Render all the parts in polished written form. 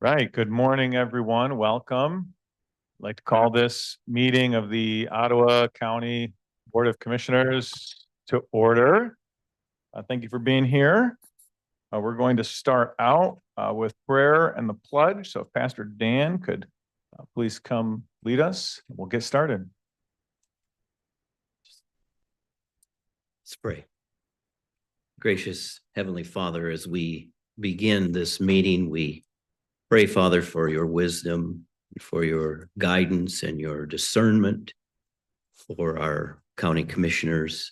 Right. Good morning, everyone. Welcome. I'd like to call this meeting of the Ottawa County Board of Commissioners to order. Thank you for being here. We're going to start out with prayer and the pledge. So if Pastor Dan could please come lead us, we'll get started. Let's pray. Gracious Heavenly Father, as we begin this meeting, we pray, Father, for your wisdom, for your guidance and your discernment for our county commissioners.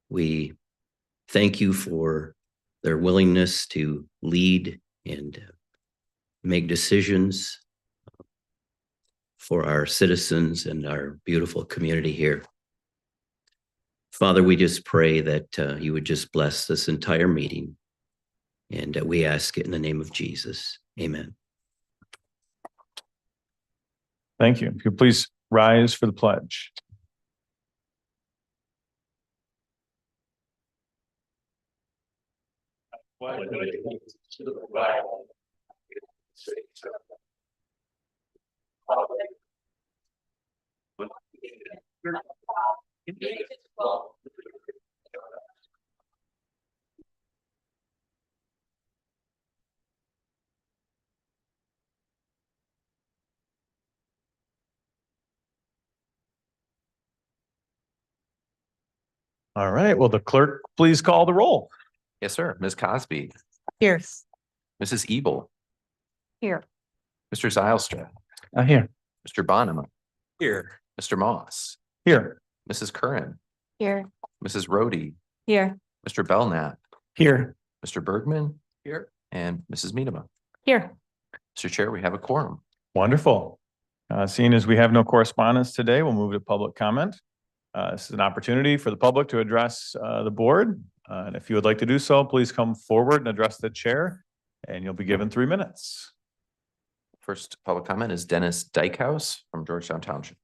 We thank you for their willingness to lead and make decisions for our citizens and our beautiful community here. Father, we just pray that you would just bless this entire meeting, and we ask it in the name of Jesus. Amen. Thank you. If you please rise for the pledge. All right. Will the clerk please call the roll? Yes, sir. Ms. Cosby. Here. Mrs. Ebel. Here. Mr. Zylstra. Here. Mr. Bonham. Here. Mr. Moss. Here. Mrs. Curran. Here. Mrs. Rohde. Here. Mr. Belknap. Here. Mr. Bergman. Here. And Mrs. Minema. Here. Mr. Chair, we have a quorum. Wonderful. Seeing as we have no correspondence today, we'll move to public comment. This is an opportunity for the public to address the board. And if you would like to do so, please come forward and address the chair, and you'll be given 3 minutes. First public comment is Dennis Dykehouse from Georgetown Township.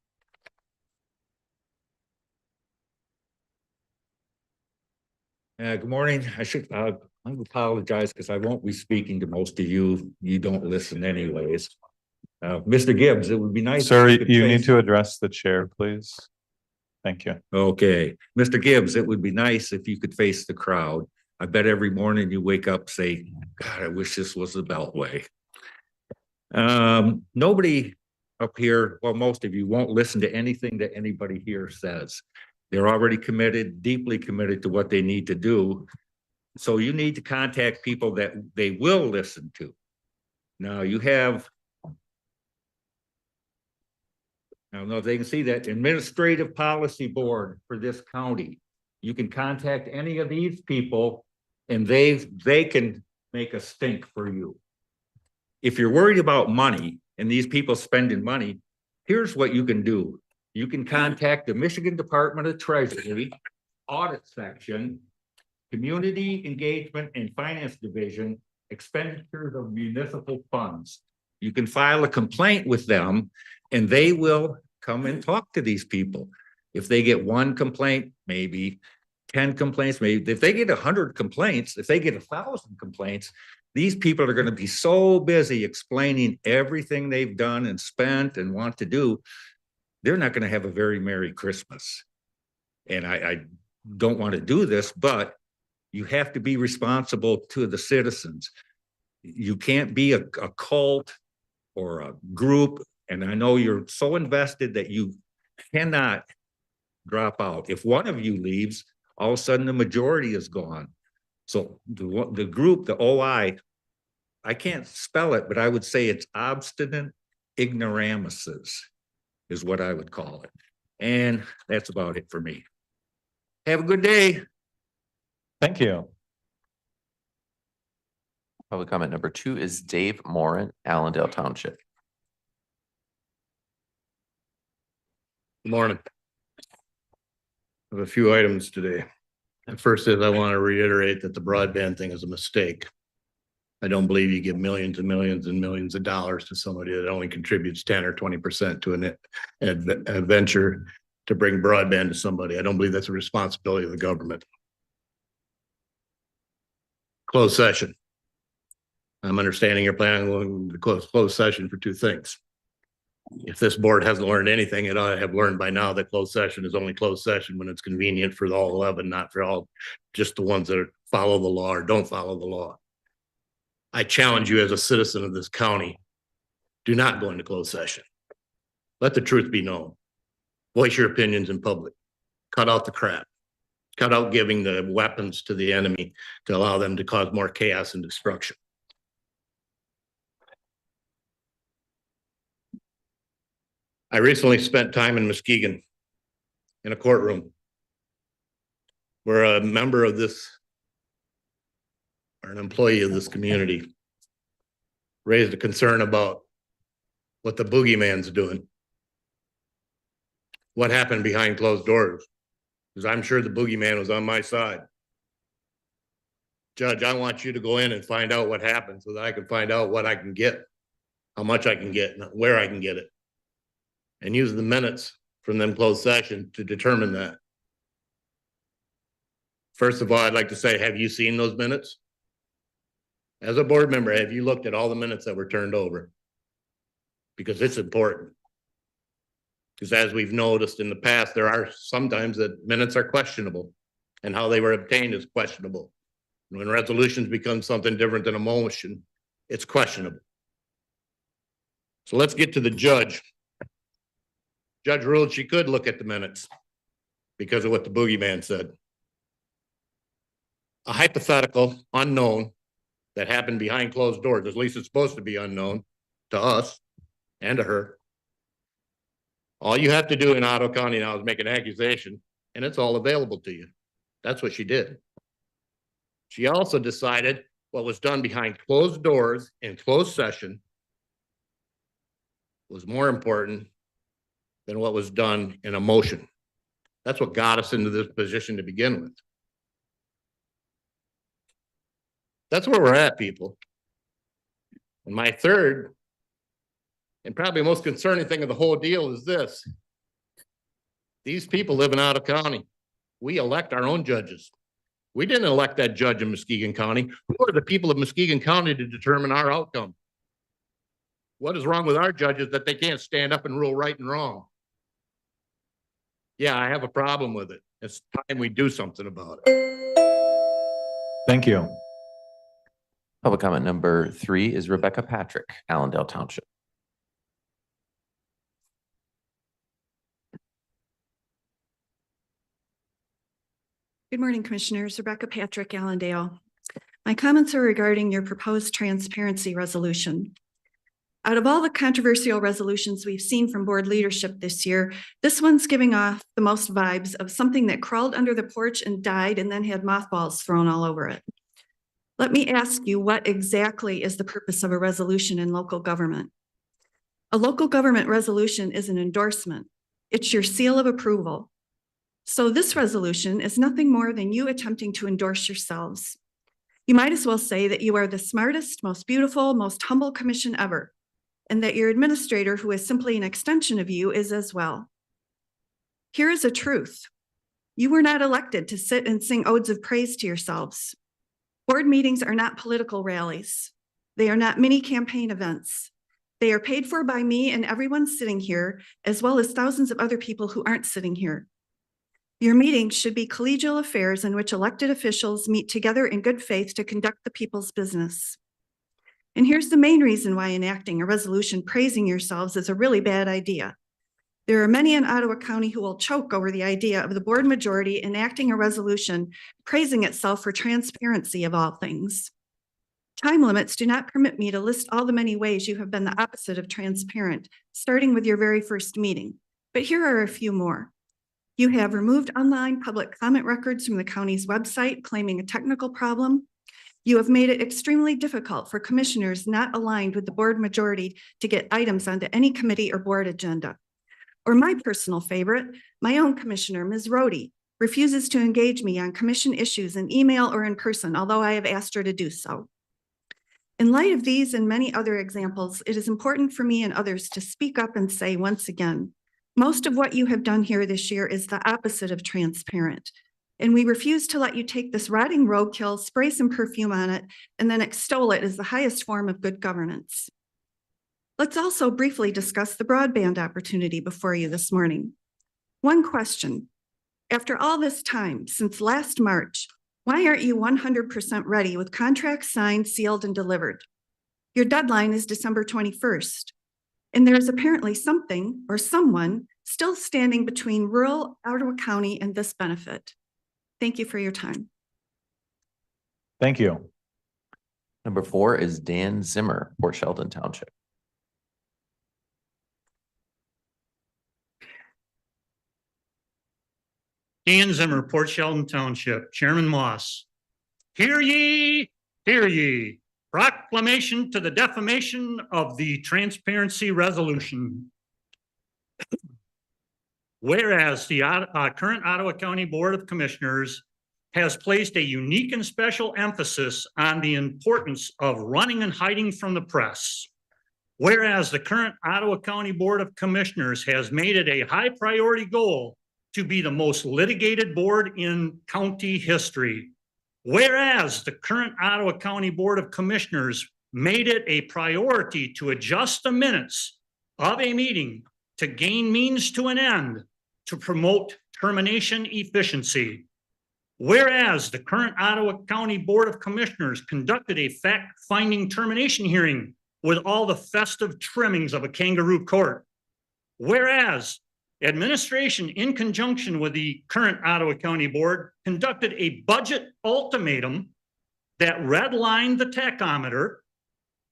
Good morning. I apologize because I won't be speaking to most of you. You don't listen anyways. Mr. Gibbs, it would be nice. Sir, if could you need face- to address the chair, please. Thank you. Okay, Mr. Gibbs, it would be nice if you could face the crowd. I bet every morning you wake up, say, God, I wish this was the Beltway. Nobody up here, well, most of you won't listen to anything that anybody here says. They're already committed, deeply committed to what they need to do. So you need to contact people that they will listen to. Now you have, I don't know if they can see that, Administrative Policy Board for this county. You can contact any of these people and they can make a stink for you. If you're worried about money and these people spending money, here's what you can do. You can contact the Michigan Department of Treasury, Audit Section, Community Engagement and Finance Division, Expenditures of Municipal Funds. You can file a complaint with them and they will come and talk to these people. If they get 1 complaint, maybe 10 complaints, maybe if they get 100 complaints, if they get 1,000 complaints, these people are going to be so busy explaining everything they've done and spent and want to do. They're not going to have a very Merry Christmas. And I don't want to do this, but you have to be responsible to the citizens. You can't be a cult or a group. And I know you're so invested that you cannot drop out. If one of you leaves, all of a sudden the majority is gone. So the group, the OI, I can't spell it, but I would say it's obstinate ignoramuses is what I would call it. And that's about it for me. Have a good day. Thank you. Public comment number 2 is Dave Moran, Allendale Township. Good morning. I have a few items today. The first is I want to reiterate that the broadband thing is a mistake. I don't believe you give millions and millions and millions of dollars to somebody that only contributes 10 or 20% to a venture to bring broadband to somebody. I don't believe that's a responsibility of the government. Closed session. I'm understanding you're planning on the closed session for 2 things. If this board hasn't learned anything, it ought to have learned by now that closed session is only closed session when it's convenient for all 11, not for all, just the ones that follow the law or don't follow the law. I challenge you as a citizen of this county, do not go into closed session. Let the truth be known. Voice your opinions in public. Cut out the crap. Cut out giving the weapons to the enemy to allow them to cause more chaos and destruction. I recently spent time in Muskegon in a courtroom where a member of this or an employee of this community raised a concern about what the boogeyman's doing. What happened behind closed doors? Because I'm sure the boogeyman was on my side. Judge, I want you to go in and find out what happened so that I can find out what I can get, how much I can get, and where I can get it. And use the minutes from them closed session to determine that. First of all, I'd like to say, have you seen those minutes? As a board member, have you looked at all the minutes that were turned over? Because it's important. Because as we've noticed in the past, there are sometimes that minutes are questionable and how they were obtained is questionable. And when resolutions become something different than a motion, it's questionable. So let's get to the judge. Judge ruled she could look at the minutes because of what the boogeyman said. A hypothetical unknown that happened behind closed doors, at least it's supposed to be unknown to us and to her. All you have to do in Ottawa County now is make an accusation and it's all available to you. That's what she did. She also decided what was done behind closed doors in closed session was more important than what was done in a motion. That's what got us into this position to begin with. That's where we're at, people. And my third and probably most concerning thing of the whole deal is this. These people living out of county, we elect our own judges. We didn't elect that judge in Muskegon County. Who are the people of Muskegon County to determine our outcome? What is wrong with our judges that they can't stand up and rule right and wrong? Yeah, I have a problem with it. It's time we do something about it. Thank you. Public comment number 3 is Rebecca Patrick, Allendale Township. Good morning, Commissioners. Rebecca Patrick, Allendale. My comments are regarding your proposed transparency resolution. Out of all the controversial resolutions we've seen from board leadership this year, this one's giving off the most vibes of something that crawled under the porch and died and then had mothballs thrown all over it. Let me ask you, what exactly is the purpose of a resolution in local government? A local government resolution is an endorsement. It's your seal of approval. So this resolution is nothing more than you attempting to endorse yourselves. You might as well say that you are the smartest, most beautiful, most humble commission ever, and that your administrator, who is simply an extension of you, is as well. Here is a truth. You were not elected to sit and sing odes of praise to yourselves. Board meetings are not political rallies. They are not mini campaign events. They are paid for by me and everyone sitting here, as well as thousands of other people who aren't sitting here. Your meetings should be collegial affairs in which elected officials meet together in good faith to conduct the people's business. And here's the main reason why enacting a resolution praising yourselves is a really bad idea. There are many in Ottawa County who will choke over the idea of the board majority enacting a resolution praising itself for transparency of all things. Time limits do not permit me to list all the many ways you have been the opposite of transparent, starting with your very first meeting. But here are a few more. You have removed online public comment records from the county's website, claiming a technical problem. You have made it extremely difficult for commissioners not aligned with the board majority to get items onto any committee or board agenda. Or my personal favorite, my own commissioner, Ms. Rohde, refuses to engage me on commission issues in email or in person, although I have asked her to do so. In light of these and many other examples, it is important for me and others to speak up and say once again, most of what you have done here this year is the opposite of transparent. And we refuse to let you take this rotting roadkill, spray some perfume on it, and then extol it as the highest form of good governance. Let's also briefly discuss the broadband opportunity before you this morning. One question. After all this time, since last March, why aren't you 100% ready with contracts signed, sealed, and delivered? Your deadline is December 21st. And there is apparently something or someone still standing between rural Ottawa County and this benefit. Thank you for your time. Thank you. Number 4 is Dan Zimmer, Port Sheldon Township. Dan Zimmer, Port Sheldon Township, Chairman Moss. Hear ye, hear ye. Proclamation to the defamation of the transparency resolution. Whereas the current Ottawa County Board of Commissioners has placed a unique and special emphasis on the importance of running and hiding from the press. Whereas the current Ottawa County Board of Commissioners has made it a high priority goal to be the most litigated board in county history. Whereas the current Ottawa County Board of Commissioners made it a priority to adjust the minutes of a meeting to gain means to an end to promote termination efficiency. Whereas the current Ottawa County Board of Commissioners conducted a fact-finding termination hearing with all the festive trimmings of a kangaroo court. Whereas administration, in conjunction with the current Ottawa County Board, conducted a budget ultimatum that redlined the tachometer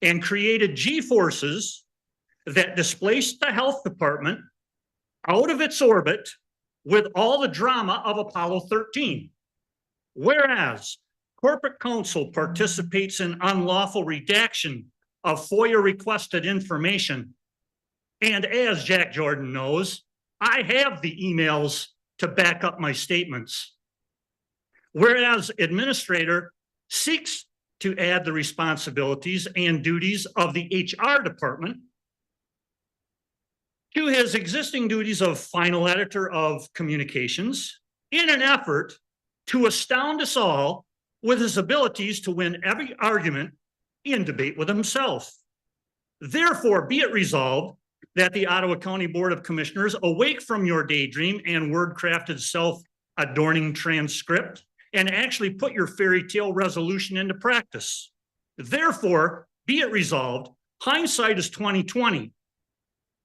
and created G-forces that displaced the health department out of its orbit with all the drama of Apollo 13. Whereas corporate counsel participates in unlawful redaction of FOIA requested information. And as Jack Jordan knows, I have the emails to back up my statements. Whereas administrator seeks to add the responsibilities and duties of the HR department to his existing duties of final editor of communications in an effort to astound us all with his abilities to win every argument in debate with himself. Therefore, be it resolved that the Ottawa County Board of Commissioners awake from your daydream and word-crafted self-adorning transcript and actually put your fairy tale resolution into practice. Therefore, be it resolved, hindsight is 20/20.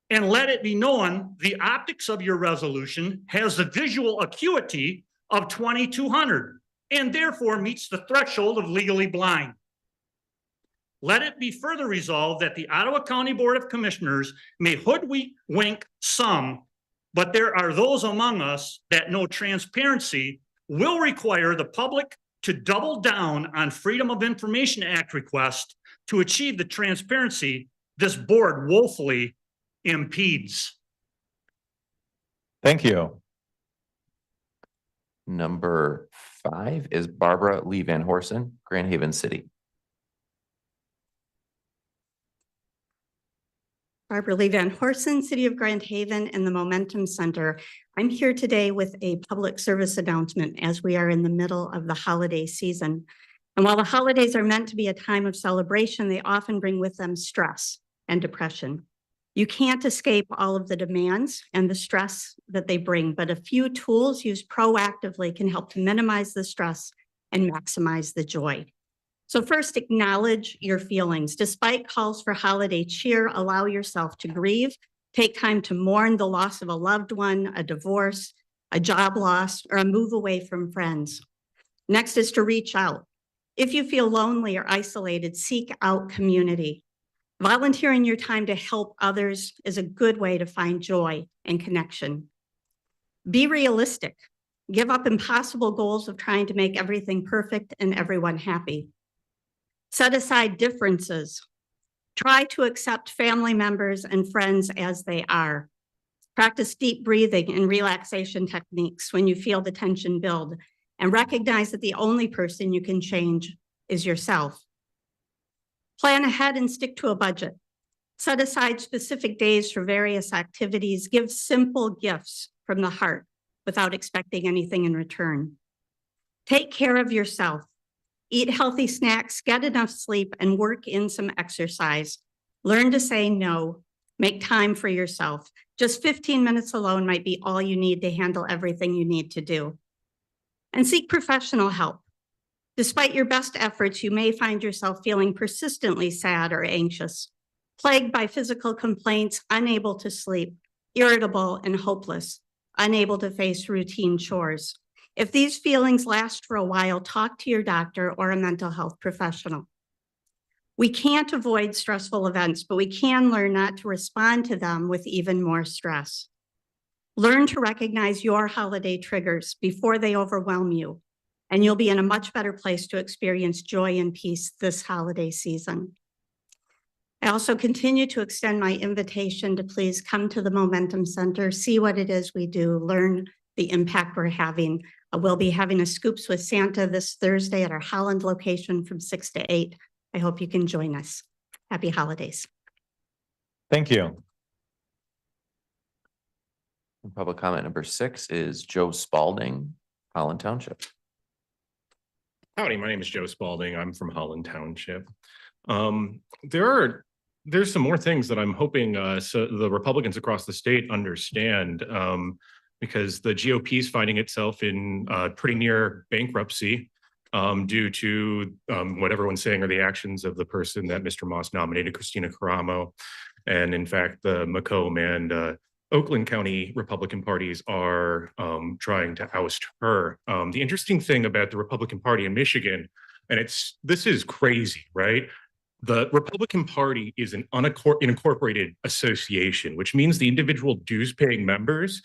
And let it be known, the optics of your resolution has the visual acuity of 2200 and therefore meets the threshold of legally blind. Let it be further resolved that the Ottawa County Board of Commissioners may hoodwink some, but there are those among us that know transparency will require the public to double down on Freedom of Information Act request to achieve the transparency this board woefully impedes. Thank you. Number 5 is Barbara Lee Van Horsen, Grand Haven City. Barbara Lee Van Horsen, City of Grand Haven, and the Momentum Center. I'm here today with a public service announcement as we are in the middle of the holiday season. And while the holidays are meant to be a time of celebration, they often bring with them stress and depression. You can't escape all of the demands and the stress that they bring, but a few tools used proactively can help to minimize the stress and maximize the joy. So first, acknowledge your feelings. Despite calls for holiday cheer, allow yourself to grieve. Take time to mourn the loss of a loved one, a divorce, a job loss, or a move away from friends. Next is to reach out. If you feel lonely or isolated, seek out community. Volunteering your time to help others is a good way to find joy and connection. Be realistic. Give up impossible goals of trying to make everything perfect and everyone happy. Set aside differences. Try to accept family members and friends as they are. Practice deep breathing and relaxation techniques when you feel the tension build, and recognize that the only person you can change is yourself. Plan ahead and stick to a budget. Set aside specific days for various activities. Give simple gifts from the heart without expecting anything in return. Take care of yourself. Eat healthy snacks, get enough sleep, and work in some exercise. Learn to say no. Make time for yourself. Just 15 minutes alone might be all you need to handle everything you need to do. And seek professional help. Despite your best efforts, you may find yourself feeling persistently sad or anxious, plagued by physical complaints, unable to sleep, irritable and hopeless, unable to face routine chores. If these feelings last for a while, talk to your doctor or a mental health professional. We can't avoid stressful events, but we can learn not to respond to them with even more stress. Learn to recognize your holiday triggers before they overwhelm you, and you'll be in a much better place to experience joy and peace this holiday season. I also continue to extend my invitation to please come to the Momentum Center, see what it is we do, learn the impact we're having. We'll be having a Scoops with Santa this Thursday at our Holland location from 6 to 8. I hope you can join us. Happy holidays. Thank you. Public comment number 6 is Joe Spalding, Holland Township. Howdy, my name is Joe Spalding. I'm from Holland Township. There's some more things that I'm hoping so the Republicans across the state understand, because the GOP is finding itself in pretty near bankruptcy due to what everyone's saying are the actions of the person that Mr. Moss nominated, Christina Caramo. And in fact, the Macomb and Oakland County Republican parties are trying to oust her. The interesting thing about the Republican Party in Michigan, and this is crazy, right? The Republican Party is an unincorporated association, which means the individual dues-paying members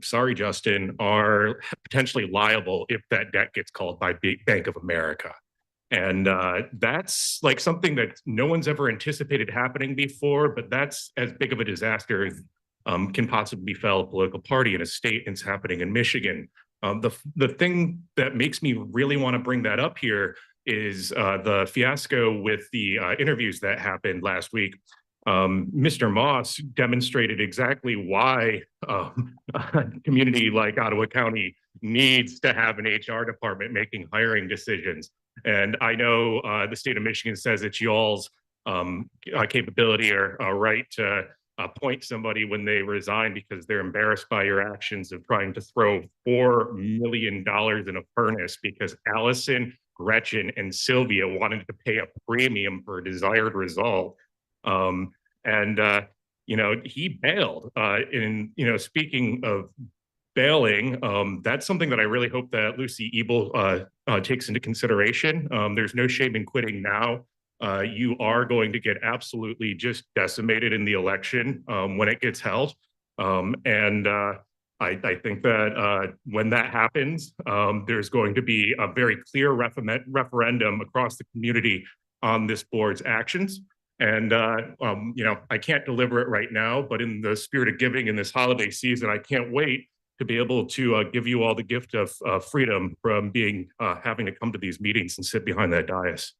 sorry, Justin, are potentially liable if that debt gets called by Bank of America. And that's like something that no one's ever anticipated happening before, but that's as big of a disaster as can possibly befell a political party in a state, and it's happening in Michigan. The thing that makes me really want to bring that up here is the fiasco with the interviews that happened last week. Mr. Moss demonstrated exactly why a community like Ottawa County needs to have an HR department making hiring decisions. And I know the state of Michigan says it's y'all's capability or right to appoint somebody when they resign because they're embarrassed by your actions of trying to throw $4 million in a furnace because Allison, Gretchen, and Sylvia wanted to pay a premium for a desired result. You know, he bailed. Speaking of bailing, that's something that I really hope that Lucy Ebel takes into consideration. There's no shame in quitting now. You are going to get absolutely just decimated in the election when it gets held. I think that when that happens, there's going to be a very clear referendum across the community on this board's actions. And, you know, I can't deliver it right now, but in the spirit of giving in this holiday season, I can't wait to be able to give you all the gift of freedom from being having to come to these meetings and sit behind that dais.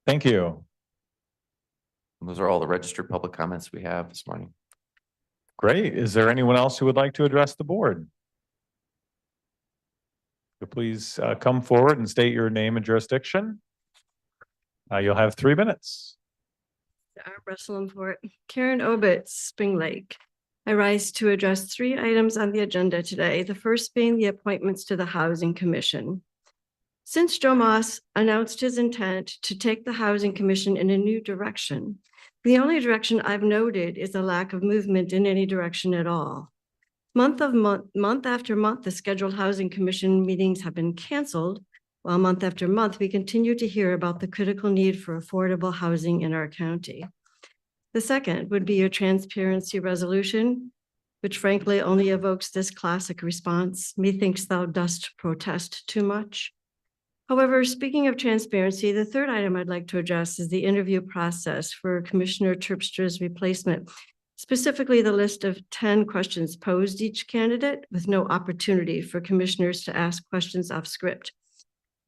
Thank you. Those are all the registered public comments we have this morning. Great. Is there anyone else who would like to address the board? So please come forward and state your name and jurisdiction. You'll have 3 minutes. Arm wrestling for it. Karen Obitz, Spring Lake. I rise to address 3 items on the agenda today. The first being the appointments to the Housing Commission. Since Joe Moss announced his intent to take the Housing Commission in a new direction, the only direction I've noted is a lack of movement in any direction at all. Month after month, the scheduled Housing Commission meetings have been canceled, while month after month, we continue to hear about the critical need for affordable housing in our county. The second would be your transparency resolution, which frankly only evokes this classic response, methinks thou dost protest too much. However, speaking of transparency, the third item I'd like to address is the interview process for Commissioner Terpstra's replacement, specifically the list of 10 questions posed each candidate with no opportunity for commissioners to ask questions off script.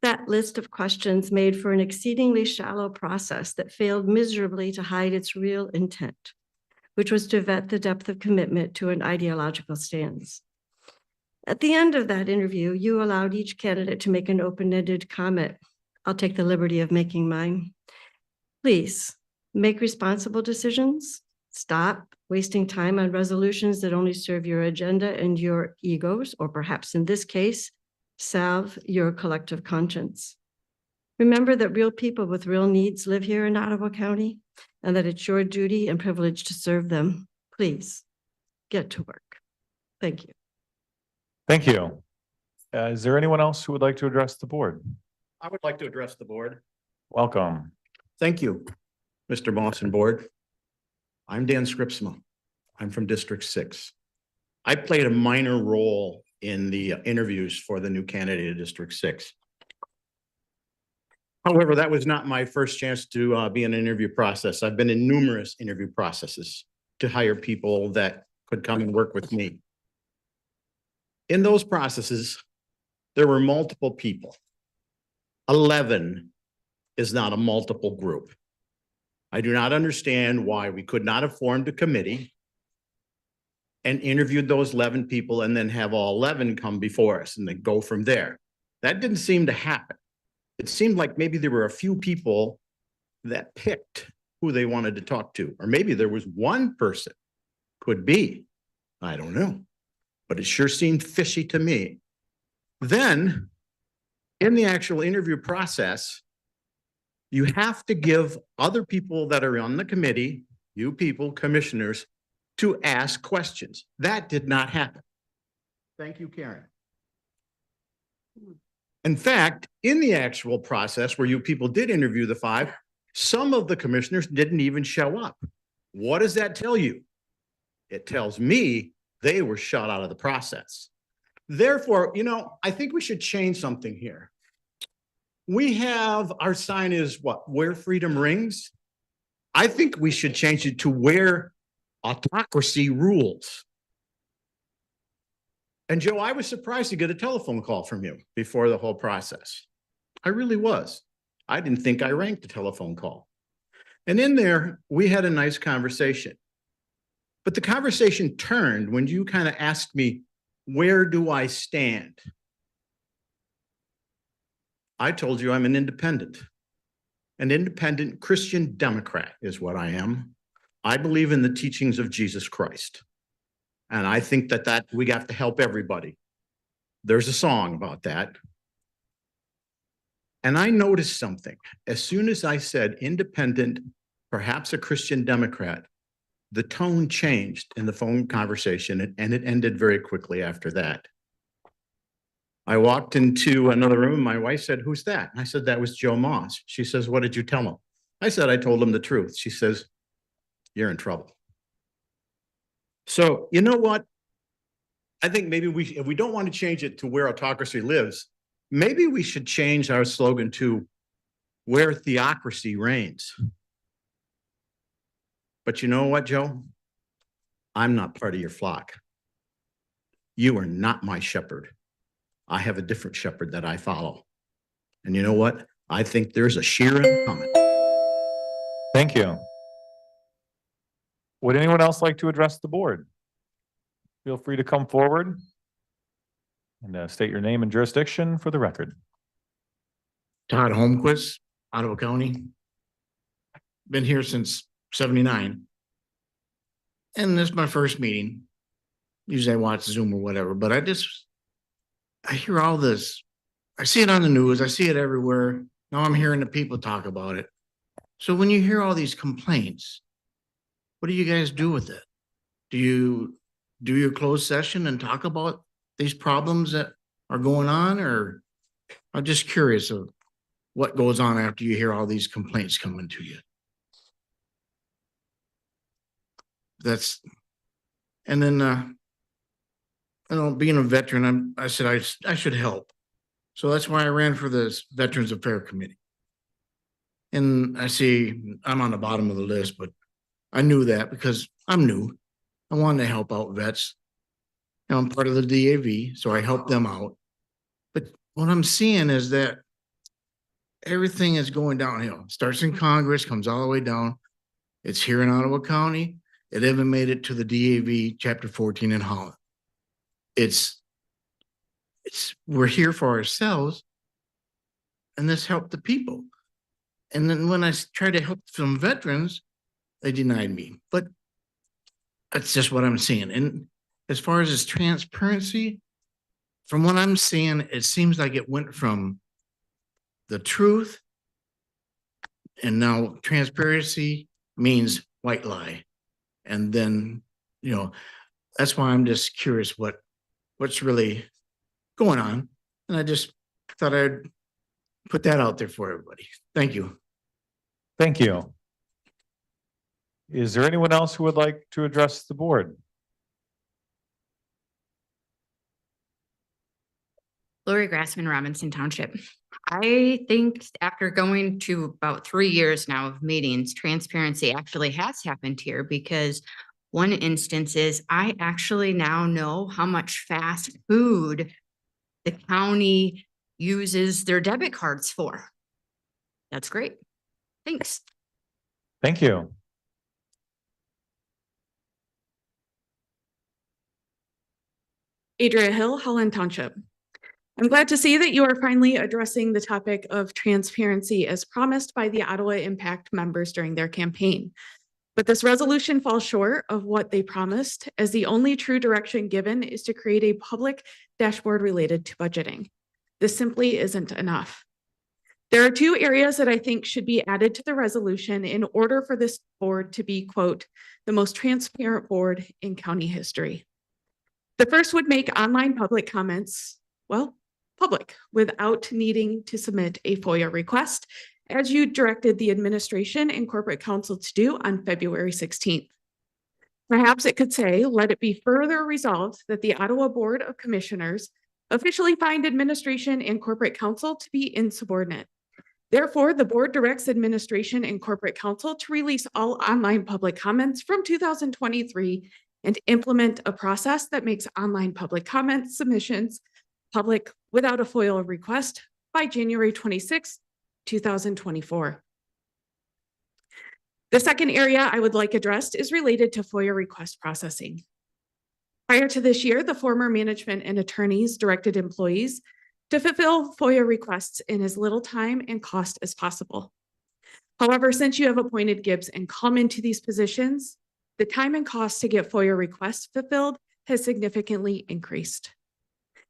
That list of questions made for an exceedingly shallow process that failed miserably to hide its real intent, which was to vet the depth of commitment to an ideological stance. At the end of that interview, you allowed each candidate to make an open-ended comment. I'll take the liberty of making mine. Please make responsible decisions. Stop wasting time on resolutions that only serve your agenda and your egos, or perhaps in this case, salve your collective conscience. Remember that real people with real needs live here in Ottawa County and that it's your duty and privilege to serve them. Please get to work. Thank you. Thank you. Is there anyone else who would like to address the board? I would like to address the board. Welcome. Thank you, Mr. Moss and board. I'm Dan Scripsma. I'm from District 6. I played a minor role in the interviews for the new candidate of District 6. However, that was not my first chance to be in an interview process. I've been in numerous interview processes to hire people that could come and work with me. In those processes, there were multiple people. 11 is not a multiple group. I do not understand why we could not have formed a committee and interviewed those 11 people and then have all 11 come before us and then go from there. That didn't seem to happen. It seemed like maybe there were a few people that picked who they wanted to talk to, or maybe there was one person, could be, I don't know, but it sure seemed fishy to me. Then in the actual interview process, you have to give other people that are on the committee, you people, commissioners, to ask questions. That did not happen. Thank you, Karen. In fact, in the actual process where you people did interview the 5, some of the commissioners didn't even show up. What does that tell you? It tells me they were shut out of the process. Therefore, I think we should change something here. We have, our sign is what? Where freedom rings. I think we should change it to where autocracy rules. And Joe, I was surprised to get a telephone call from you before the whole process. I really was. I didn't think I ranked a telephone call. And in there, we had a nice conversation. But the conversation turned when you kind of asked me, where do I stand? I told you I'm an independent Christian Democrat is what I am. I believe in the teachings of Jesus Christ. And I think that we have to help everybody. There's a song about that. And I noticed something. As soon as I said independent, perhaps a Christian Democrat, the tone changed in the phone conversation, and it ended very quickly after that. I walked into another room. My wife said, "Who's that?" And I said, "That was Joe Moss." She says, "What did you tell him?" I said, "I told him the truth." She says, "You're in trouble." So you know what? I think maybe if we don't want to change it to where autocracy lives, maybe we should change our slogan to where theocracy reigns. But you know what, Joe? I'm not part of your flock. You are not my shepherd. I have a different shepherd that I follow. And you know what? I think there's a shearing coming. Thank you. Would anyone else like to address the board? Feel free to come forward and state your name and jurisdiction for the record. Todd Holmquist, Ottawa County. Been here since '79. And this is my first meeting. Usually I watch Zoom or whatever, but I hear all this. I see it on the news. I see it everywhere. Now I'm hearing the people talk about it. So when you hear all these complaints, what do you guys do with it? Do you do your closed session and talk about these problems that are going on? Or I'm just curious of what goes on after you hear all these complaints coming to you. And then, being a veteran, I said I should help. So that's why I ran for this Veterans Affairs Committee. And I see I'm on the bottom of the list, but I knew that because I'm new. I wanted to help out vets. I'm part of the DAV, so I help them out. But what I'm seeing is that everything is going downhill. Starts in Congress, comes all the way down. It's here in Ottawa County. It even made it to the DAV Chapter 14 in Holland. We're here for ourselves, and this helped the people. And then when I tried to help some veterans, they denied me. But that's just what I'm seeing. And as far as this transparency, from what I'm seeing, it seems like it went from the truth, and now transparency means white lie. And then, that's why I'm just curious what's really going on. And I just thought I'd put that out there for everybody. Thank you. Thank you. Is there anyone else who would like to address the board? Lori Grassman, Robinson Township. I think after going to about 3 years now of meetings, transparency actually has happened here, because one instance is I actually now know how much fast food the county uses their debit cards for. That's great. Thanks. Thank you. Adria Hill, Holland Township. I'm glad to see that you are finally addressing the topic of transparency as promised by the Ottawa Impact members during their campaign. But this resolution falls short of what they promised, as the only true direction given is to create a public dashboard related to budgeting. This simply isn't enough. There are 2 areas that I think should be added to the resolution in order for this board to be, quote, the most transparent board in county history. The first would make online public comments, public, without needing to submit a FOIA request, as you directed the administration and corporate counsel to do on February 16th. Perhaps it could say, let it be further resolved that the Ottawa Board of Commissioners officially find administration and corporate counsel to be insubordinate. Therefore, the board directs administration and corporate counsel to release all online public comments from 2023 and implement a process that makes online public comment submissions public without a FOIL request by January 26, 2024. The second area I would like addressed is related to FOIA request processing. Prior to this year, the former management and attorneys directed employees to fulfill FOIA requests in as little time and cost as possible. However, since you have appointed Gibbs and Coleman to these positions, the time and cost to get FOIA requests fulfilled has significantly increased.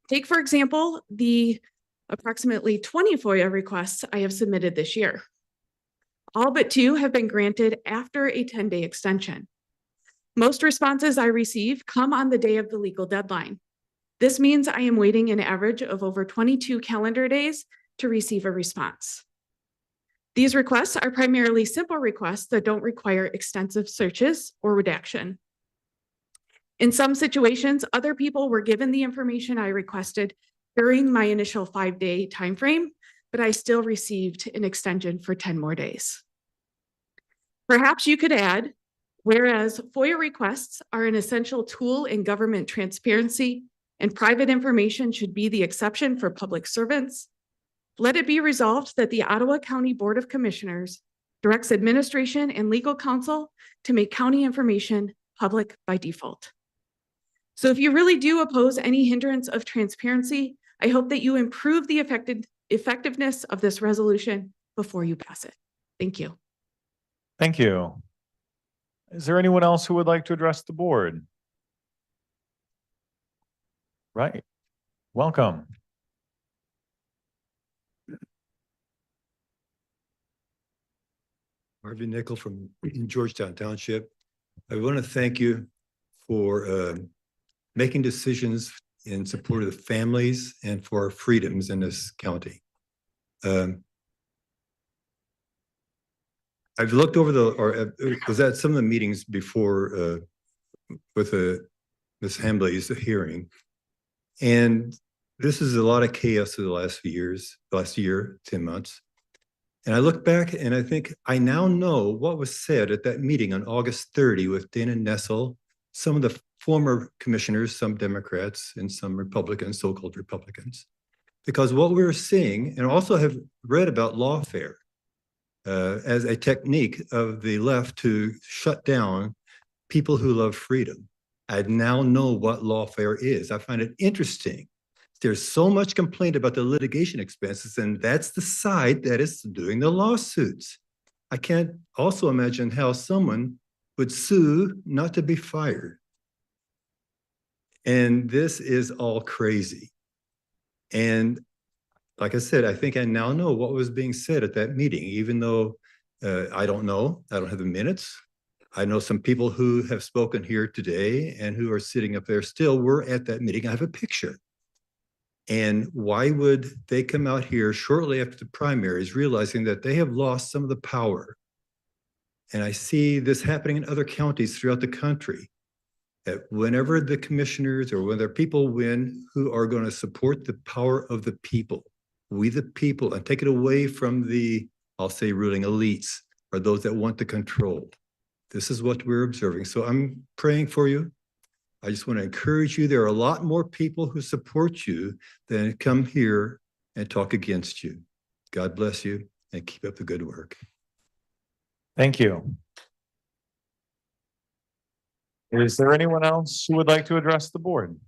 Take, for example, the approximately 20 FOIA requests I have submitted this year. All but 2 have been granted after a 10-day extension. Most responses I receive come on the day of the legal deadline. This means I am waiting an average of over 22 calendar days to receive a response. These requests are primarily simple requests that don't require extensive searches or redaction. In some situations, other people were given the information I requested during my initial 5-day timeframe, but I still received an extension for 10 more days. Perhaps you could add, whereas FOIA requests are an essential tool in government transparency and private information should be the exception for public servants, let it be resolved that the Ottawa County Board of Commissioners directs administration and legal counsel to make county information public by default. So if you really do oppose any hindrance of transparency, I hope that you improve the effectiveness of this resolution before you pass it. Thank you. Thank you. Is there anyone else who would like to address the board? Right. Welcome. Harvey Nickel from Georgetown Township. I want to thank you for making decisions in support of the families and for our freedoms in this county. I've looked over was at some of the meetings before with Ms. Hambly's hearing, and this is a lot of chaos for the last few years, last year, 10 months. And I look back and I think I now know what was said at that meeting on August 30 with Dana Nessel, some of the former commissioners, some Democrats and some Republicans, so-called Republicans. Because what we were seeing, and also have read about lawfare as a technique of the left to shut down people who love freedom. I now know what lawfare is. I find it interesting. There's so much complaint about the litigation expenses, and that's the side that is doing the lawsuits. I can't also imagine how someone would sue not to be fired. And this is all crazy. And like I said, I think I now know what was being said at that meeting, even though I don't know, I don't have the minutes. I know some people who have spoken here today and who are sitting up there still were at that meeting. I have a picture. And why would they come out here shortly after the primaries, realizing that they have lost some of the power? And I see this happening in other counties throughout the country, that whenever the commissioners or whether people win who are going to support the power of the people, we the people, and take it away from the, I'll say, ruling elites or those that want to control. This is what we're observing. So I'm praying for you. I just want to encourage you. There are a lot more people who support you than come here and talk against you. God bless you and keep up the good work. Thank you. Is there anyone else who would like to address the board?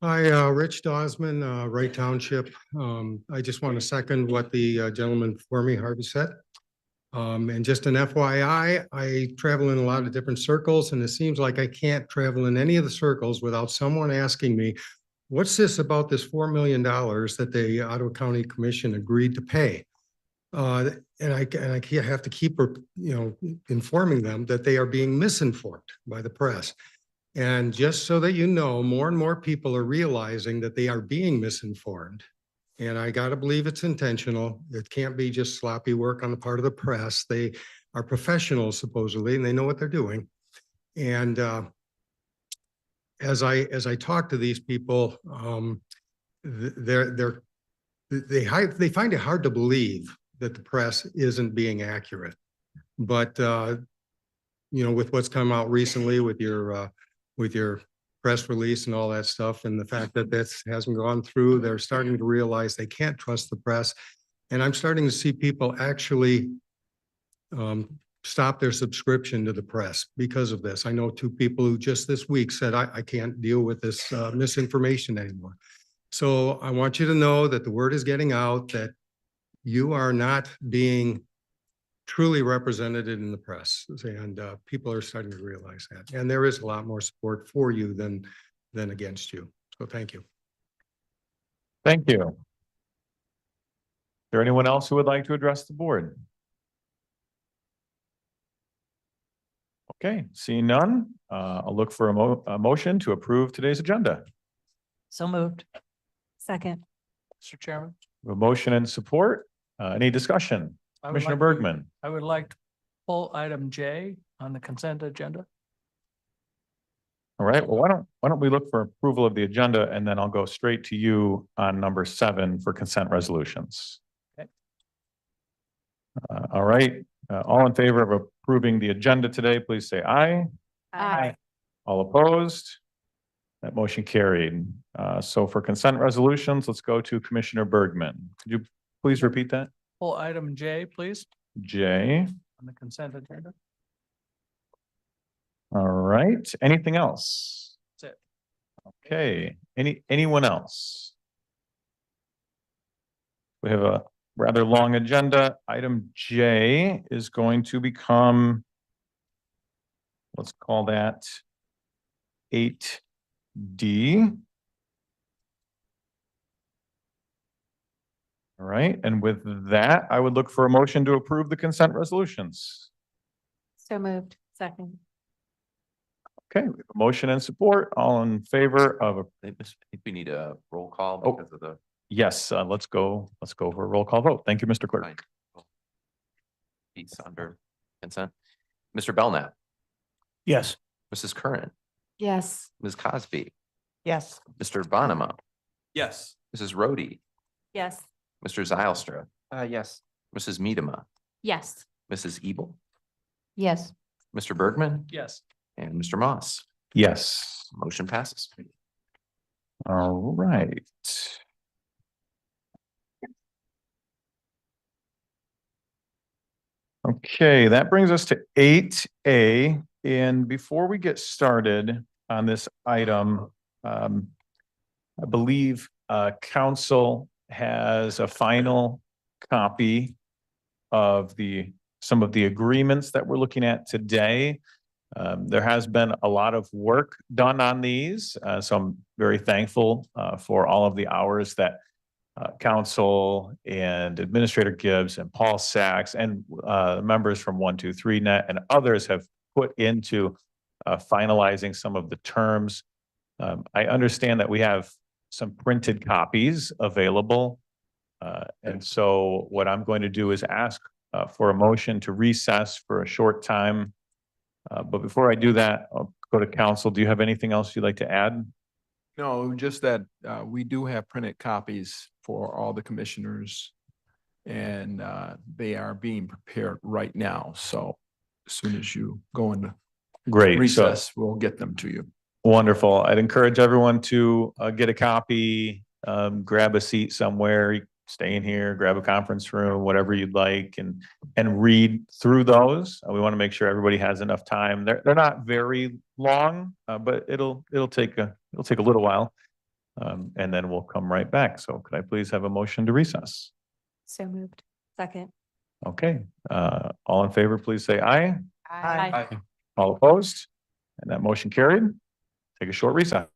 Hi, Rich Dosman, Wright Township. I just want to second what the gentleman before me, Harvey, said. And just an FYI, I travel in a lot of different circles, and it seems like I can't travel in any of the circles without someone asking me, what's this about this $4 million that the Ottawa County Commission agreed to pay? And I have to keep, informing them that they are being misinformed by the press. And just so that you know, more and more people are realizing that they are being misinformed. And I gotta believe it's intentional. It can't be just sloppy work on the part of the press. They are professionals supposedly, and they know what they're doing. And as I talk to these people, they find it hard to believe that the press isn't being accurate. But with what's come out recently with your press release and all that stuff, and the fact that this hasn't gone through, they're starting to realize they can't trust the press. And I'm starting to see people actually stop their subscription to the press because of this. I know 2 people who just this week said, I can't deal with this misinformation anymore. So I want you to know that the word is getting out that you are not being truly represented in the press, and people are starting to realize that. And there is a lot more support for you than against you. So thank you. Thank you. Is there anyone else who would like to address the board? Okay, seeing none, I'll look for a motion to approve today's agenda. So moved. Second. Mr. Chairman. A motion and support. Any discussion? I would Commissioner like to- Bergman. I would like to pull item J on the consent agenda. All right, well, why don't we look for approval of the agenda, and then I'll go straight to you on number 7 for consent resolutions. Okay. All right, all in favor of approving the agenda today, please say aye. Aye. All opposed? That motion carried. So for consent resolutions, let's go to Commissioner Bergman. Could you please repeat that? Pull item J, please, J. on the consent agenda. All right, anything else? That's it. Okay, anyone else? We have a rather long agenda. Item J is going to become, let's call that 8D. All right, and with that, I would look for a motion to approve the consent resolutions. So moved. Second. Okay, we have a motion and support. All in favor of, I think we need a roll call Oh. because of the. yes, let's go for a roll call vote. Thank you, Mr. Clerk. Fine. Piece under consent. Mr. Belknap, Yes. Mrs. Curran, Yes. Ms. Cosby, Yes. Mr. Bonema, Yes. Mrs. Rhodey, Yes. Mr. Zylstra, Yes. Mrs. Medema, Yes. Mrs. Ebel, Yes. Mr. Bergman, Yes. and Mr. Moss. Yes. Motion passes. All right. Okay, that brings us to 8A. And before we get started on this item, I believe council has a final copy of some of the agreements that we're looking at today. There has been a lot of work done on these, so I'm very thankful for all of the hours that council and Administrator Gibbs and Paul Sachs and members from 123net and others have put into finalizing some of the terms. I understand that we have some printed copies available. And so what I'm going to do is ask for a motion to recess for a short time. But before I do that, I'll go to council. Do you have anything else you'd like to add? No, just that we do have printed copies for all the commissioners. And they are being prepared right now. So as soon as you go into Great. recess, we'll get them to you. Wonderful. I'd encourage everyone to get a copy, grab a seat somewhere, stay in here, grab a conference room, whatever you'd like, and read through those. We want to make sure everybody has enough time. They're not very long, but it'll take a little while, and then we'll come right back. So could I please have a motion to recess? So moved. Second. Okay. All in favor, please say aye. Aye. All opposed? And that motion carried. Take a short recess.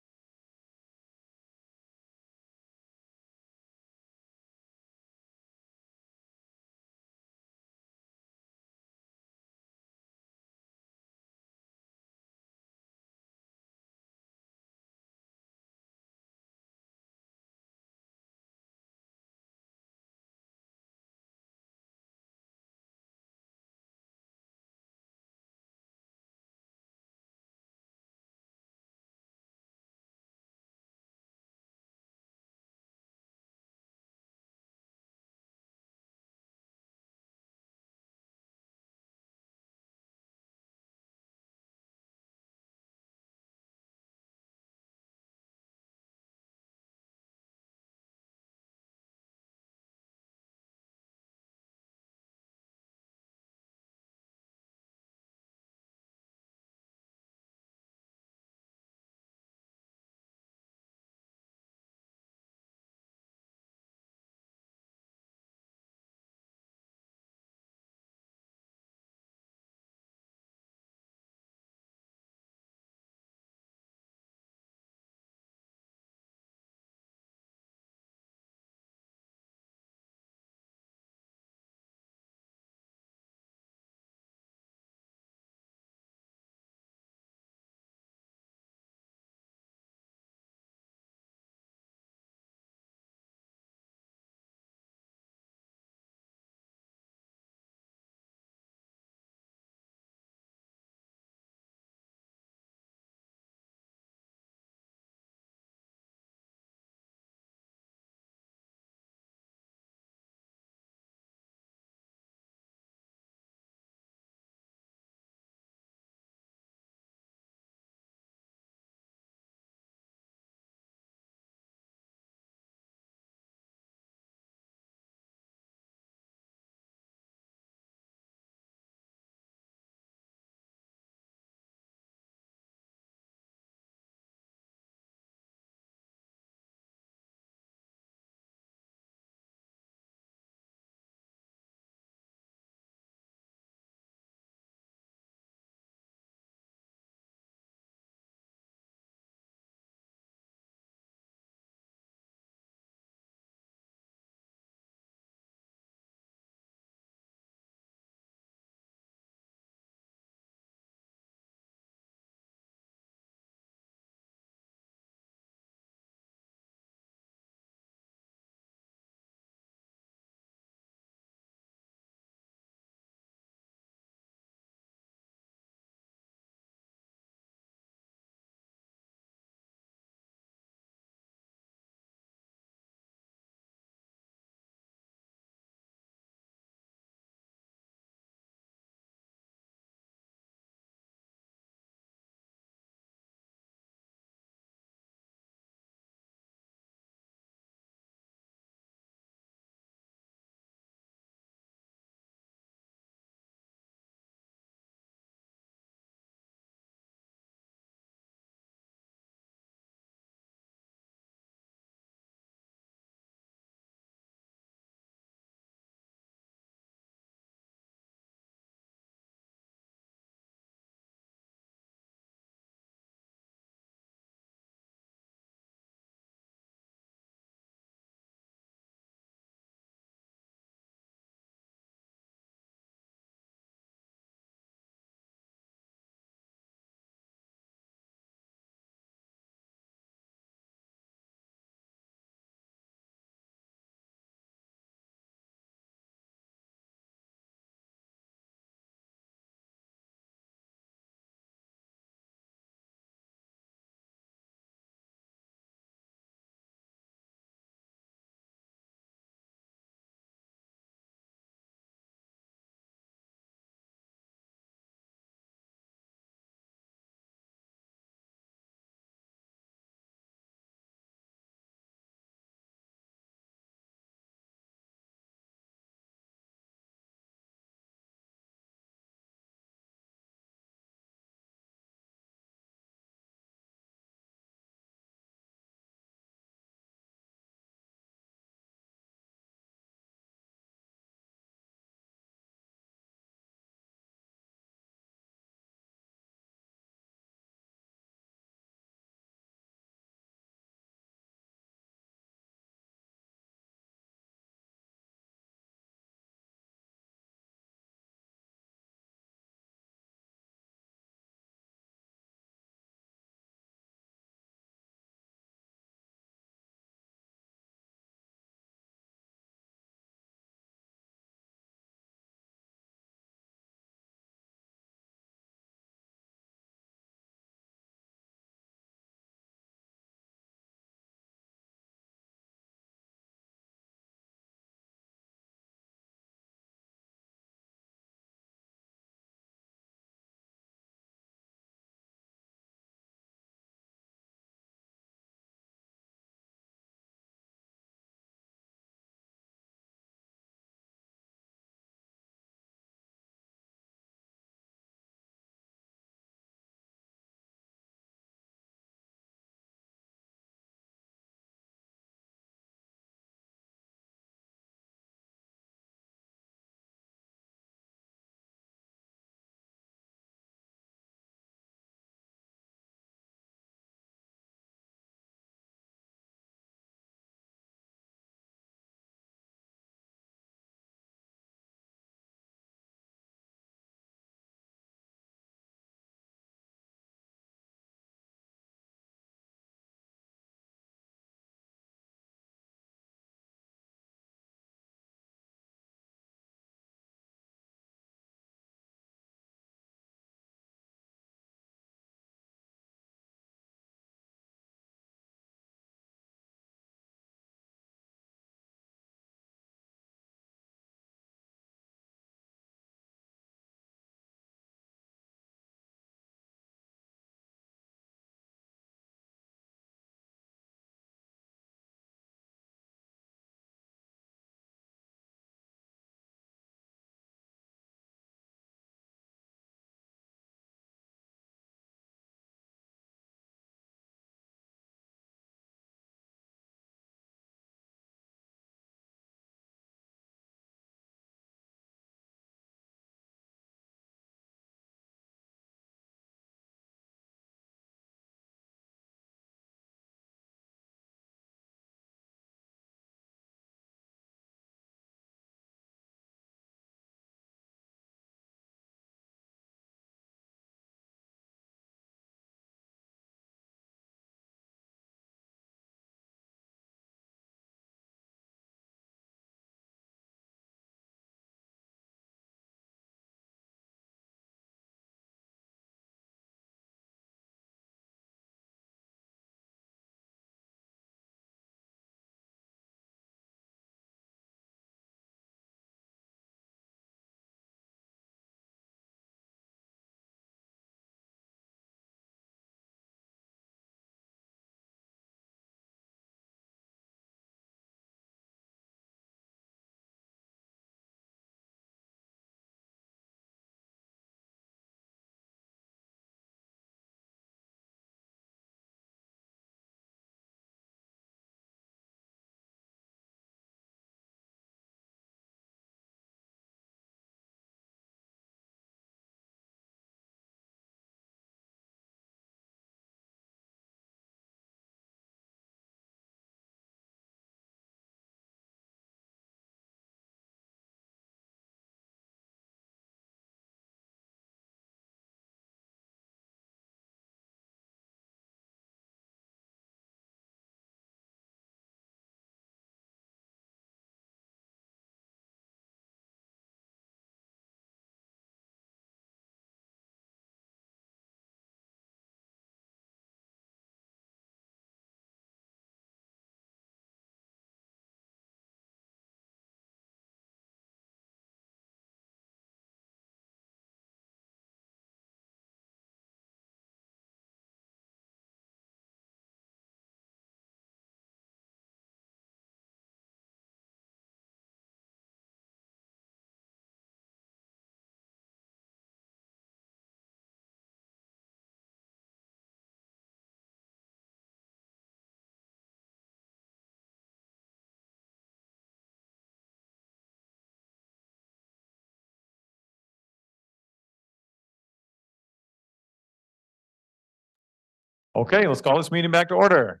Okay, let's call this meeting back to order.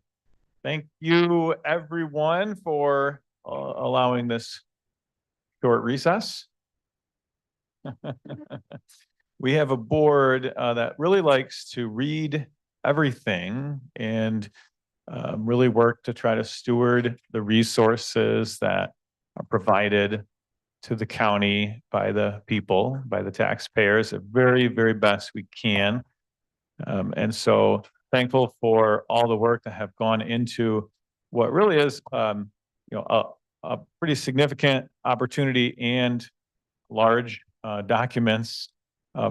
Thank you, everyone, for allowing this short recess. We have a board that really likes to read everything and really work to try to steward the resources that are provided to the county by the people, by the taxpayers, the very, very best we can. And so thankful for all the work that have gone into what really is, a pretty significant opportunity and large documents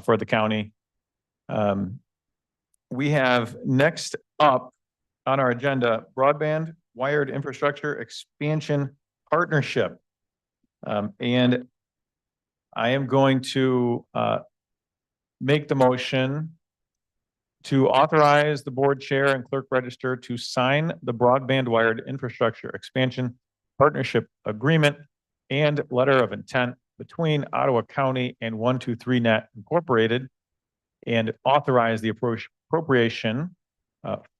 for the county. We have next up on our agenda, broadband wired infrastructure expansion partnership. And I am going to make the motion to authorize the board chair and clerk register to sign the broadband wired infrastructure expansion partnership agreement and letter of intent between Ottawa County and 123Net Incorporated, and authorize the appropriation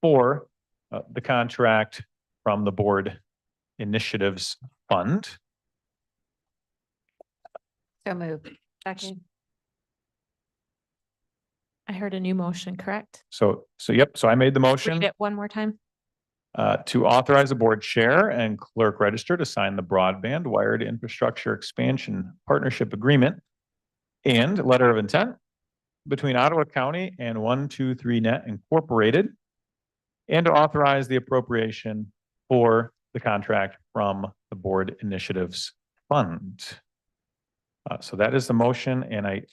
for the contract from the board initiatives fund. So moved. Second. I heard a new motion, correct? So yep, so I made the motion Read it one more time. to authorize the board chair and clerk register to sign the broadband wired infrastructure expansion partnership agreement and letter of intent between Ottawa County and 123Net Incorporated, and to authorize the appropriation for the contract from the board initiatives fund. So that is the motion, and I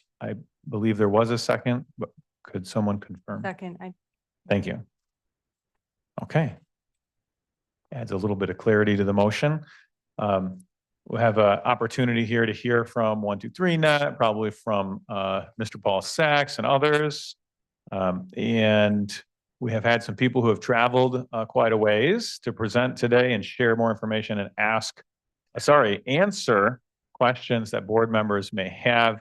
believe there was a second, but could someone confirm? Second. Thank you. Okay. Adds a little bit of clarity to the motion. We'll have an opportunity here to hear from 123Net, probably from Mr. Paul Sachs and others. And we have had some people who have traveled quite a ways to present today and share more information and answer questions that board members may have.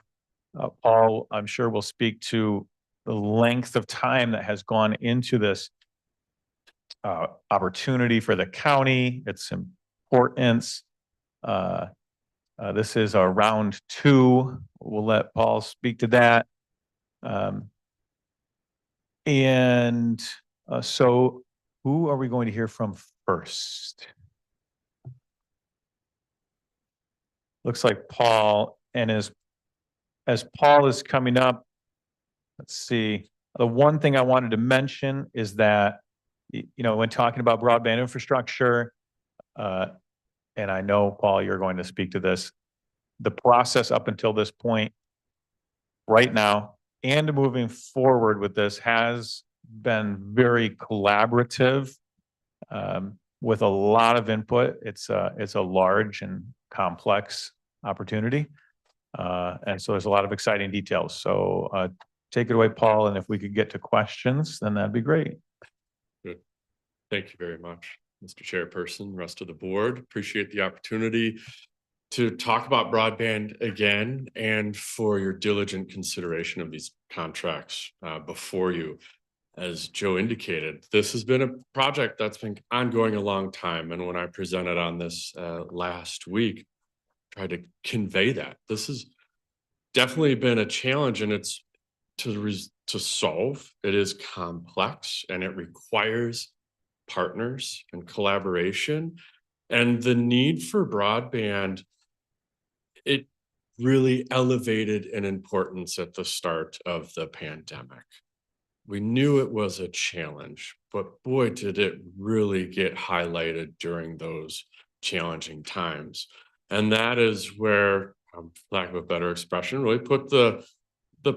Paul, I'm sure, will speak to the length of time that has gone into this opportunity for the county, its importance. This is a round 2. We'll let Paul speak to that. So who are we going to hear from first? Looks like Paul, and as Paul is coming up, let's see. The one thing I wanted to mention is that, when talking about broadband infrastructure, and I know, Paul, you're going to speak to this, the process up until this point, right now, and moving forward with this has been very collaborative, with a lot of input. It's a large and complex opportunity. And so there's a lot of exciting details. So take it away, Paul, and if we could get to questions, then that'd be great. Good. Thank you very much, Mr. Chairperson, rest of the board. Appreciate the opportunity to talk about broadband again and for your diligent consideration of these contracts before you. As Joe indicated, this has been a project that's been ongoing a long time. And when I presented on this last week, I tried to convey that this has definitely been a challenge, and it's to solve. It is complex and it requires partners and collaboration, and the need for broadband, it really elevated in importance at the start of the pandemic. We knew it was a challenge, but boy, did it really get highlighted during those challenging times. And that is where, for lack of a better expression, really put the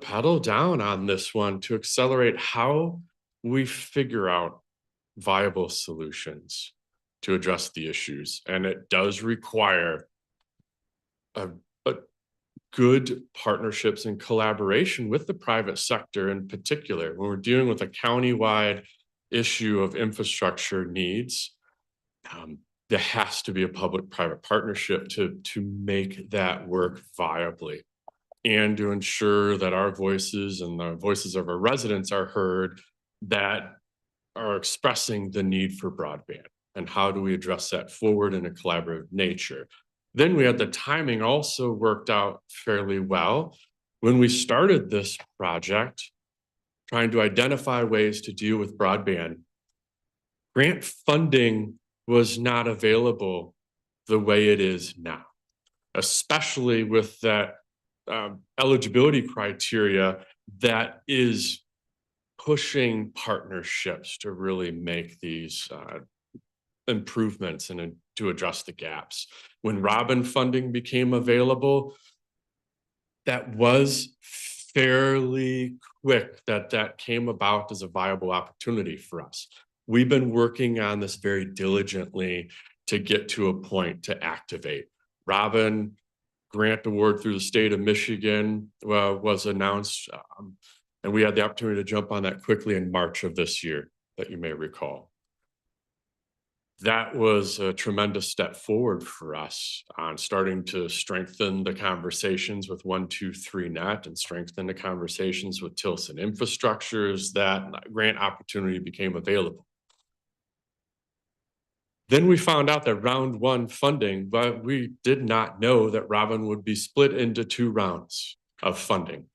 pedal down on this one to accelerate how we figure out viable solutions to address the issues. And it does require a good partnerships and collaboration with the private sector in particular. When we're dealing with a countywide issue of infrastructure needs, there has to be a public-private partnership to make that work viably, and to ensure that our voices and the voices of our residents are heard, that are expressing the need for broadband and how do we address that forward in a collaborative nature. Then we had the timing also worked out fairly well. When we started this project, trying to identify ways to deal with broadband, grant funding was not available the way it is now, especially with that eligibility criteria that is pushing partnerships to really make these improvements and to address the gaps. When Robin funding became available, that was fairly quick that came about as a viable opportunity for us. We've been working on this very diligently to get to a point to activate. Robin grant award through the state of Michigan was announced, and we had the opportunity to jump on that quickly in March of this year, that you may recall. That was a tremendous step forward for us on starting to strengthen the conversations with 123net and strengthen the conversations with Tilson Infrastructures. That grant opportunity became available. Then we found out that round one funding, but we did not know that Robin would be split into 2 rounds of funding.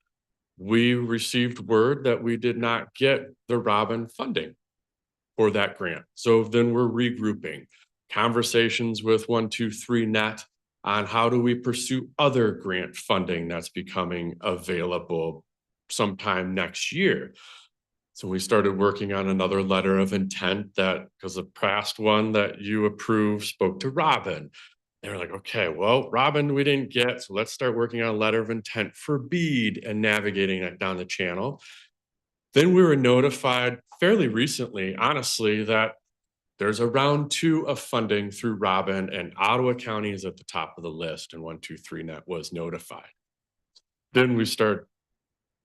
We received word that we did not get the Robin funding for that grant. So then we're regrouping conversations with 123net on how do we pursue other grant funding that's becoming available sometime next year. So we started working on another letter of intent that, because the past one that you approved spoke to Robin. They were like, okay, well, Robin, we didn't get, so let's start working on a letter of intent for BEAD and navigating that down the channel. Then we were notified fairly recently, honestly, that there's a round 2 of funding through Robin, and Ottawa County is at the top of the list, and 123net was notified. Then we start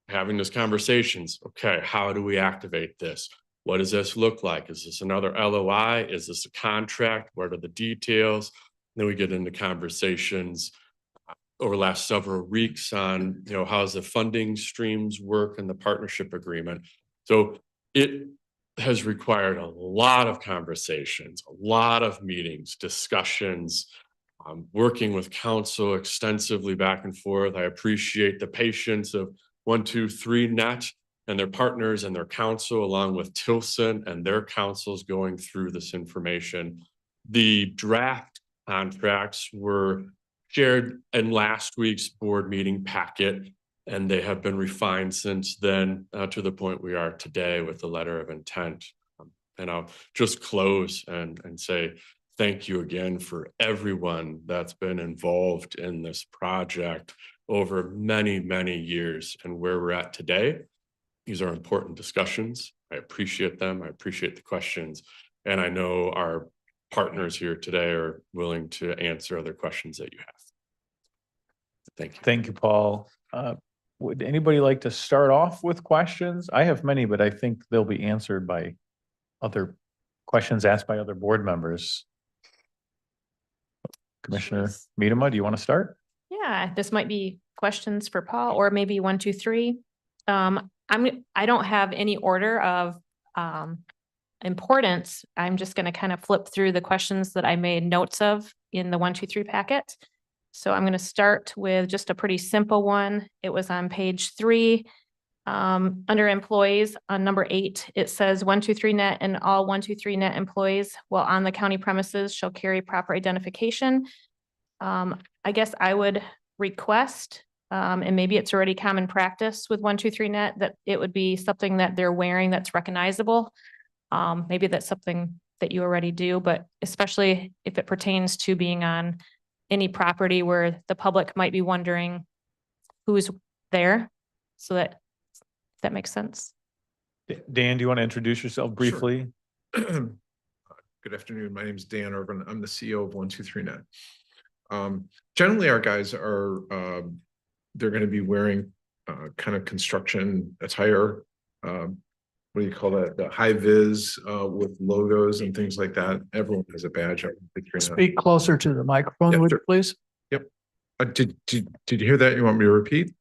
having those conversations. Okay, how do we activate this? What does this look like? Is this another LOI? Is this a contract? What are the details? Then we get into conversations over the last several weeks on, how's the funding streams work and the partnership agreement. So it has required a lot of conversations, a lot of meetings, discussions, working with counsel extensively back and forth. I appreciate the patience of 123net and their partners and their counsel, along with Tilson and their counsels going through this information. The draft contracts were shared in last week's board meeting packet, and they have been refined since then to the point we are today with the letter of intent. And I'll just close and say thank you again for everyone that's been involved in this project over many, many years, and where we're at today. These are important discussions. I appreciate them. I appreciate the questions. And I know our partners here today are willing to answer other questions that you have. Thank you. Thank you, Paul. Would anybody like to start off with questions? I have many, but I think they'll be answered by other questions asked by other board members. Commissioner Miedema, do you want to start? Yeah, this might be questions for Paul, or maybe 1, 2, 3. I don't have any order of importance. I'm just going to kind of flip through the questions that I made notes of in the 1, 2, 3 packet. So I'm going to start with just a pretty simple one. It was on page 3. Under employees on number 8, it says 123net and all 123net employees while on the county premises shall carry proper identification. I guess I would request, and maybe it's already common practice with 123net, that it would be something that they're wearing that's recognizable. Maybe that's something that you already do, but especially if it pertains to being on any property where the public might be wondering who's there, so that makes sense. Dan, do you want to introduce yourself briefly? Sure. Good afternoon. My name is Dan Urban. I'm the CEO of 123net. Generally, our guys are, they're going to be wearing kind of construction attire. What do you call that? The high vis with logos and things like that. Everyone has a badge. Speak closer to the microphone, would you please? Yep. Did you hear that? You want me to repeat?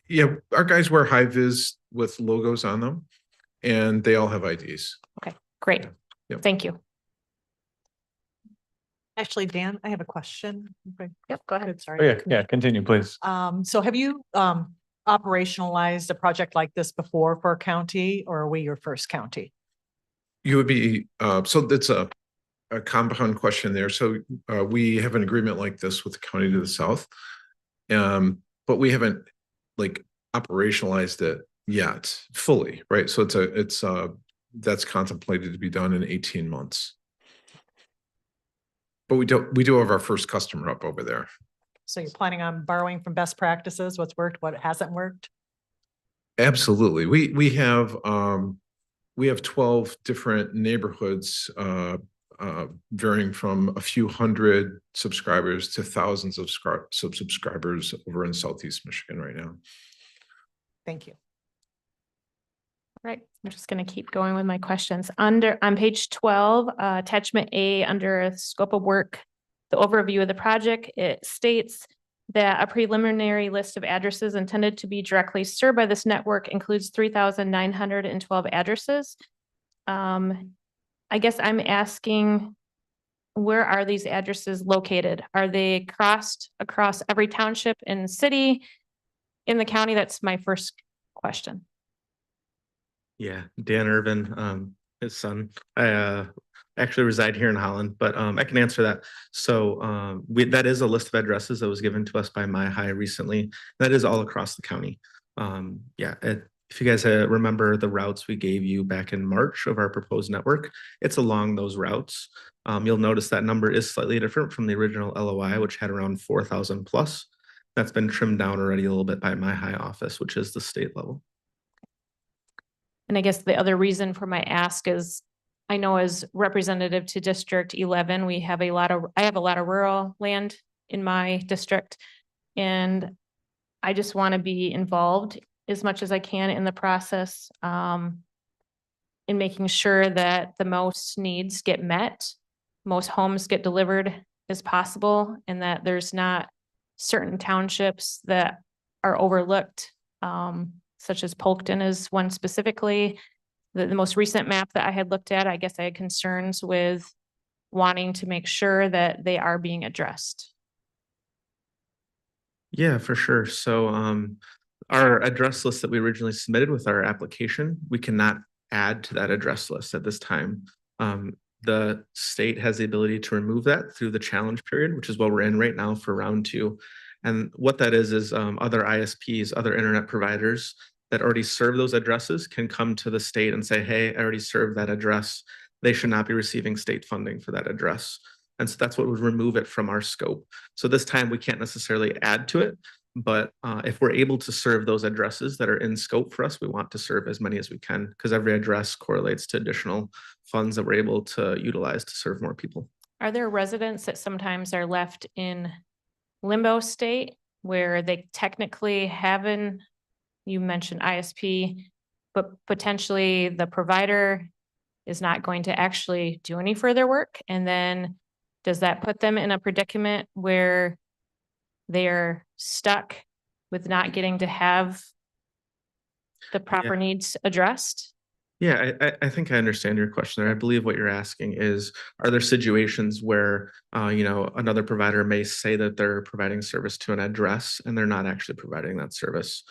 Yeah, our guys wear high vis with logos on them, and they all have IDs. Okay. Great. Yep. Thank you. Actually, Dan, I have a question. Yep, go ahead. Good, sorry. Oh, yeah, yeah, continue, please. So have you operationalized a project like this before for a county, or are we your first county? You would be, so that's a compound question there. So we have an agreement like this with the county to the south. But we haven't like operationalized it yet fully, right? So it's that's contemplated to be done in 18 months. But we do have our first customer up over there. So you're planning on borrowing from best practices, what's worked, what hasn't worked? Absolutely. We have 12 different neighborhoods varying from a few hundred subscribers to thousands of subscribers over in Southeast Michigan right now. Thank you. Right, I'm just going to keep going with my questions. On page 12, attachment A, under scope of work, the overview of the project, it states that a preliminary list of addresses intended to be directly served by this network includes 3,912 addresses. I guess I'm asking, where are these addresses located? Are they crossed across every township and city in the county? That's my first question. Yeah, Dan Irvin, his son. I actually reside here in Holland, but I can answer that. So that is a list of addresses that was given to us by My High recently. That is all across the county. Yeah, if you guys remember the routes we gave you back in March of our proposed network, it's along those routes. You'll notice that number is slightly different from the original LOI, which had around 4,000 plus. That's been trimmed down already a little bit by My High office, which is the state level. And I guess the other reason for my ask is, I know as representative to District 11, I have a lot of rural land in my district, and I just want to be involved as much as I can in the process, in making sure that the most needs get met, most homes get delivered as possible, and that there's not certain townships that are overlooked, such as Polkton is one specifically. The most recent map that I had looked at, I guess I had concerns with wanting to make sure that they are being addressed. Yeah, for sure. So our address list that we originally submitted with our application, we cannot add to that address list at this time. The state has the ability to remove that through the challenge period, which is what we're in right now for round 2. And what that is other ISPs, other internet providers that already serve those addresses can come to the state and say, hey, I already served that address. They should not be receiving state funding for that address. And so that's what would remove it from our scope. So this time we can't necessarily add to it, but if we're able to serve those addresses that are in scope for us, we want to serve as many as we can, because every address correlates to additional funds that we're able to utilize to serve more people. Are there residents that sometimes are left in limbo state where they technically haven't, you mentioned ISP, but potentially the provider is not going to actually do any further work? And then does that put them in a predicament where they're stuck with not getting to have the proper needs addressed? Yeah, I think I understand your question there. I believe what you're asking is, are there situations where, another provider may say that they're providing service to an address and they're not actually providing that service?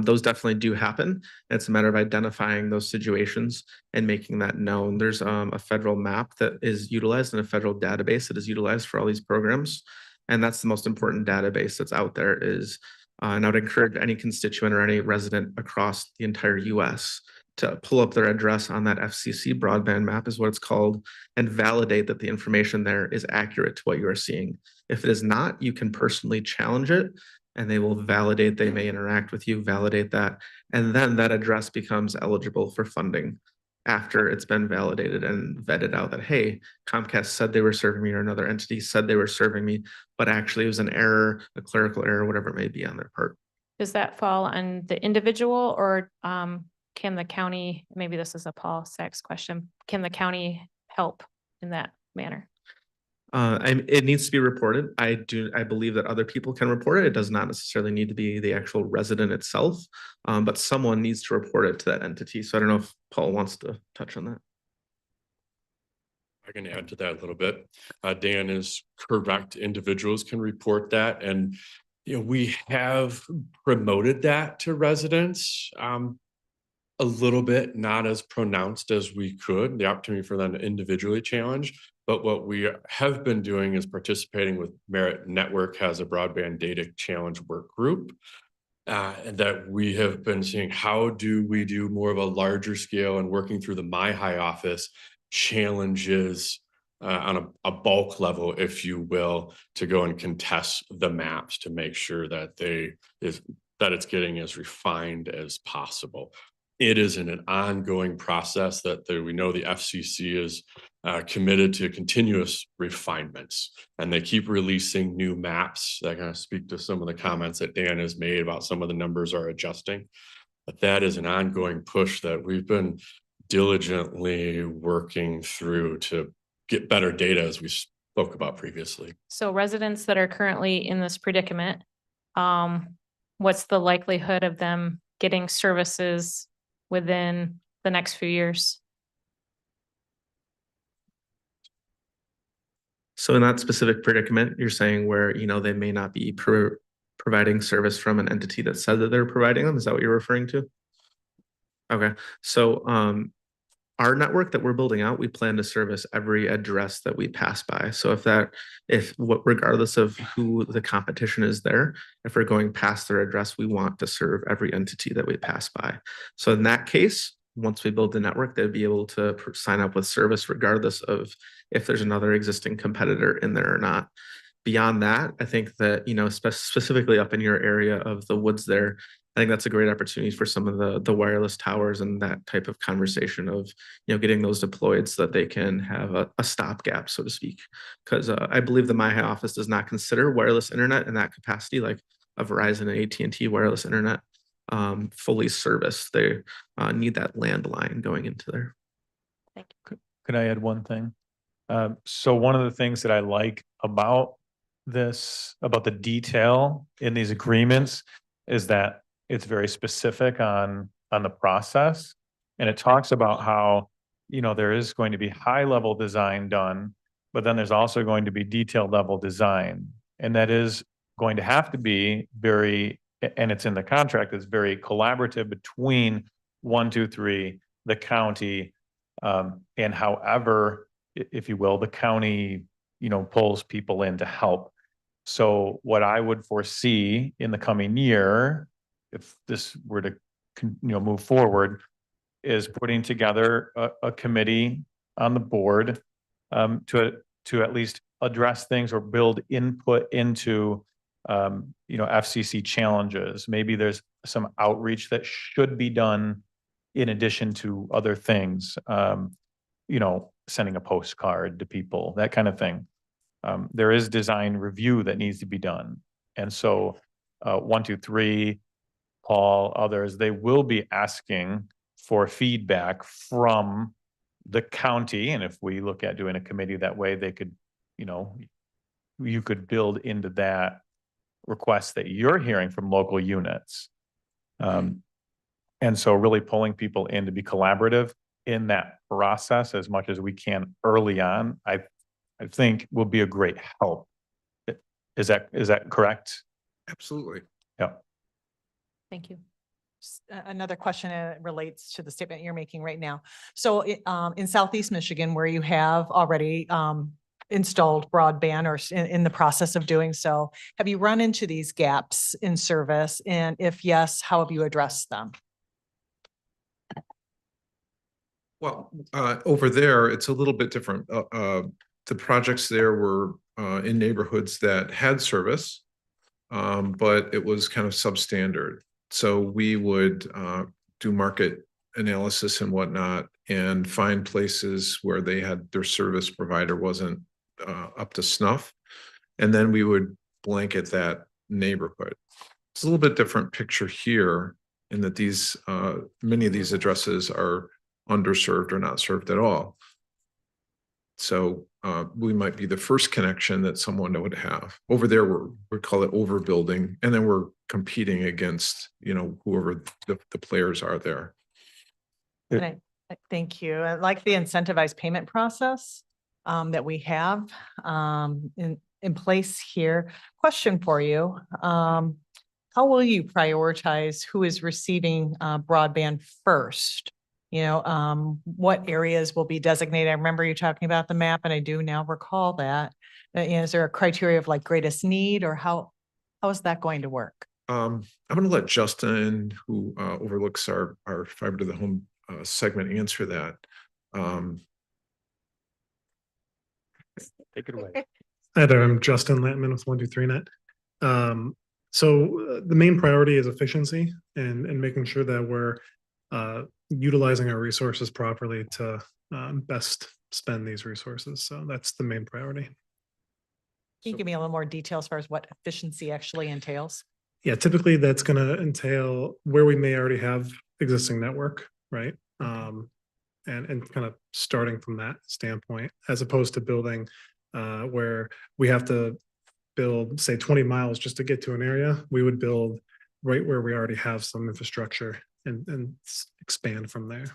Those definitely do happen. It's a matter of identifying those situations and making that known. There's a federal map that is utilized and a federal database that is utilized for all these programs. And that's the most important database that's out there is, and I would encourage any constituent or any resident across the entire US to pull up their address on that FCC broadband map is what it's called, and validate that the information there is accurate to what you are seeing. If it is not, you can personally challenge it and they will validate, they may interact with you, validate that, and then that address becomes eligible for funding after it's been validated and vetted out that, hey, Comcast said they were serving me or another entity said they were serving me, but actually it was an error, a clerical error, whatever it may be on their part. Does that fall on the individual, or can the county, maybe this is a Paul Sachs question, can the county help in that manner? It needs to be reported. I believe that other people can report it. It does not necessarily need to be the actual resident itself, but someone needs to report it to that entity. So I don't know if Paul wants to touch on that. I can add to that a little bit. Dan is correct. Individuals can report that, and we have promoted that to residents a little bit, not as pronounced as we could, the opportunity for them to individually challenge. But what we have been doing is participating with Merit Network has a broadband data challenge work group. And that we have been seeing how do we do more of a larger scale and working through the My High office challenges on a bulk level, if you will, to go and contest the maps to make sure that that it's getting as refined as possible. It is an ongoing process that we know the FCC is committed to continuous refinements, and they keep releasing new maps that kind of speak to some of the comments that Dan has made about some of the numbers are adjusting. But that is an ongoing push that we've been diligently working through to get better data, as we spoke about previously. So residents that are currently in this predicament, what's the likelihood of them getting services within the next few years? So in that specific predicament, you're saying where, they may not be providing service from an entity that said that they're providing them. Is that what you're referring to? Okay. So our network that we're building out, we plan to service every address that we pass by. So regardless of who the competition is there, if we're going past their address, we want to serve every entity that we pass by. So in that case, once we build the network, they'd be able to sign up with service regardless of if there's another existing competitor in there or not. Beyond that, I think that, specifically up in your area of the woods there, I think that's a great opportunity for some of the wireless towers and that type of conversation of, getting those deployed so that they can have a stopgap, so to speak. Because I believe the My High office does not consider wireless internet in that capacity, like a Verizon and AT&T wireless internet fully serviced. They need that landline going into there. Thank you. Could I add one thing? So one of the things that I like about the detail in these agreements is that it's very specific on the process. And it talks about how, there is going to be high level design done, but then there's also going to be detailed level design. And that is going to have to be and it's in the contract, it's very collaborative between 1, 2, 3, the county, and however, if you will, the county, pulls people in to help. So what I would foresee in the coming year, if this were to move forward, is putting together a committee on the board to at least address things or build input into FCC challenges. Maybe there's some outreach that should be done in addition to other things, sending a postcard to people, that kind of thing. There is design review that needs to be done. And so 1, 2, 3, Paul, others, they will be asking for feedback from the county. And if we look at doing a committee that way, they could, you could build into that requests that you're hearing from local units. And so really pulling people in to be collaborative in that process as much as we can early on, I think will be a great help. Is that correct? Absolutely. Yeah. Thank you. Another question relates to the statement you're making right now. So in Southeast Michigan, where you have already installed broadband or in the process of doing so, have you run into these gaps in service? And if yes, how have you addressed them? Well, over there, it's a little bit different. The projects there were in neighborhoods that had service, but it was kind of substandard. So we would do market analysis and whatnot and find places where they had their service provider wasn't up to snuff. And then we would blanket that neighborhood. It's a little bit different picture here in that these many of these addresses are underserved or not served at all. So we might be the first connection that someone would have. Over there, we call it overbuilding, and then we're competing against, whoever the players are there. Thank you. I like the incentivized payment process. that we have in place here. Question for you. How will you prioritize who is receiving broadband first? You know, what areas will be designated? I remember you talking about the map, and I do now recall that. Is there a criteria of like greatest need, or how is that going to work? I'm going to let Justin, who overlooks our fiber to the home segment, answer that. Take it away. Hi there, I'm Justin Lattman with 123net. So the main priority is efficiency and making sure that we're utilizing our resources properly to best spend these resources. So that's the main priority. Can you give me a little more detail as far as what efficiency actually entails? Yeah, typically that's going to entail where we may already have existing network, right? And kind of starting from that standpoint, as opposed to building where we have to build, say, 20 miles just to get to an area. We would build right where we already have some infrastructure and expand from there.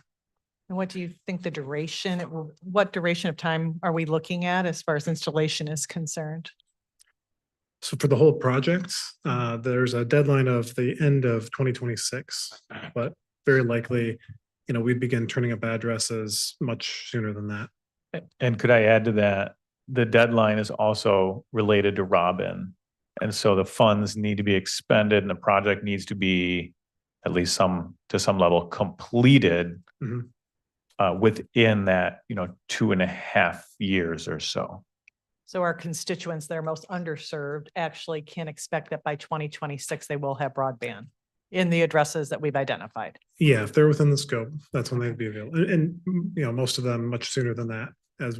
And what do you think the duration, what duration of time are we looking at as far as installation is concerned? So for the whole project, there's a deadline of the end of 2026, but very likely, you know, we'd begin turning up addresses much sooner than that. And could I add to that? The deadline is also related to Robin. And so the funds need to be expended and the project needs to be at least to some level completed within that, 2.5 years or so. So our constituents that are most underserved actually can expect that by 2026, they will have broadband in the addresses that we've identified. Yeah, if they're within the scope, that's when they'd be available. And most of them much sooner than that. As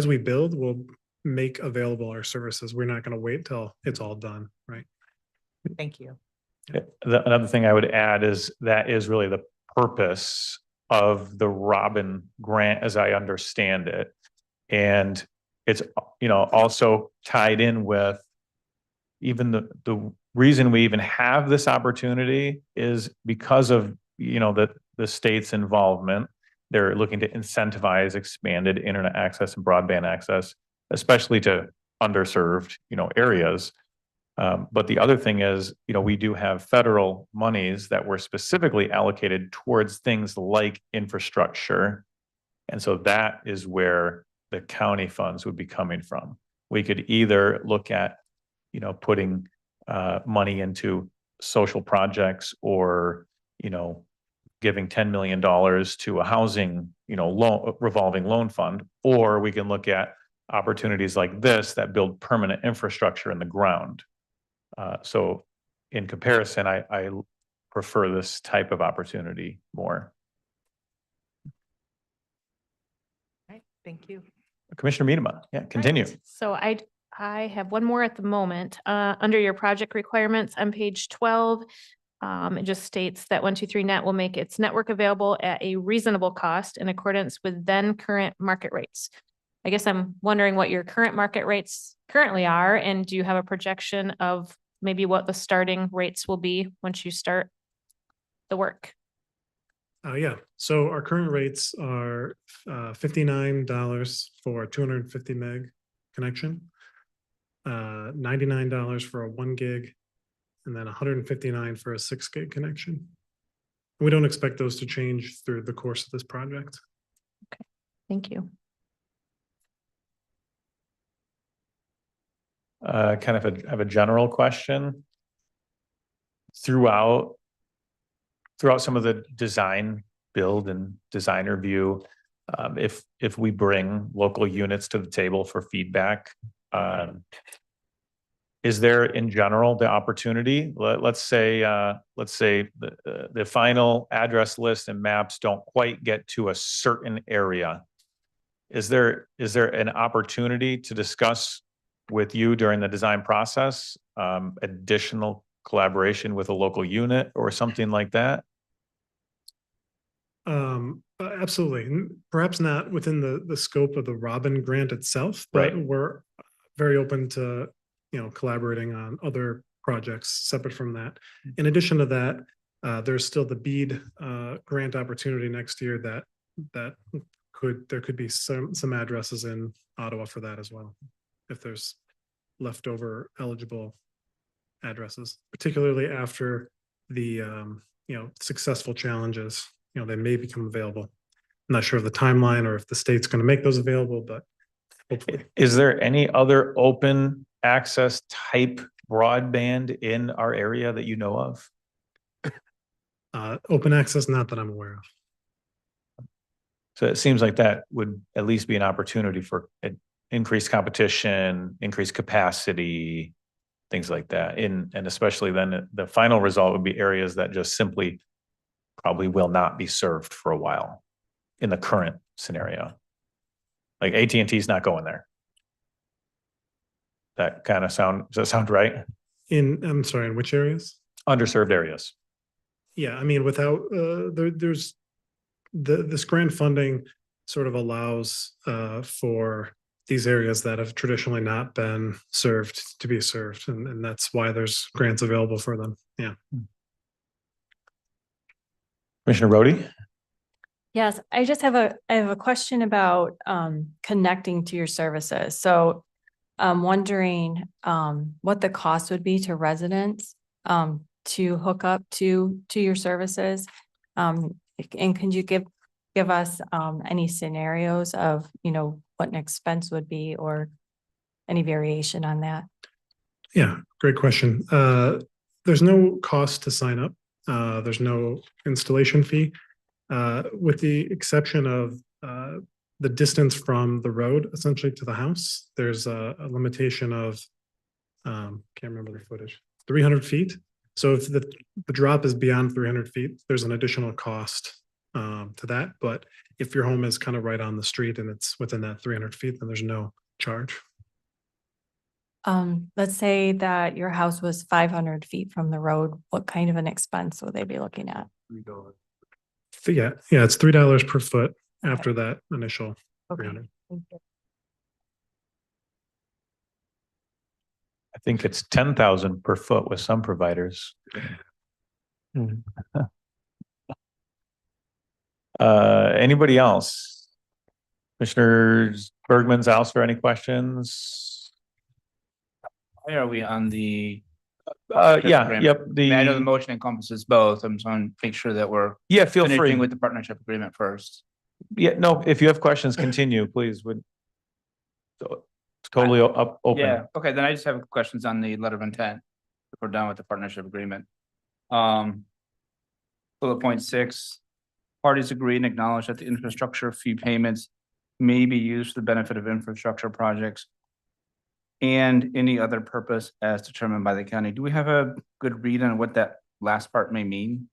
we build, we'll make available our services. We're not going to wait till it's all done, right? Thank you. Another thing I would add is that is really the purpose of the Robin grant, as I understand it. And it's, also tied in with even the reason we even have this opportunity is because of, the state's involvement. They're looking to incentivize expanded internet access and broadband access, especially to underserved, areas. But the other thing is, we do have federal monies that were specifically allocated towards things like infrastructure. And so that is where the county funds would be coming from. We could either look at, putting money into social projects or, giving $10 million to a housing, revolving loan fund, or we can look at opportunities like this that build permanent infrastructure in the ground. So in comparison, I prefer this type of opportunity more. Right, thank you. Commissioner Miedema, continue. Right. So I have one more at the moment. Under your project requirements on page 12, it just states that 123net will make its network available at a reasonable cost in accordance with then current market rates. I guess I'm wondering what your current market rates currently are, and do you have a projection of maybe what the starting rates will be once you start the work? Yeah, so our current rates are $59 for a 250 meg connection, $99 for a 1 gig, and then $159 for a 6 gig connection. We don't expect those to change through the course of this project. Okay, thank you. Kind of a general question. Throughout some of the design, build, and design review, if we bring local units to the table for feedback, is there in general the opportunity? Let's say the final address list and maps don't quite get to a certain area. Is there an opportunity to discuss with you during the design process, additional collaboration with a local unit or something like that? Absolutely. Perhaps not within the scope of the Robin grant itself, but we're very open to, collaborating on other projects separate from that. In addition to that, there's still the BEAD grant opportunity next year that there could be some addresses in Ottawa for that as well. If there's leftover eligible addresses, particularly after the, successful challenges, they may become available. I'm not sure of the timeline or if the state's going to make those available, but hopefully. Is there any other open access type broadband in our area that you know of? Open access, not that I'm aware of. So it seems like that would at least be an opportunity for increased competition, increased capacity, things like that. And especially then the final result would be areas that just simply probably will not be served for a while in the current scenario. Like AT&T is not going there. That kind of does that sound right? I'm sorry, in which areas? Underserved areas. Yeah, I mean, without, there's this grant funding sort of allows for these areas that have traditionally not been served to be served. And that's why there's grants available for them. Yeah. Commissioner Rhodey? Yes, I have a question about connecting to your services. So I'm wondering what the cost would be to residents to hook up to your services. And can you give us any scenarios of, what an expense would be or any variation on that? Yeah, great question. There's no cost to sign up. There's no installation fee, with the exception of the distance from the road, essentially to the house. There's a limitation of, can't remember the footage, 300 feet. So if the drop is beyond 300 feet, there's an additional cost to that. But if your home is kind of right on the street and it's within that 300 feet, then there's no charge. Let's say that your house was 500 feet from the road. What kind of an expense would they be looking at? Yeah, it's $3 per foot after that initial 300. Thank you. I think it's 10,000 per foot with some providers. Anybody else? Commissioners Bergman, Zalster, any questions? Why are we on the? Yeah, yep. I know the motion encompasses both. I'm trying to make sure that we're. Yeah, feel free. Finishing with the partnership agreement first. Yeah, no, if you have questions, continue, please. Totally open. Yeah, okay, then I just have questions on the letter of intent. If we're done with the partnership agreement. Bullet point 6, parties agree and acknowledge that the infrastructure fee payments may be used for the benefit of infrastructure projects and any other purpose as determined by the county. Do we have a good read on what that last part may mean?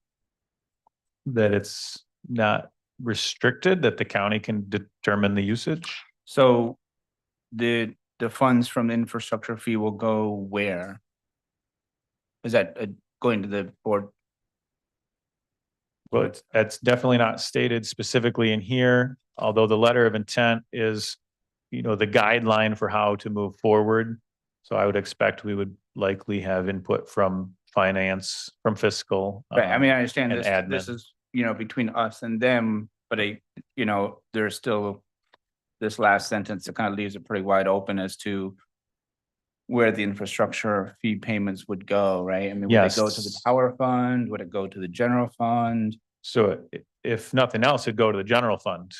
That it's not restricted, that the county can determine the usage? So the funds from the infrastructure fee will go where? Is that going to the board? Well, it's definitely not stated specifically in here, although the letter of intent is, the guideline for how to move forward. So I would expect we would likely have input from finance, from fiscal. Right, I mean, I understand and this, admin. this is, between us and them, but there's still this last sentence that kind of leaves it pretty wide open as to where the infrastructure fee payments would go, right? I mean, would it go to the tower fund? Would it go to the general fund? So if nothing else, it'd go to the general fund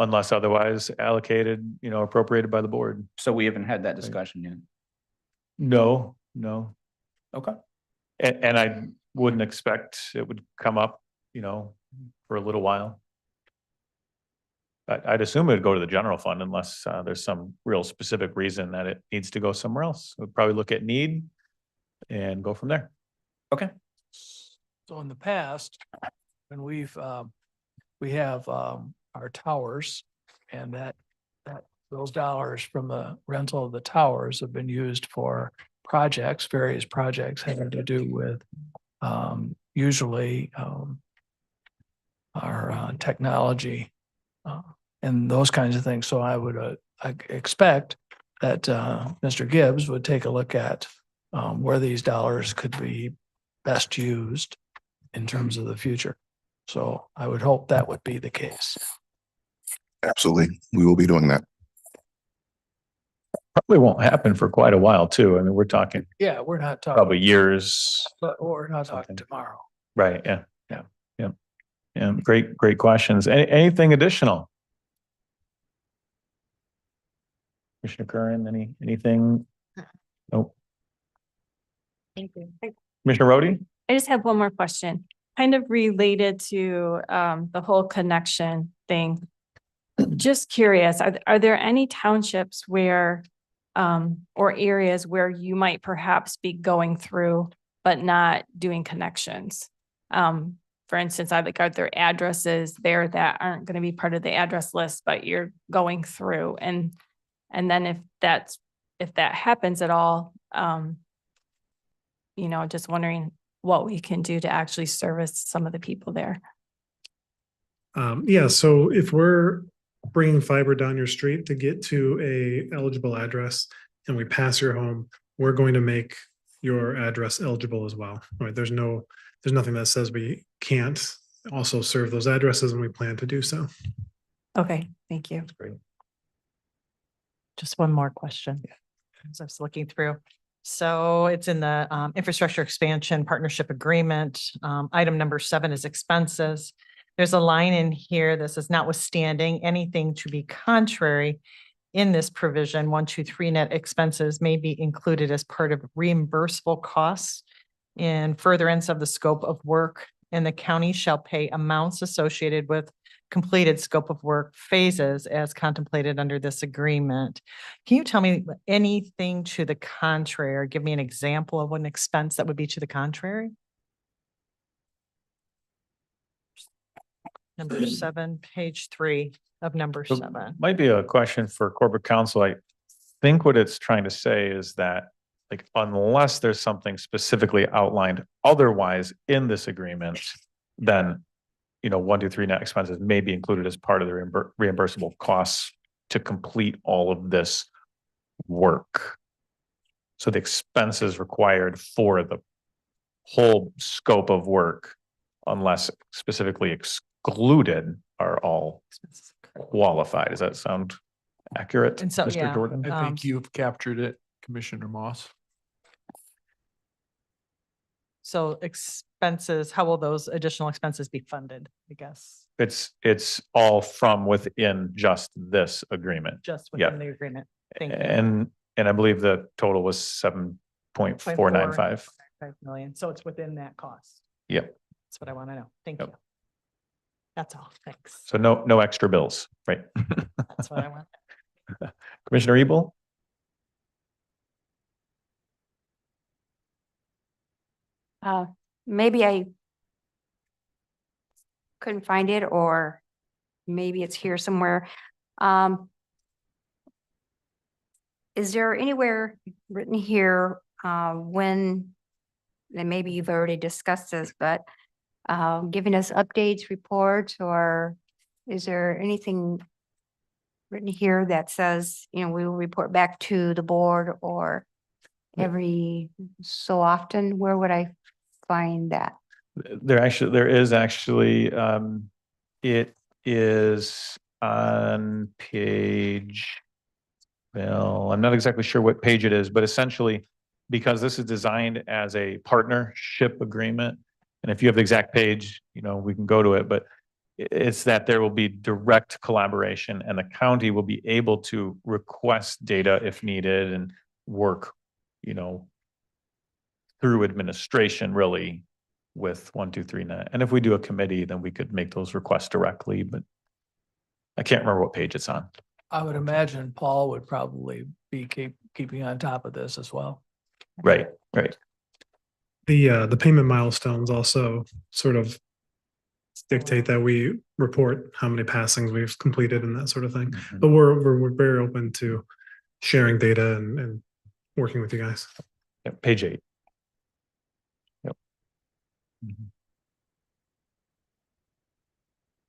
unless otherwise allocated, appropriated by the board. So we haven't had that discussion yet. No. Okay. And I wouldn't expect it would come up, for a little while. I'd assume it would go to the general fund unless there's some real specific reason that it needs to go somewhere else. We'd probably look at need and go from there. Okay. So in the past, when we have our towers, and those dollars from the rental of the towers have been used for various projects having to do with usually our technology and those kinds of things. So I would expect that Mr. Gibbs would take a look at where these dollars could be best used in terms of the future. So I would hope that would be the case. Absolutely. We will be doing that. Probably won't happen for quite a while too. I mean, we're talking Yeah, we're not talking. probably years. But we're not talking tomorrow. Right, yeah. Yeah, great questions. Anything additional? Commissioner Curran, anything? Nope. Thank you. Commissioner Rhodey? I just have one more question, kind of related to the whole connection thing. Just curious, are there any townships where or areas where you might perhaps be going through but not doing connections? For instance, are there addresses there that aren't going to be part of the address list, but you're going through, and then if that happens at all, just wondering what we can do to actually service some of the people there. Yeah, so if we're bringing fiber down your street to get to a eligible address and we pass your home, we're going to make your address eligible as well. Right? There's nothing that says we can't also serve those addresses, and we plan to do so. Okay, thank you. Great. Just one more question. As I was looking through. So it's in the infrastructure expansion partnership agreement. Item number 7 is expenses. There's a line in here that says notwithstanding anything to be contrary in this provision, 1, 2, 3 net expenses may be included as part of reimbursable costs in furtherance of the scope of work, and the county shall pay amounts associated with completed scope of work phases as contemplated under this agreement. Can you tell me anything to the contrary, or give me an example of an expense that would be to the contrary? Number 7, page 3 of number 7. Might be a question for corporate counsel. I think what it's trying to say is that, like, unless there's something specifically outlined otherwise in this agreement, then 1, 2, 3 net expenses may be included as part of the reimbursable costs to complete all of this work. So the expenses required for the whole scope of work, unless specifically excluded, are all qualified. Does that sound accurate, And so, Mr. yeah, Jordan? I think you've captured it, Commissioner Moss. So expenses, how will those additional expenses be funded, I guess? It's all from within just this agreement. Just Yeah. within the agreement. Thank you. And I believe the total was 7.495. 5 million. So it's within that cost. Yep. That's what I want to know. Thank you. That's all. Thanks. So no extra bills, right? That's what I want. Commissioner Ebel? Maybe I couldn't find it, or maybe it's here somewhere. Is there anywhere written here when, and maybe you've already discussed this, but giving us updates, reports, or is there anything written here that says, we will report back to the board, or every so often? Where would I find that? There is actually, it is on page, well, I'm not exactly sure what page it is, but essentially, because this is designed as a partnership agreement, and if you have the exact page, we can go to it, but it's that there will be direct collaboration, and the county will be able to request data if needed and work, through administration really with 1, 2, 3 net. And if we do a committee, then we could make those requests directly, but I can't remember what page it's on. I would imagine Paul would probably be keeping on top of this as well. Right. The payment milestones also sort of dictate that we report how many passings we've completed and that sort of thing. But we're very open to sharing data and working with you guys. Yeah, page 8. Yep.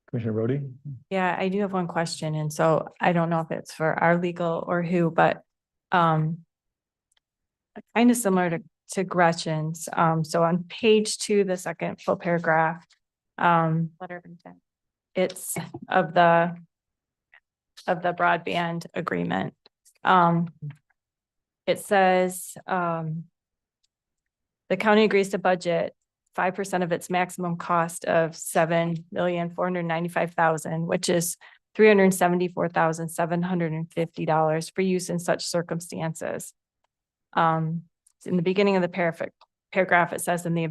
Commissioner Brody? Yeah, I do have one question, and so I don't know if it's for our legal or who, but kind of similar to Gretchen's. So on page 2, the second full paragraph, Letter of intent. it's of the of the broadband agreement. It says, the county agrees to budget 5% of its maximum cost of $7,495,000, which is $374,750 for use in such circumstances. In the beginning of the paragraph, it says, in the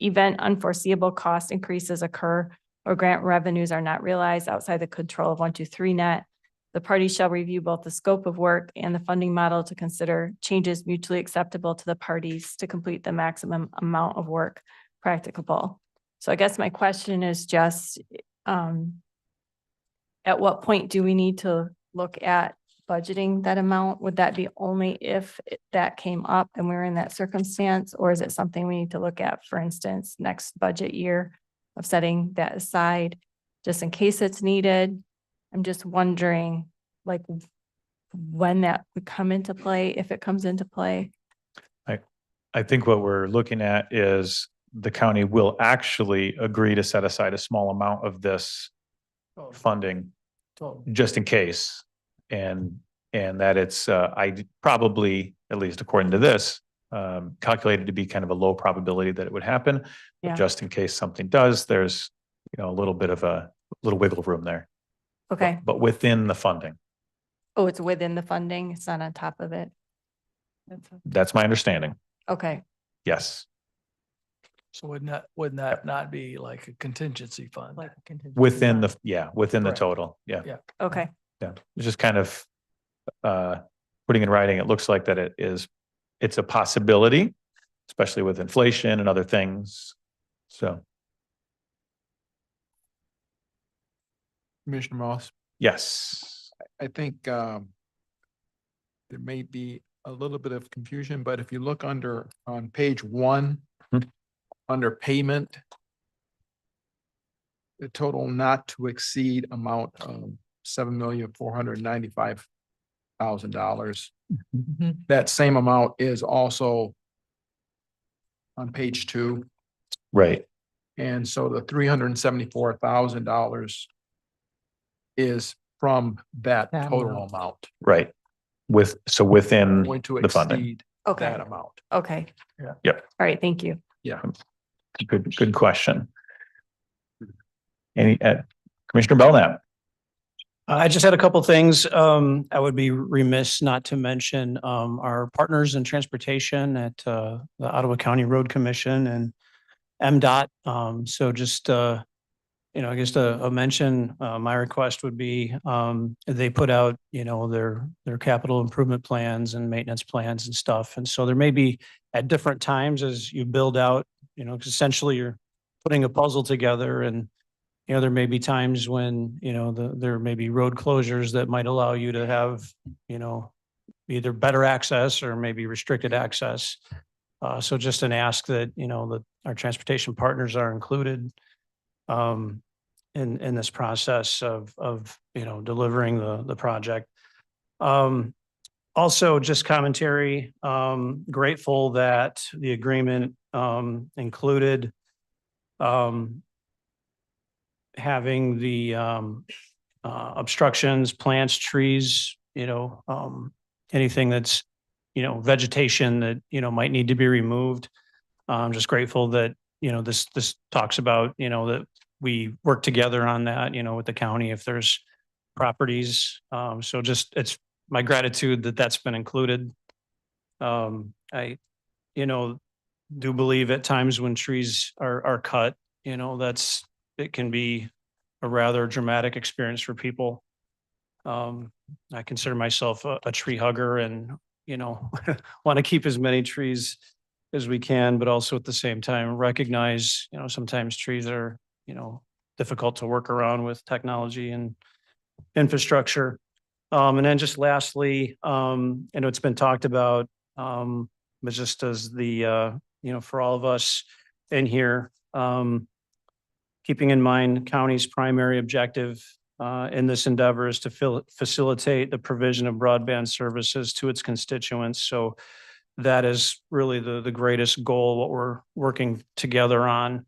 event unforeseeable cost increases occur or grant revenues are not realized outside the control of 123net, the parties shall review both the scope of work and the funding model to consider changes mutually acceptable to the parties to complete the maximum amount of work practicable. So I guess my question is just, at what point do we need to look at budgeting that amount? Would that be only if that came up and we were in that circumstance? Or is it something we need to look at, for instance, next budget year of setting that aside just in case it's needed? I'm just wondering, like, when that would come into play, if it comes into play. I think what we're looking at is the county will actually agree to set aside a small amount of this funding just in case. And that it's, I probably, at least according to this, calculated to be kind of a low probability that it would happen. But Yeah. just in case something does, there's, a little bit of a little wiggle room there. Okay. But within the funding. Oh, it's within the funding. It's not on top of it. That's my understanding. Okay. Yes. So wouldn't that not be like a contingency fund? Like a contingency Within fund. within the Correct. total. Yeah. Yeah. Okay. Yeah. It's just kind of putting in writing, it looks like that it's a possibility, especially with inflation and other things. So, Commissioner Moss, yes. I think there may be a little bit of confusion, but if you look on page 1, under payment, the total not to exceed amount of $7,495,000. That same amount is also on page 2. Right. And so the $374,000 is from that That total amount. amount. Right. Within Going to the funding. exceed Okay. that amount. Okay. Yep. All right. Thank you. Yeah. Good question. Any, Commissioner Belknap? I just had a couple things. I would be remiss not to mention our partners in transportation at the Ottawa County Road Commission and MDOT. So just I guess a mention. My request would be they put out their capital improvement plans and maintenance plans and stuff. And so there may be at different times as you build out, 'cause essentially you're putting a puzzle together and there may be times when, there may be road closures that might allow you to have, either better access or maybe restricted access. So just an ask that, that our transportation partners are included in this process of delivering the project. Also just commentary, grateful that the agreement included having the obstructions, plants, trees, anything that's, vegetation that, might need to be removed. I'm just grateful that, this talks about, that we work together on that, with the county if there's properties. So just, it's my gratitude that that's been included. I, do believe at times when trees are cut, it can be a rather dramatic experience for people. I consider myself a tree hugger and, want to keep as many trees as we can, but also at the same time recognize, sometimes trees are, difficult to work around with technology and infrastructure. And then just lastly, I know it's been talked about, but just as the, for all of us in here, keeping in mind county's primary objective in this endeavor is to facilitate the provision of broadband services to its constituents. So that is really the greatest goal, what we're working together on.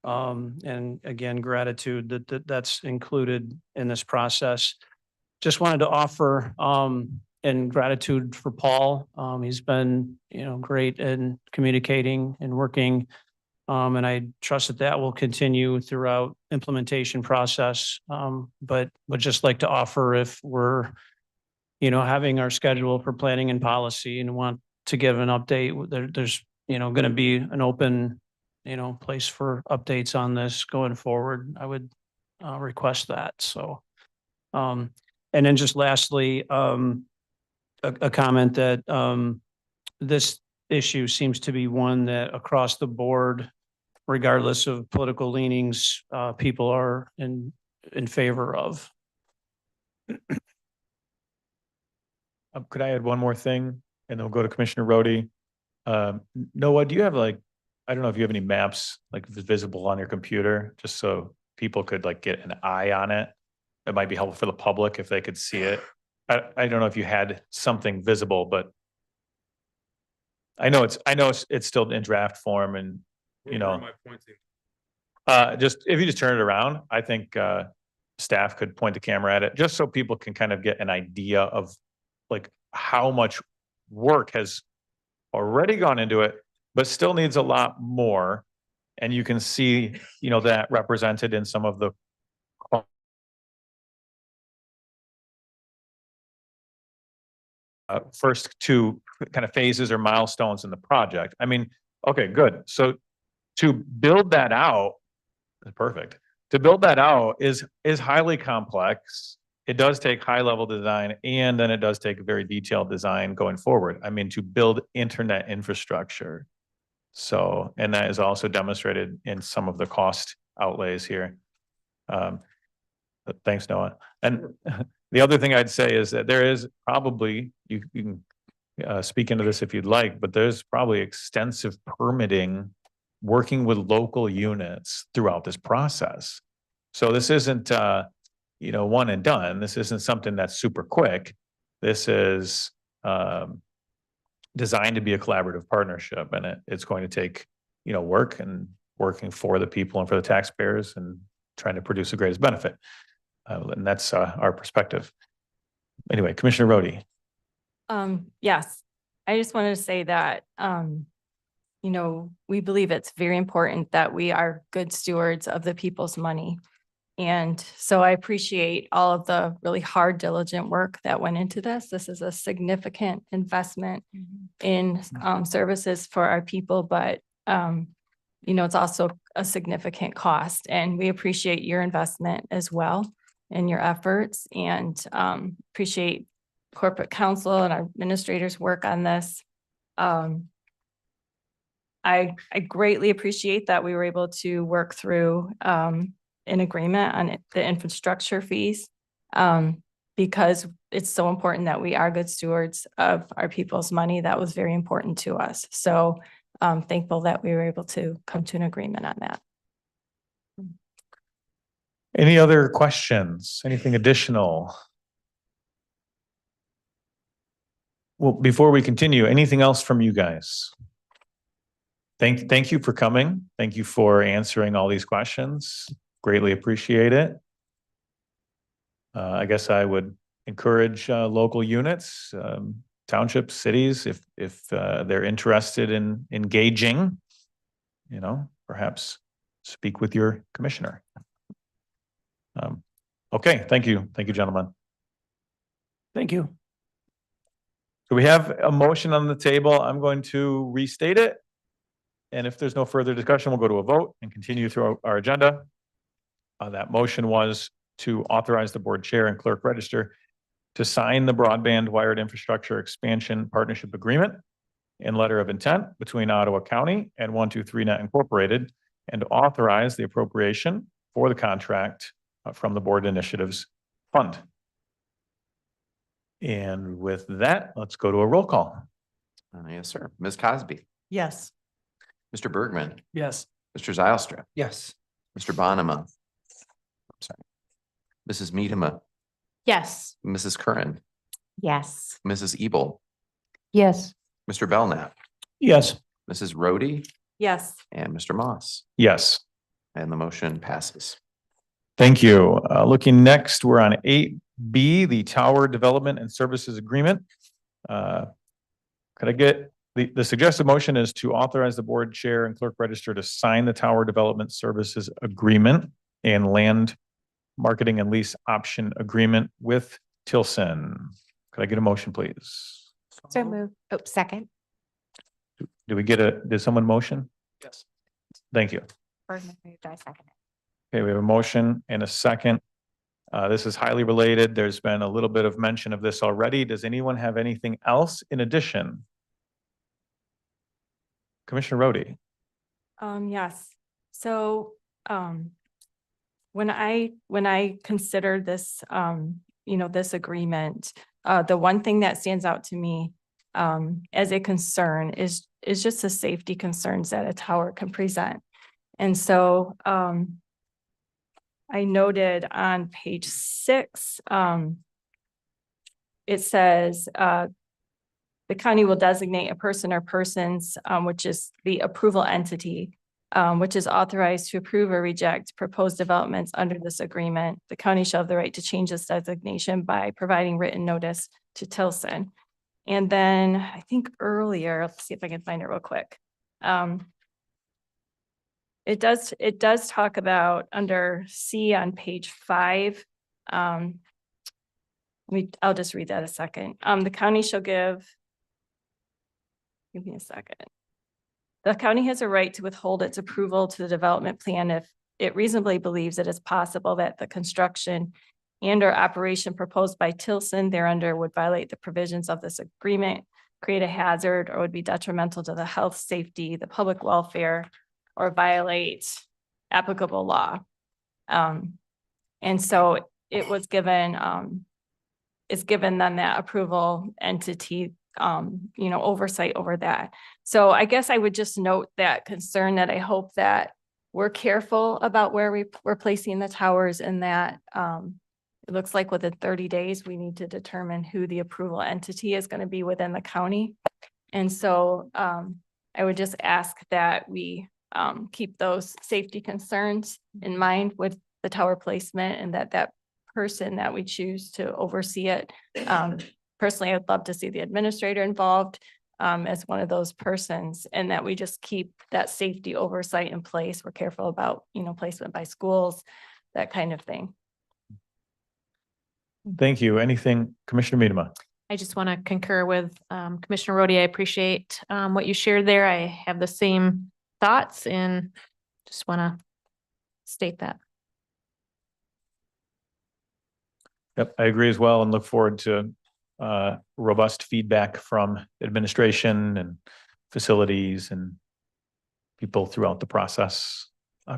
And again, gratitude that that's included in this process. just wanted to offer, in gratitude for Paul. He's been, great in communicating and working. And I trust that that will continue throughout implementation process. But would just like to offer if we're, having our schedule for planning and policy and want to give an update, there's, going to be an open, place for updates on this going forward. I would request that. So, and then just lastly, a comment that this issue seems to be one that across the board, regardless of political leanings, people are in favor of. Could I add one more thing and then we'll go to Commissioner Rhodey? Noah, do you have I don't know if you have any maps visible on your computer, just so people could get an eye on it. It might be helpful for the public if they could see it. I don't know if you had something visible, but I know it's still in draft form and, just if you just turn it around, I think staff could point the camera at it just so people can kind of get an idea of how much work has already gone into it, but still needs a lot more. And you can see, that represented in some of the first two kind of phases or milestones in the project. I mean, okay, good. So to build that out, perfect. To build that out is highly complex. It does take high level design, and then it does take very detailed design going forward. I mean, to build internet infrastructure. So, and that is also demonstrated in some of the cost outlays here. Thanks, Noah. And the other thing I'd say is that there is probably, you can speak into this if you'd like, but there's probably extensive permitting working with local units throughout this process. So this isn't, one and done. This isn't something that's super quick. This is designed to be a collaborative partnership, and it's going to take, work and working for the people and for the taxpayers and trying to produce the greatest benefit. And that's our perspective. Anyway, Commissioner Rhodey. Yes, I just wanted to say that, we believe it's very important that we are good stewards of the people's money. And so I appreciate all of the really hard, diligent work that went into this. This is a significant investment in services for our people, but, it's also a significant cost. And we appreciate your investment as well and your efforts, and appreciate corporate counsel and our administrators' work on this. I greatly appreciate that we were able to work through an agreement on the infrastructure fees, because it's so important that we are good stewards of our people's money. That was very important to us. So I'm thankful that we were able to come to an agreement on that. Any other questions? Anything additional? Well, before we continue, anything else from you guys? Thank you for coming. Thank you for answering all these questions. Greatly appreciate it. I guess I would encourage local units, townships, cities, if they're interested in engaging, perhaps speak with your commissioner. Okay, thank you. Thank you, gentlemen. Thank you. So we have a motion on the table. I'm going to restate it. And if there's no further discussion, we'll go to a vote and continue through our agenda. That motion was to authorize the board chair and clerk register to sign the broadband wired infrastructure expansion partnership agreement and letter of intent between Ottawa County and 123Net Incorporated, and to authorize the appropriation for the contract from the board initiatives fund. And with that, let's go to a roll call. Yes, sir. Ms. Cosby. Yes. Mr. Bergman. Yes. Mr. Zylstra. Yes. Mr. Bonema. I'm sorry. Mrs. Medema. Yes. Mrs. Curran. Yes. Mrs. Ebel. Yes. Mr. Belknap. Yes. Mrs. Rhodey. Yes. And Mr. Moss. Yes. And the motion passes. Thank you. Looking next, we're on B, the Tower Development and Services Agreement. Could I get, the suggested motion is to authorize the board chair and clerk register to sign the Tower Development Services Agreement and Land Marketing and Lease Option Agreement with Tilson. Could I get a motion, please? So move. Oh, second. Did someone motion? Yes. Thank you. Bergman moved, I second. Okay, we have a motion and a second. This is highly related. There's been a little bit of mention of this already. Does anyone have anything else in addition? Commissioner Rhodey. Yes. So, when I considered this, this agreement, the one thing that stands out to me, as a concern is just the safety concerns that a tower can present. And so, I noted on page 6, it says, the county will designate a person or persons, which is the approval entity, which is authorized to approve or reject proposed developments under this agreement. The county shall have the right to change this designation by providing written notice to Tilson. And then I think earlier, let's see if I can find it real quick. It does talk about under C on page 5. I'll just read that a second. The county shall give me a second. The county has a right to withhold its approval to the development plan if it reasonably believes it is possible that the construction and or operation proposed by Tilson thereunder would violate the provisions of this agreement, create a hazard, or would be detrimental to the health, safety, the public welfare, or violate applicable law. And so it was given, it's given then that approval entity, oversight over that. So I guess I would just note that concern that I hope that we're careful about where we're placing the towers, and that it looks like within 30 days, we need to determine who the approval entity is going to be within the county. And so I would just ask that we keep those safety concerns in mind with the tower placement, and that person that we choose to oversee it. Personally, I'd love to see the administrator involved as one of those persons, and that we just keep that safety oversight in place. We're careful about, placement by schools, that kind of thing. Thank you. Anything, Commissioner Miedema? I just want to concur with Commissioner Rhodey. I appreciate what you shared there. I have the same thoughts and just want to state that. Yep, I agree as well, and look forward to robust feedback from administration and facilities and people throughout the process.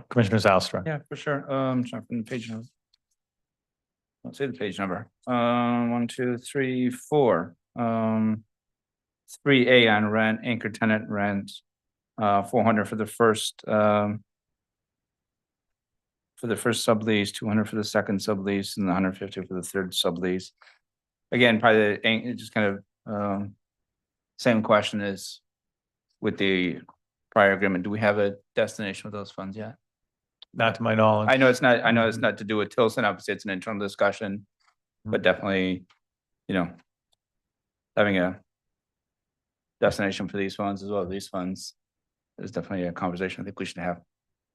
Commissioner Zylstra. Yeah, for sure. Sorry, from the page number. Let's say the page number. 1, 2, 3, 4. 3A on rent, anchor tenant rent, 400 for the first sublease, 200 for the second sublease, and 150 for the third sublease. Again, probably just kind of same question as with the prior agreement. Do we have a destination with those funds yet? Not to my knowledge. I know it's not to do with Tilson. Obviously, it's an internal discussion, but definitely, having a destination for these funds as well as these funds is definitely a conversation I think we should have.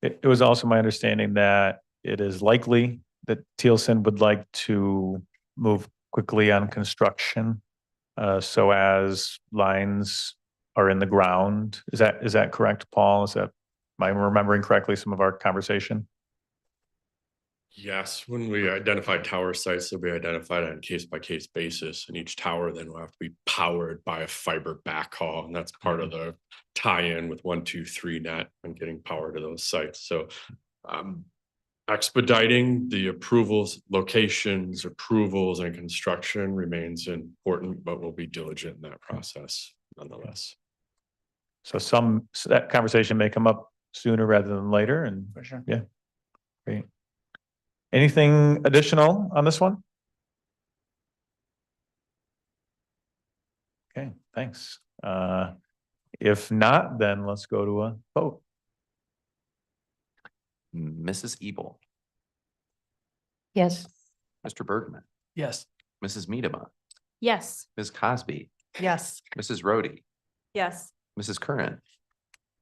It was also my understanding that it is likely that Tilson would like to move quickly on construction, so as lines are in the ground. Is that correct, Paul? Am I remembering correctly some of our conversation? Yes, when we identified tower sites, they'll be identified on a case-by-case basis, and each tower then will have to be powered by a fiber backhaul, and that's part of the tie-in with 123 net and getting power to those sites. So expediting the approvals, locations, approvals, and construction remains important, but we'll be diligent in that process nonetheless. So that conversation may come up sooner rather than later, and for sure. Yeah, great. Anything additional on this one? Okay, thanks. If not, then let's go to a vote. Mrs. Ebel, Yes. Mr. Bergman, Yes. Mrs. Medema, Yes. Ms. Cosby, Yes. Mrs. Rhodey, Yes. Mrs. Curran,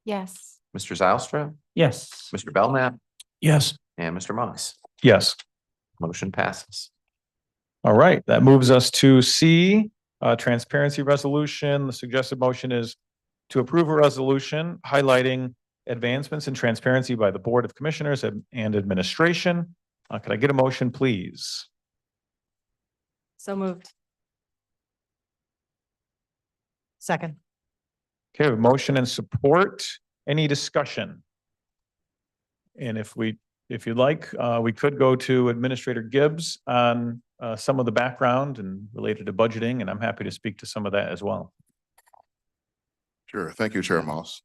Yes. Mr. Zylstra, Yes. Mr. Belknap, Yes. and Mr. Moss. Yes. Motion passes. All right, that moves us to C, transparency resolution. The suggested motion is to approve a resolution highlighting advancements in transparency by the Board of Commissioners and administration. Could I get a motion, please? So moved. Second. Okay, we have motion and support. Any discussion? And if you'd like, we could go to Administrator Gibbs on some of the background and related to budgeting, and I'm happy to speak to some of that as well. Sure. Thank you, Chair Moss.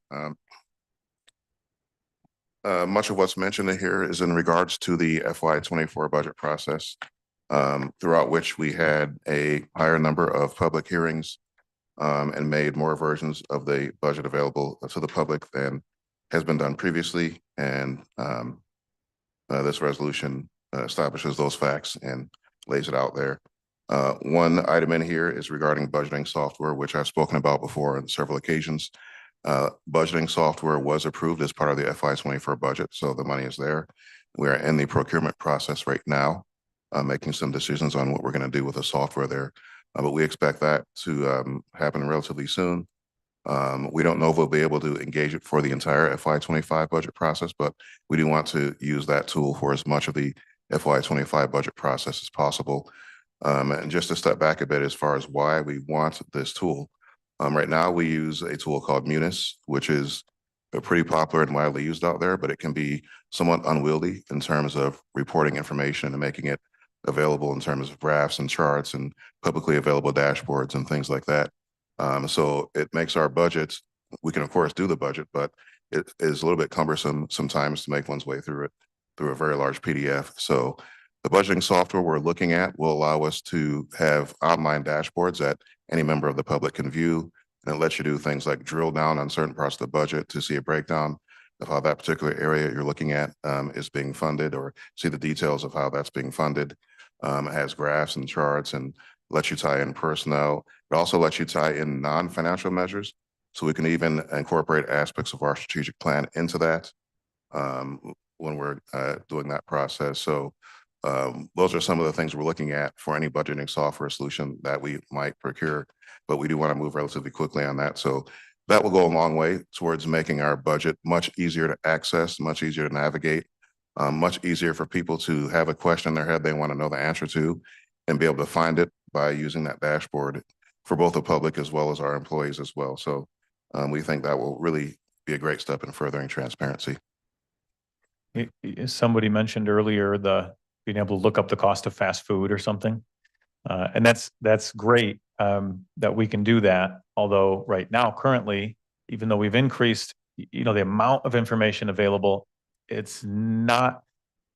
Much of what's mentioned in here is in regards to the FY24 budget process, throughout which we had a higher number of public hearings and made more versions of the budget available to the public than has been done previously. And this resolution establishes those facts and lays it out there. One item in here is regarding budgeting software, which I've spoken about before on several occasions. Budgeting software was approved as part of the FY24 budget, so the money is there. We are in the procurement process right now, making some decisions on what we're going to do with the software there. But we expect that to happen relatively soon. We don't know if we'll be able to engage it for the entire FY25 budget process, but we do want to use that tool for as much of the FY25 budget process as possible. And just to step back a bit as far as why we want this tool. Right now, we use a tool called Munis, which is pretty popular and widely used out there, but it can be somewhat unwieldy in terms of reporting information and making it available in terms of graphs and charts and publicly available dashboards and things like that. So it makes our budgets, we can of course do the budget, but it is a little bit cumbersome sometimes to make one's way through it through a very large PDF. So the budgeting software we're looking at will allow us to have online dashboards that any member of the public can view, and it lets you do things like drill down on certain parts of the budget to see a breakdown of how that particular area you're looking at is being funded, or see the details of how that's being funded. It has graphs and charts and lets you tie in personnel. It also lets you tie in non-financial measures. So we can even incorporate aspects of our strategic plan into that when we're doing that process. So those are some of the things we're looking at for any budgeting software solution that we might procure, but we do want to move relatively quickly on that. So that will go a long way towards making our budget much easier to access, much easier to navigate, much easier for people to have a question in their head they want to know the answer to and be able to find it by using that dashboard for both the public as well as our employees as well. So we think that will really be a great step in furthering transparency. Somebody mentioned earlier being able to look up the cost of fast food or something. And that's great that we can do that. Although right now, currently, even though we've increased, the amount of information available, it's not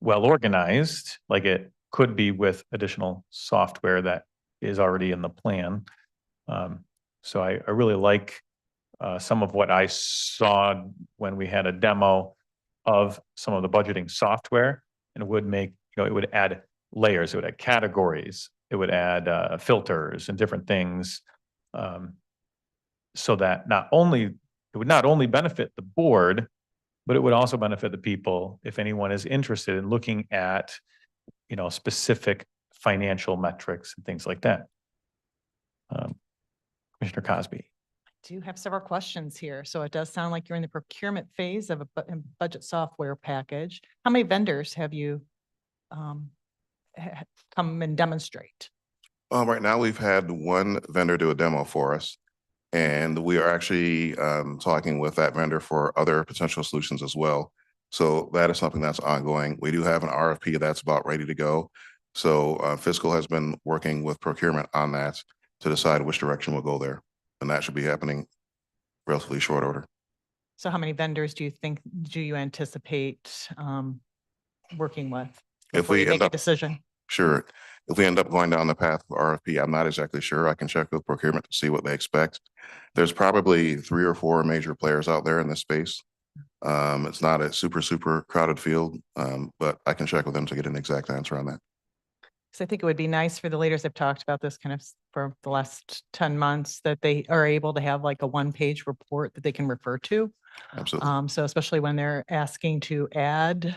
well organized like it could be with additional software that is already in the plan. So I really like some of what I saw when we had a demo of some of the budgeting software, and it would make, it would add layers, it would add categories, it would add filters and different things. So that it would not only benefit the board, but it would also benefit the people if anyone is interested in looking at, specific financial metrics and things like that. Commissioner Cosby. Do have several questions here. So it does sound like you're in the procurement phase of a budget software package. How many vendors have you come and demonstrate? Right now, we've had one vendor do a demo for us, and we are actually talking with that vendor for other potential solutions as well. So that is something that's ongoing. We do have an RFP that's about ready to go. So fiscal has been working with procurement on that to decide which direction we'll go there. And that should be happening relatively short order. So how many vendors do you anticipate working with? If we make a decision? Sure. If we end up going down the path of RFP, I'm not exactly sure. I can check with procurement to see what they expect. There's probably 3 or 4 major players out there in this space. It's not a super crowded field, but I can check with them to get an exact answer on that. So I think it would be nice for the leaders that have talked about this kind of for the last 10 months, that they are able to have like a one-page report that they can refer to. Absolutely. So especially when they're asking to add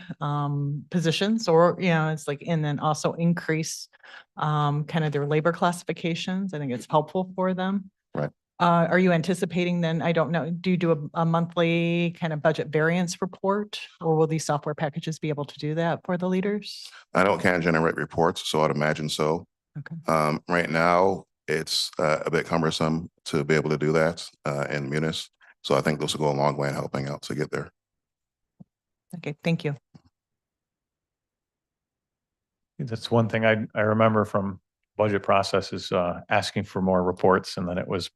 positions, or, it's like, and then also increase kind of their labor classifications. I think it's helpful for them. Right. Are you anticipating then, I don't know, do you do a monthly kind of budget variance report, or will these software packages be able to do that for the leaders? Can't generate reports, so I'd imagine so. Okay. Right now, it's a bit cumbersome to be able to do that in Munis. So I think this will go a long way in helping out to get there. Okay, thank you. That's one thing I remember from budget processes, asking for more reports, and then it was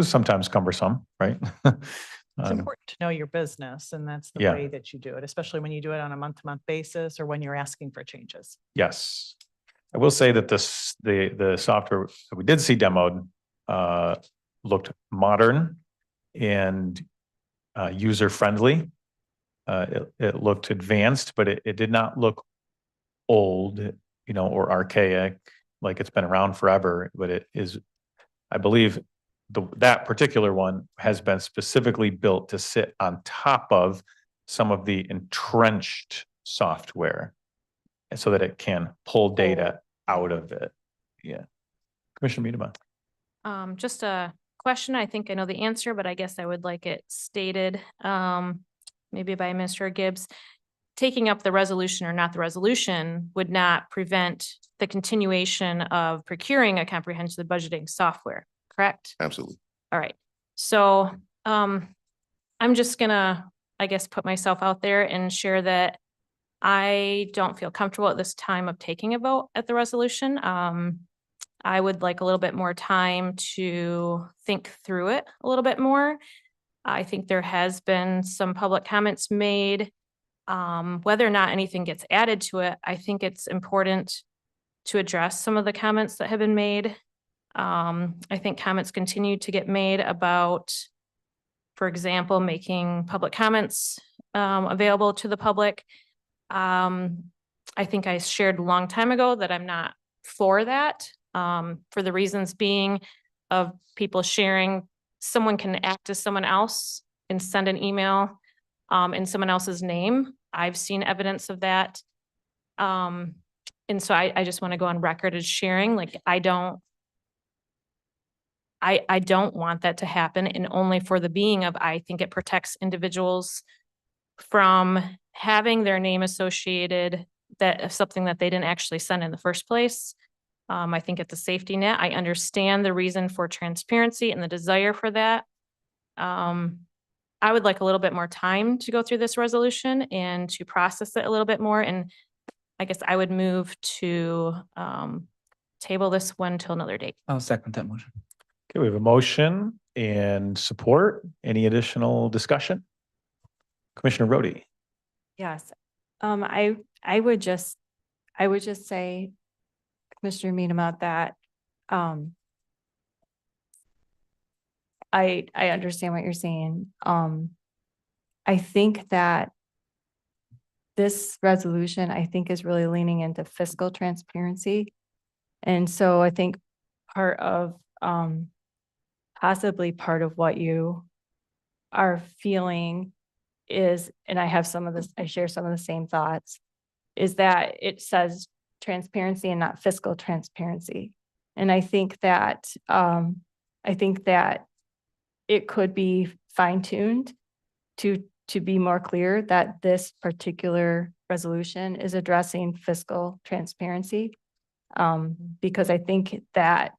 sometimes cumbersome, right? It's important to know your business, and that's the Yeah. way that you do it, especially when you do it on a month-to-month basis or when you're asking for changes. Yes. I will say that the software that we did see demoed looked modern and user-friendly. It looked advanced, but it did not look old, or archaic, like it's been around forever, but it is, I believe, that particular one has been specifically built to sit on top of some of the entrenched software, and so that it can pull data out of it. Yeah. Commissioner Miedema. Just a question. I think I know the answer, but I guess I would like it stated, maybe by Mr. Gibbs. Taking up the resolution or not the resolution would not prevent the continuation of procuring a comprehensive budgeting software, correct? Absolutely. All right. So, I'm just gonna, I guess, put myself out there and share that I don't feel comfortable at this time of taking a vote at the resolution. I would like a little bit more time to think through it a little bit more. I think there has been some public comments made. Whether or not anything gets added to it, I think it's important to address some of the comments that have been made. I think comments continue to get made about, for example, making public comments available to the public. I think I shared a long time ago that I'm not for that, for the reasons being of people sharing. Someone can act as someone else and send an email in someone else's name. I've seen evidence of that. And so I just want to go on record as sharing, like, I don't want that to happen, and only for the being of, I think it protects individuals from having their name associated that of something that they didn't actually send in the first place. I think it's a safety net. I understand the reason for transparency and the desire for that. I would like a little bit more time to go through this resolution and to process it a little bit more. And I guess I would move to table this one till another date. I'll second that motion. Okay, we have a motion and support. Any additional discussion? Commissioner Rhodey. Yes. I would just say, Commissioner Miedema, that I understand what you're saying. I think that this resolution, I think, is really leaning into fiscal transparency. And so I think part of, possibly part of what you are feeling is, and I have some of this, I share some of the same thoughts, is that it says transparency and not fiscal transparency. And I think that it could be fine-tuned to be more clear that this particular resolution is addressing fiscal transparency. Because I think that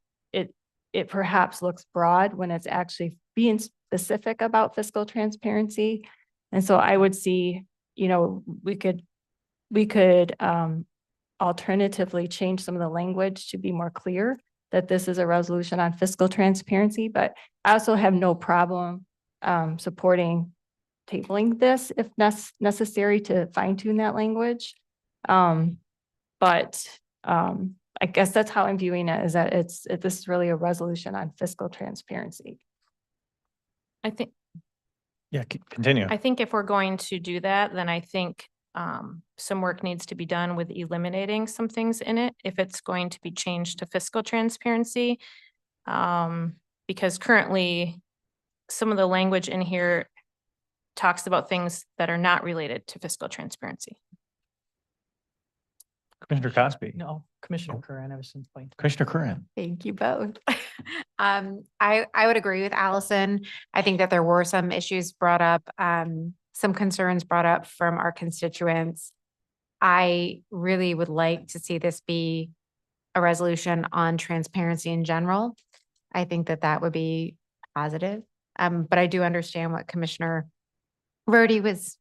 it perhaps looks broad when it's actually being specific about fiscal transparency. And so I would see, we could alternatively change some of the language to be more clear that this is a resolution on fiscal transparency, but I also have no problem supporting tabling this if necessary to fine tune that language. But I guess that's how I'm viewing it, is that this is really a resolution on fiscal transparency. I think, Yeah, continue. I think if we're going to do that, then I think some work needs to be done with eliminating some things in it if it's going to be changed to fiscal transparency. Because currently some of the language in here talks about things that are not related to fiscal transparency. Commissioner Cosby. No, Commissioner Curran, I was in point. Commissioner Curran. Thank you both. I would agree with Allison. I think that there were some issues brought up, some concerns brought up from our constituents. I really would like to see this be a resolution on transparency in general. I think that that would be positive. But I do understand what Commissioner Rhodey was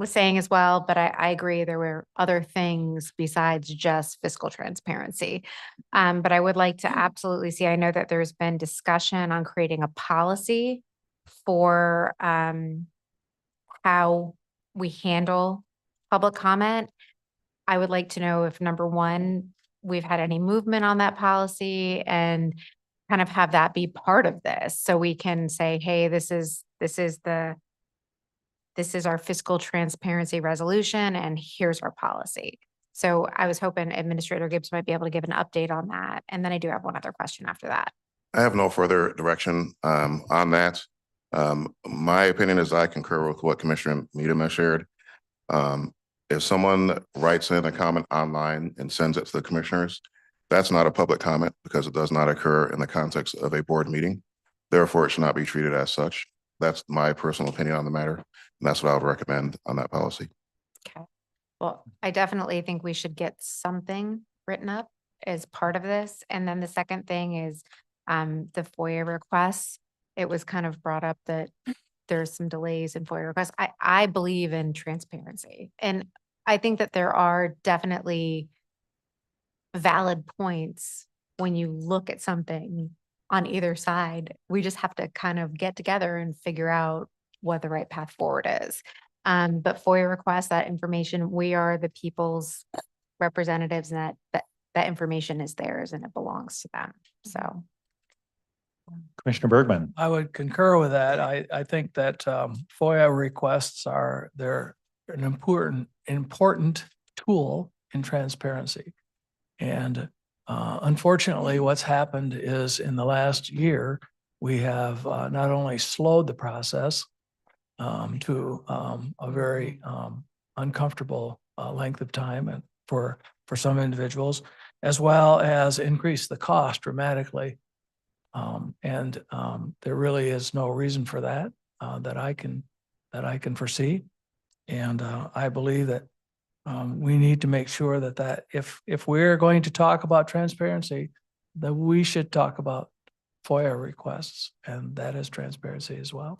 saying as well, but I agree there were other things besides just fiscal transparency. But I would like to absolutely see, I know that there's been discussion on creating a policy for how we handle public comment. I would like to know if, number one, we've had any movement on that policy and kind of have that be part of this. So we can say, hey, this is our fiscal transparency resolution and here's our policy. So I was hoping Administrator Gibbs might be able to give an update on that. And then I do have one other question after that. I have no further direction on that. My opinion is I concur with what Commissioner Medema shared. If someone writes in a comment online and sends it to the commissioners, that's not a public comment because it does not occur in the context of a board meeting. Therefore, it should not be treated as such. That's my personal opinion on the matter. And that's what I would recommend on that policy. Okay. Well, I definitely think we should get something written up as part of this. And then the second thing is the FOIA requests. It was kind of brought up that there's some delays in FOIA requests. I believe in transparency. And I think that there are definitely valid points when you look at something on either side. We just have to kind of get together and figure out what the right path forward is. But FOIA requests, that information, we are the people's representatives, and that information is theirs and it belongs to them. So. Commissioner Bergman. I would concur with that. I think that FOIA requests they're an important tool in transparency. And unfortunately, what's happened is in the last year, we have not only slowed the process to a very uncomfortable length of time and for some individuals, as well as increased the cost dramatically. And there really is no reason for that that I can foresee. And I believe that we need to make sure that if we're going to talk about transparency, that we should talk about FOIA requests, and that is transparency as well.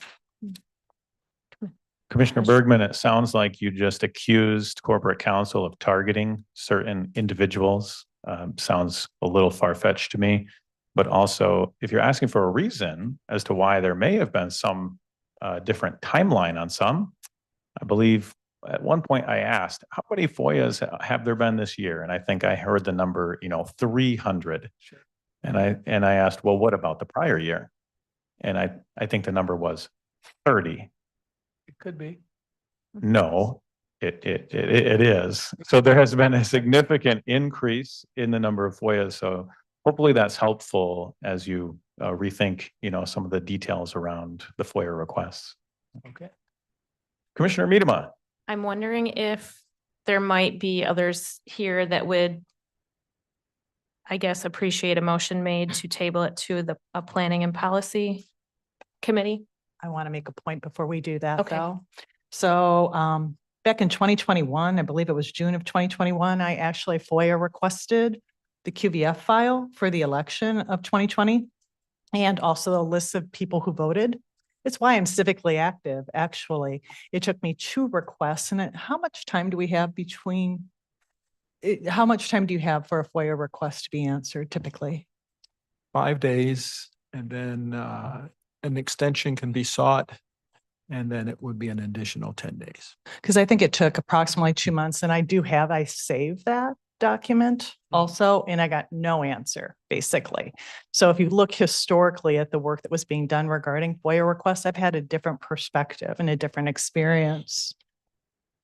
Commissioner Bergman, it sounds like you just accused corporate counsel of targeting certain individuals. Sounds a little far-fetched to me, but also if you're asking for a reason as to why there may have been some different timeline on some, I believe at one point I asked, how many FOIAs have there been this year? And I think I heard the number, 300. Sure. And I asked, well, what about the prior year? And I think the number was 30. It could be. No, it is. So there has been a significant increase in the number of FOIAs. So hopefully that's helpful as you rethink, some of the details around the FOIA requests. Okay. Commissioner Medema. I'm wondering if there might be others here that would, I guess, appreciate a motion made to table it to a planning and policy committee. I want to make a point before we do that, Okay. though. So back in 2021, I believe it was June of 2021, I actually FOIA requested the QVF file for the election of 2020 and also a list of people who voted. It's why I'm civically active, actually. It took me 2 requests. And how much time do we have how much time do you have for a FOIA request to be answered typically? 5 days, and then an extension can be sought, and then it would be an additional 10 days. Because I think it took approximately 2 months, and I saved that document also, and I got no answer, basically. So if you look historically at the work that was being done regarding FOIA requests, I've had a different perspective and a different experience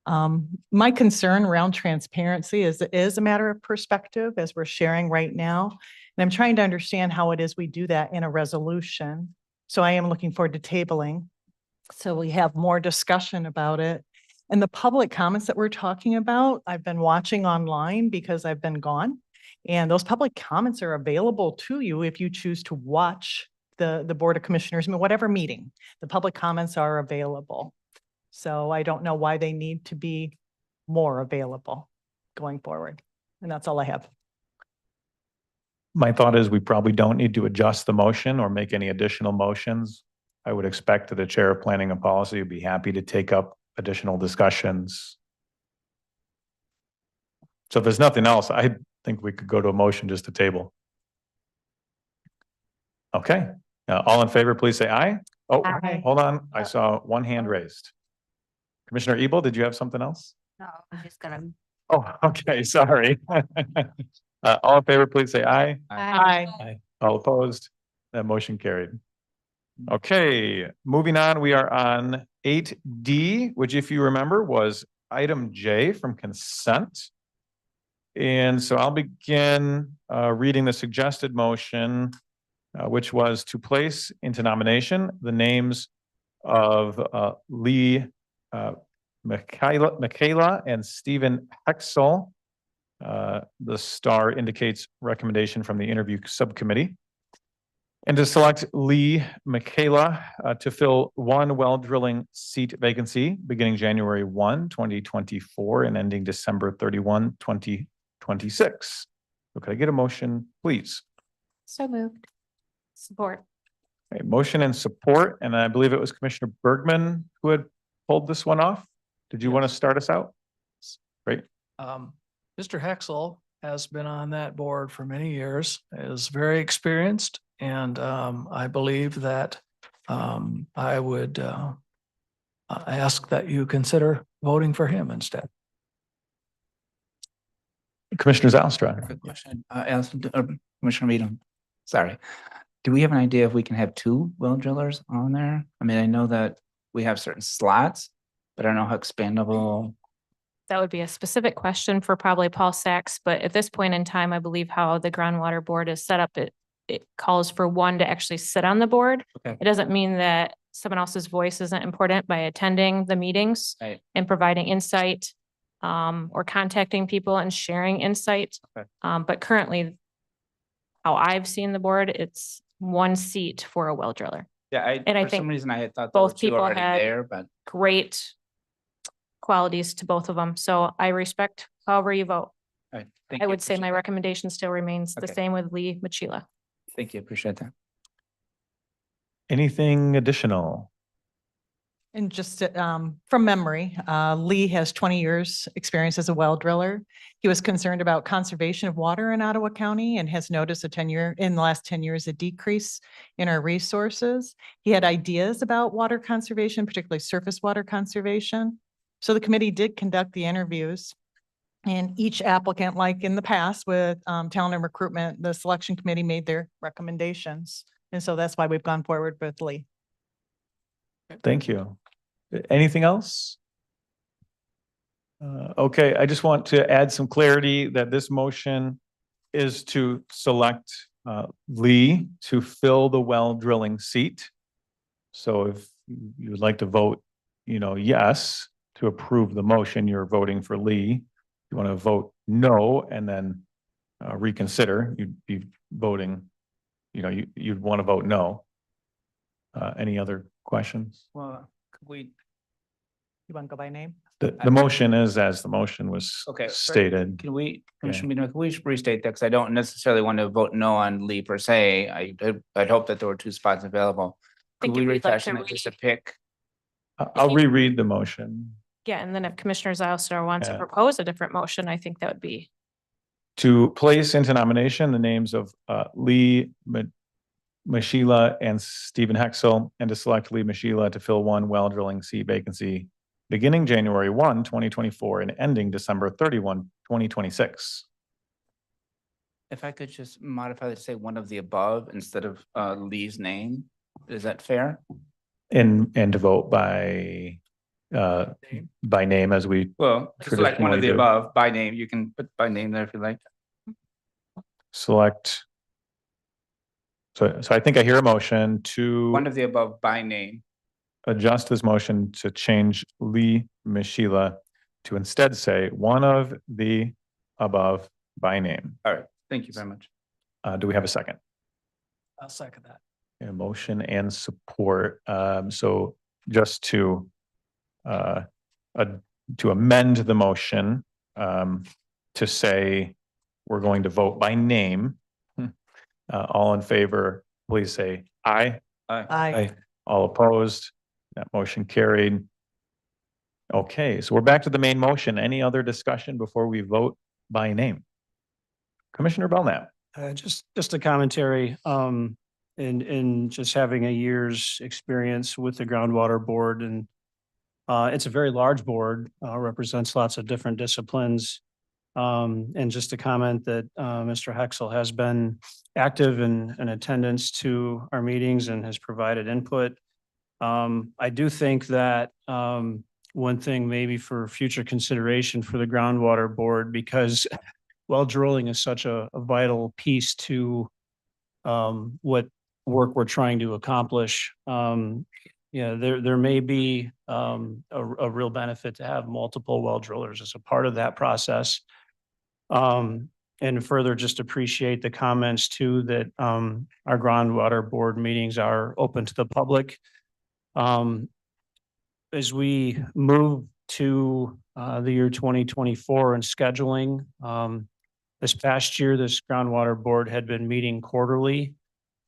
My concern around transparency is a matter of perspective as we're sharing right now. And I'm trying to understand how it is we do that in a resolution. So I am looking forward to tabling. So we have more discussion about it. And the public comments that we're talking about, I've been watching online because I've been gone. And those public comments are available to you if you choose to watch the Board of Commissioners, whatever meeting, the public comments are available. So I don't know why they need to be more available going forward. And that's all I have. My thought is we probably don't need to adjust the motion or make any additional motions. I would expect that the Chair of Planning and Policy would be happy to take up additional discussions. So if there's nothing else, I think we could go to a motion just to table. Okay, all in favor, please say aye. Oh, Aye. hold on. I saw one hand raised. Commissioner Ebel, did you have something else? No, I'm just gonna. Oh, okay, sorry. All in favor, please say aye. Aye. All opposed? That motion carried. Okay, moving on, we are on 8D, which if you remember was item J from consent. And so I'll begin reading the suggested motion, which was to place into nomination the names of Lee Michaela and Stephen Hexel. The star indicates recommendation from the interview subcommittee. And to select Lee Michaela to fill one well drilling seat vacancy beginning January 1, 2024 and ending December 31, 2026. So could I get a motion, please? So moved. Support. Okay, motion and support, and I believe it was Commissioner Bergman who had pulled this one off. Did you want to start us out? Great. Mr. Hexel has been on that board for many years, is very experienced, and I believe that I would ask that you consider voting for him instead. Commissioner Zalstra. Quick question, Commissioner Meadum, sorry. Do we have an idea if we can have two well drillers on there? I mean, I know that we have certain slots, but I don't know how expandable. That would be a specific question for probably Paul Sachs, but at this point in time, I believe how the groundwater board is set up, it calls for one to actually sit on the board. Okay. It doesn't mean that someone else's voice isn't important by attending the meetings Right. and providing insight or contacting people and sharing insight. Okay. But currently, how I've seen the board, it's one seat for a well driller. Yeah, And I for think some reason I had thought there were both two people already had there, but great qualities to both of them. So I respect however you vote. all right, thank I you. would say my Appreciate recommendation still remains the Okay. same with Lee Michaela. that. Thank you, appreciate that. Anything additional? And just from memory, Lee has 20 years experience as a well driller. He was concerned about conservation of water in Ottawa County and has noticed in the last 10 years, a decrease in our resources. He had ideas about water conservation, particularly surface water conservation. So the committee did conduct the interviews. And each applicant, like in the past with talent and recruitment, the selection committee made their recommendations. And so that's why we've gone forward with Lee. Thank you. Anything else? Okay, I just want to add some clarity that this motion is to select Lee to fill the well drilling seat. So if you would like to vote, yes, to approve the motion, you're voting for Lee. If you want to vote no and then reconsider, you'd be voting, you'd want to vote no. Any other questions? Well, could we, You want to go by name? The motion is as the motion was okay. stated. Can we, Commissioner Meadum, can we restate that? Because I don't necessarily want to vote no on Lee per se. I'd hope that there were two spots available. Could think we if you'd like to refashion it just to pick? I'll reread the motion. Yeah, and then if Commissioner Zylstra wants to Yeah. propose a different motion, I think that would be. To place into nomination the names of Lee Michaela and Stephen Hexel, and to select Lee Michaela to fill one well drilling seat vacancy beginning January 1, 2024 and ending December 31, 2026. If I could just modify to say one of the above instead of Lee's name, is that fair? And to vote by by name as we Well, select one of traditionally the do. above by name. You can put by name there if you like. Select. So I think I hear a motion to One of the above by name. adjust this motion to change Lee Mishila to instead say one of the above by name. All right. Thank you very much. Do we have a second? I'll second that. A motion and support. So just to amend the motion to say we're going to vote by name. All in favor, please say aye. Aye. All opposed, that motion carried. Okay, so we're back to the main motion. Any other discussion before we vote by name? Commissioner Belknap. Just a commentary, in just having a year's experience with the groundwater board, and it's a very large board, represents lots of different disciplines. And just to comment that Mr. Hexel has been active in attendance to our meetings and has provided input. I do think that one thing maybe for future consideration for the groundwater board, because well drilling is such a vital piece to what work we're trying to accomplish. Yeah, there may be a real benefit to have multiple well drillers as a part of that process. And further, just appreciate the comments too, that our groundwater board meetings are open to the public. As we move to the year 2024 and scheduling, this past year, this groundwater board had been meeting quarterly.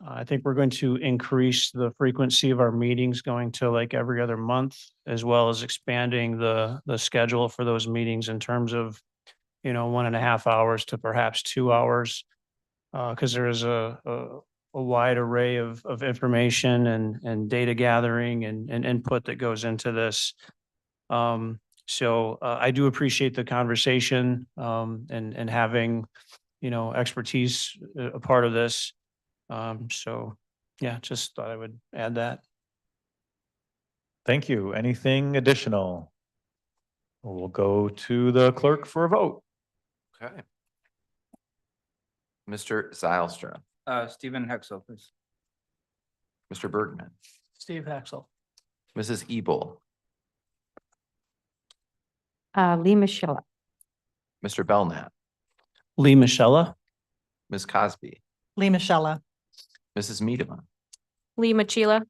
I think we're going to increase the frequency of our meetings, going to like every other month, as well as expanding the schedule for those meetings in terms of 1.5 hours to perhaps 2 hours, because there is a wide array of information and data gathering and input that goes into this. So I do appreciate the conversation and having expertise a part of this. So yeah, just thought I would add that. Thank you. Anything additional? We'll go to the clerk for a vote. Okay. Mr. Zylstra, Stephen Hexel, please. Mr. Bergman, Steve Hexel. Mrs. Ebel, Lee Michelle. Mr. Belknap, Lee Michella. Ms. Cosby, Lee Michelle. Mrs. Medema, Lee Machila.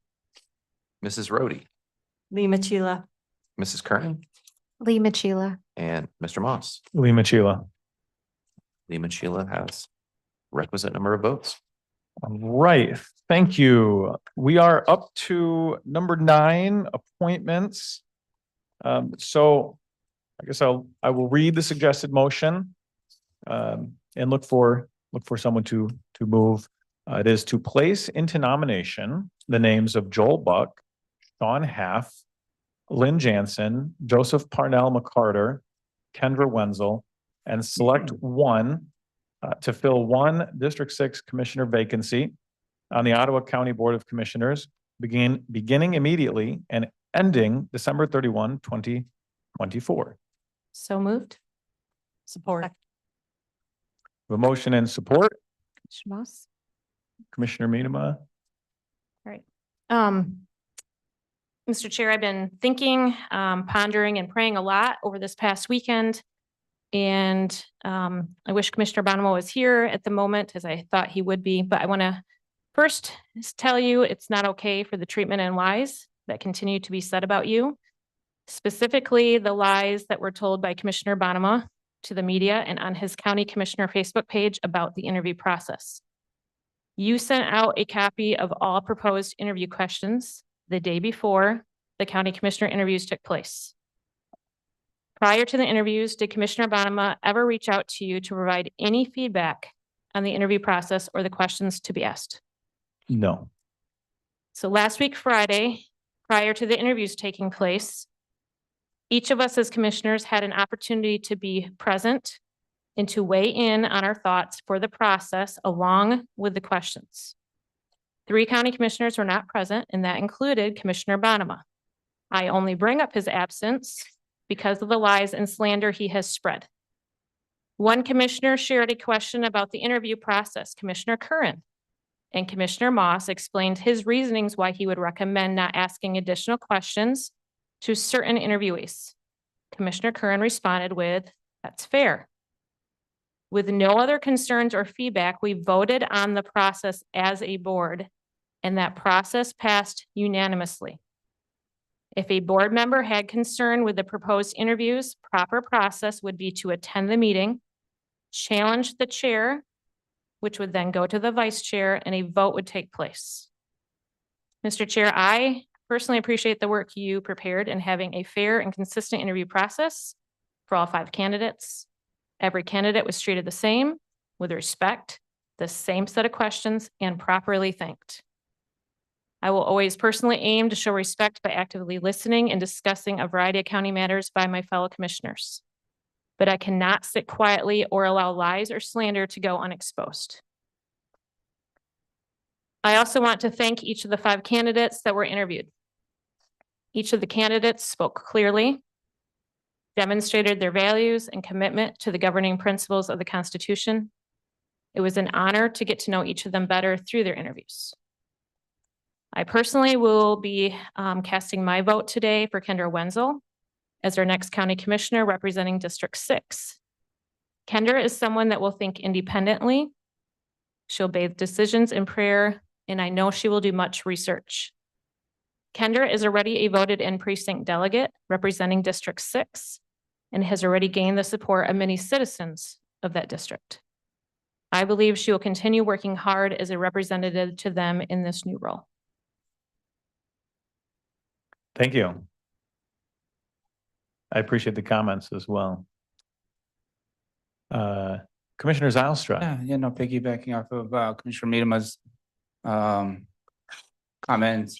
Mrs. Rhodey, Lee Machila. Mrs. Kernan, Lee Machila. and Mr. Moss. Lee Machila. Lee Machila has requisite number of votes. All right, thank you. We are up to number 9, appointments. So I guess I will read the suggested motion and look for someone to move. It is to place into nomination the names of Joel Buck, Sean Haff, Lynn Jansen, Joseph Parnell McCarter, Kendra Wenzel, and select one to fill one District 6 Commissioner vacancy on the Ottawa County Board of Commissioners, beginning immediately and ending December 31, 2024. So moved. Support. A motion and support. Moss. Commissioner Medema. Right. Mr. Chair, I've been thinking, pondering and praying a lot over this past weekend. And I wish Commissioner Bonomo was here at the moment, as I thought he would be, but I want to first tell you it's not okay for the treatment and lies that continue to be said about you. Specifically, the lies that were told by Commissioner Bonomo to the media and on his County Commissioner Facebook page about the interview process. You sent out a copy of all proposed interview questions the day before the County Commissioner interviews took place. Prior to the interviews, did Commissioner Bonomo ever reach out to you to provide any feedback on the interview process or the questions to be asked? No. So last week, Friday, prior to the interviews taking place, each of us as commissioners had an opportunity to be present and to weigh in on our thoughts for the process along with the questions. 3 county commissioners were not present, and that included Commissioner Bonomo. I only bring up his absence because of the lies and slander he has spread. One commissioner shared a question about the interview process, Commissioner Curran, and Commissioner Moss explained his reasonings why he would recommend not asking additional questions to certain interviewees. Commissioner Curran responded with, "That's fair." With no other concerns or feedback, we voted on the process as a board, and that process passed unanimously. If a board member had concern with the proposed interviews, proper process would be to attend the meeting, challenge the chair, which would then go to the vice chair, and a vote would take place. Mr. Chair, I personally appreciate the work you prepared in having a fair and consistent interview process for all 5 candidates. Every candidate was treated the same, with respect, the same set of questions, and properly thanked. I will always personally aim to show respect by actively listening and discussing a variety of county matters by my fellow commissioners. But I cannot sit quietly or allow lies or slander to go unexposed. I also want to thank each of the 5 candidates that were interviewed. Each of the candidates spoke clearly, demonstrated their values and commitment to the governing principles of the Constitution. It was an honor to get to know each of them better through their interviews. I personally will be casting my vote today for Kendra Wenzel as our next county commissioner representing District 6. Kendra is someone that will think independently. She'll bathe decisions in prayer, and I know she will do much research. Kendra is already a voted in precinct delegate representing District 6 and has already gained the support of many citizens of that district. I believe she will continue working hard as a representative to them in this new role. Thank you. I appreciate the comments as well. Commissioner Zylstra. Yeah, no, piggybacking off of Commissioner Miedema's comments.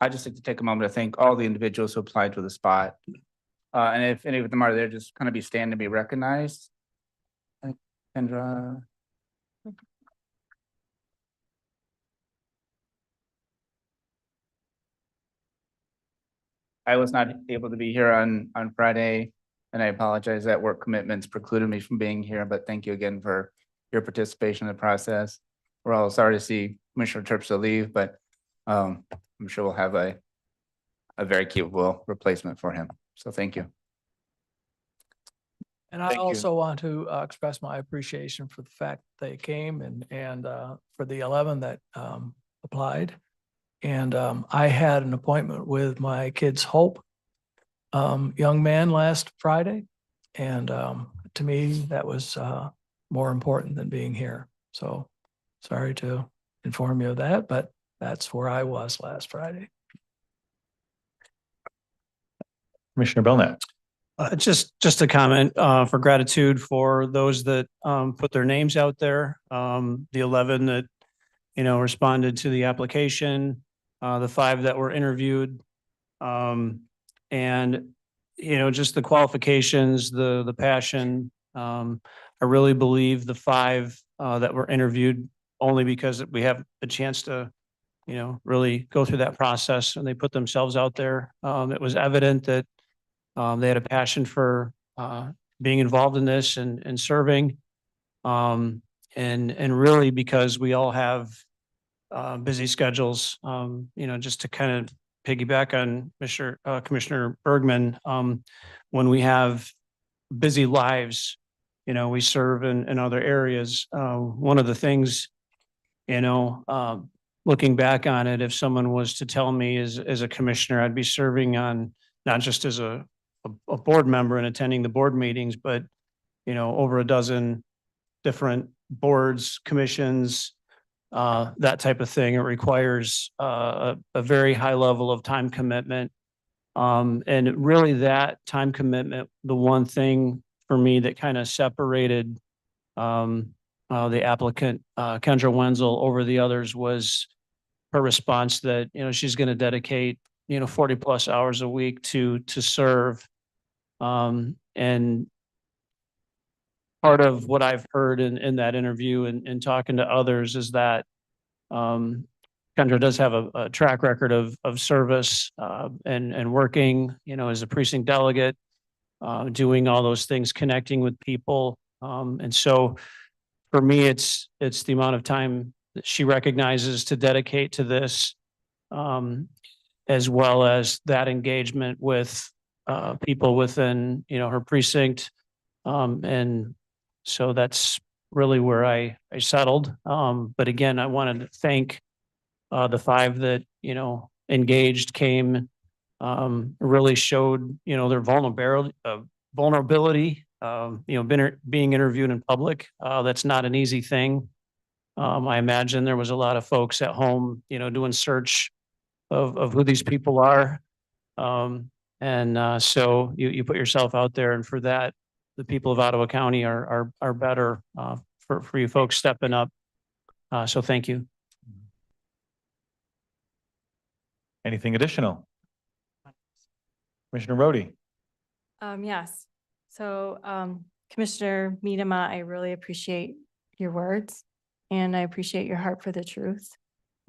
I'd just like to take a moment to thank all the individuals who applied to the spot. And if any of them are there, just kind of be stand to be recognized. Kendra. I was not able to be here on Friday, and I apologize that work commitments precluded me from being here, but thank you again for your participation in the process. We're all sorry to see Commissioner Terpstra leave, but I'm sure we'll have a very capable replacement for him. So thank you. And I also want to express my appreciation for the fact they came and for the 11 that applied. And I had an appointment with my kid's Hope young man last Friday. And to me, that was more important than being here. So sorry to inform you of that, but that's where I was last Friday. Commissioner Belknap. Just a comment for gratitude for those that put their names out there. The 11 that, responded to the application, the 5 that were interviewed. And, just the qualifications, the passion. I really believe the 5 that were interviewed only because we have a chance to, really go through that process and they put themselves out there. It was evident that they had a passion for being involved in this and serving. And really because we all have busy schedules, just to kind of piggyback on Commissioner Bergman, when we have busy lives, we serve in other areas. One of the things, looking back on it, if someone was to tell me as a commissioner, I'd be serving on not just as a board member and attending the board meetings, but, over a dozen different boards, commissions, that type of thing. It requires a very high level of time commitment. And really that time commitment, the one thing for me that kind of separated the applicant, Kendra Wenzel, over the others was her response that, she's going to dedicate, 40 plus hours a week to serve. And part of what I've heard in that interview and talking to others is that Kendra does have a track record of service, and working, as a precinct delegate, doing all those things, connecting with people. And so for me, it's the amount of time that she recognizes to dedicate to this, as well as that engagement with people within, her precinct. And so that's really where I settled. But again, I wanted to thank the 5 that, engaged, came, really showed, their vulnerability, being interviewed in public. That's not an easy thing. I imagine there was a lot of folks at home, doing search of who these people are. So you put yourself out there, and for that, the people of Ottawa County are better, for you folks stepping up. So thank you. Anything additional? Commissioner Rhodey? Yes. So, Commissioner Miedema, I really appreciate your words, and I appreciate your heart for the truth,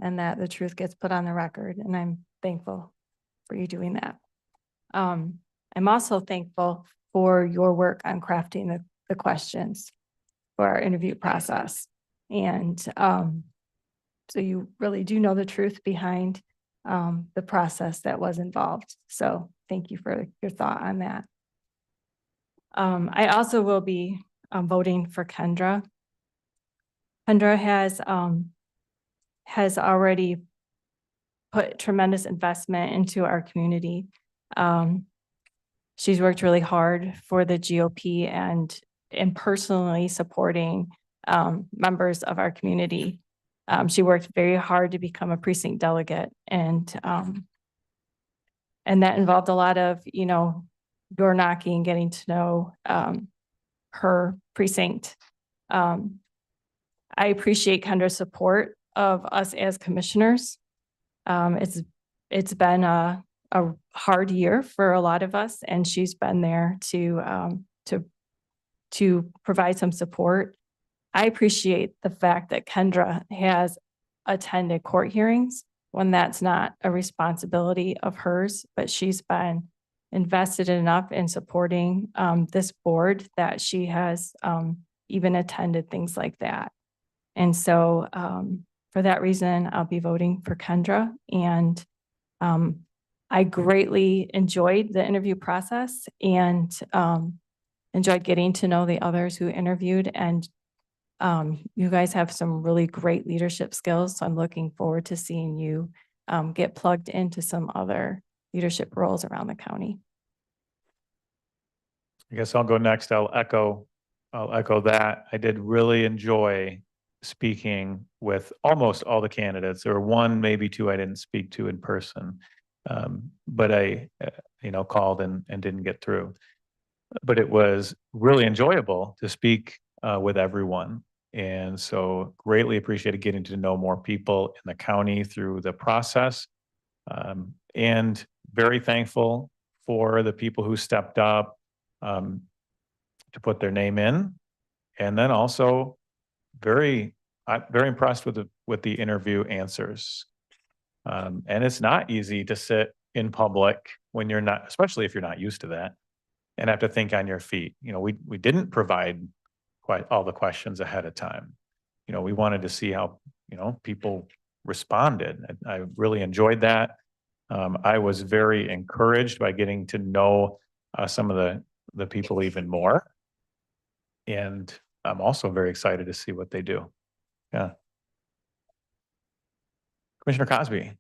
and that the truth gets put on the record, and I'm thankful for you doing that. I'm also thankful for your work on crafting the questions for our interview process. And so you really do know the truth behind the process that was involved. So thank you for your thought on that. I also will be voting for Kendra. Kendra has already put tremendous investment into our community. She's worked really hard for the GOP and personally supporting members of our community. She worked very hard to become a precinct delegate, and that involved a lot of, door knocking, getting to know her precinct. I appreciate Kendra's support of us as commissioners. It's been a hard year for a lot of us, and she's been there to provide some support. I appreciate the fact that Kendra has attended court hearings when that's not a responsibility of hers, but she's been invested enough in supporting this board that she has even attended things like that. And so for that reason, I'll be voting for Kendra. And I greatly enjoyed the interview process, and enjoyed getting to know the others who interviewed. And you guys have some really great leadership skills. So I'm looking forward to seeing you get plugged into some other leadership roles around the county. I guess I'll go next. I'll echo that. I did really enjoy speaking with almost all the candidates. There were 1, maybe 2 I didn't speak to in person. But I, called and didn't get through. But it was really enjoyable to speak with everyone. And so greatly appreciated getting to know more people in the county through the process. And very thankful for the people who stepped up to put their name in. And then also very impressed with the interview answers. And it's not easy to sit in public when you're not, especially if you're not used to that, and have to think on your feet. We didn't provide quite all the questions ahead of time. We wanted to see how, people responded. I really enjoyed that. I was very encouraged by getting to know some of the people even more. And I'm also very excited to see what they do. Yeah. Commissioner Cosby.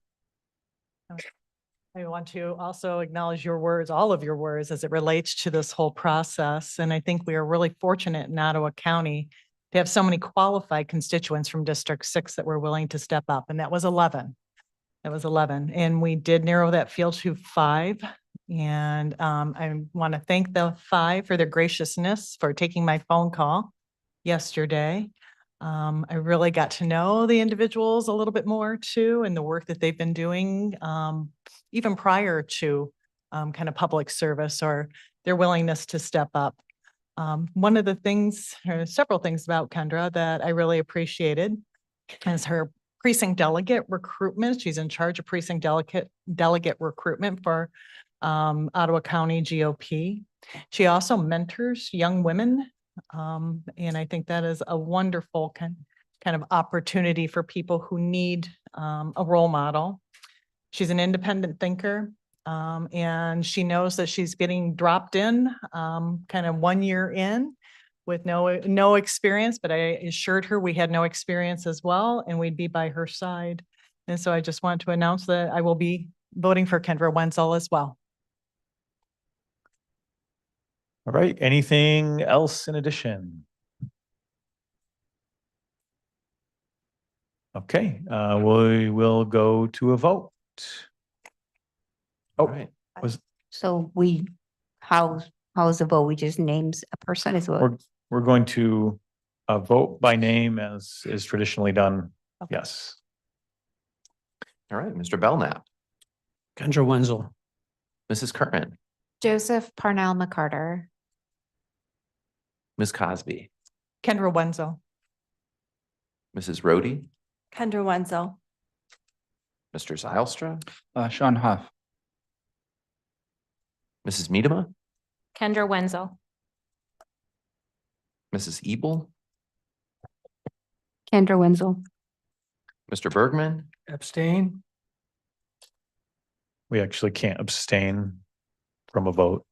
I want to also acknowledge your words, all of your words, as it relates to this whole process. And I think we are really fortunate in Ottawa County to have so many qualified constituents from District 6 that were willing to step up. And that was 11. That was 11. And we did narrow that field to 5. And I want to thank the 5 for their graciousness for taking my phone call yesterday. I really got to know the individuals a little bit more too, and the work that they've been doing, even prior to kind of public service, or their willingness to step up. One of the things, or several things about Kendra that I really appreciated is her precinct delegate recruitment. She's in charge of precinct delegate recruitment for Ottawa County GOP. She also mentors young women. And I think that is a wonderful kind of opportunity for people who need a role model. She's an independent thinker. And she knows that she's getting dropped in kind of 1 year in with no experience, but I assured her we had no experience as well, and we'd be by her side. And so I just wanted to announce that I will be voting for Kendra Wenzel as well. All right, anything else in addition? Okay, we will go to a vote. Oh, right. So how's the vote? We just names a person as well. we're going to vote by name as is traditionally done. Okay. Yes. All right, Mr. Belknap, Kendra Wenzel. Mrs. Curran, Joseph Parnell McCarter. Ms. Cosby, Kendra Wenzel. Mrs. Rhodey, Kendra Wenzel. Mr. Zylstra, Sean Huff. Mrs. Miedema, Kendra Wenzel. Mrs. Ebel, Kendra Wenzel. Mr. Bergman, Abstain? We actually can't abstain from a vote,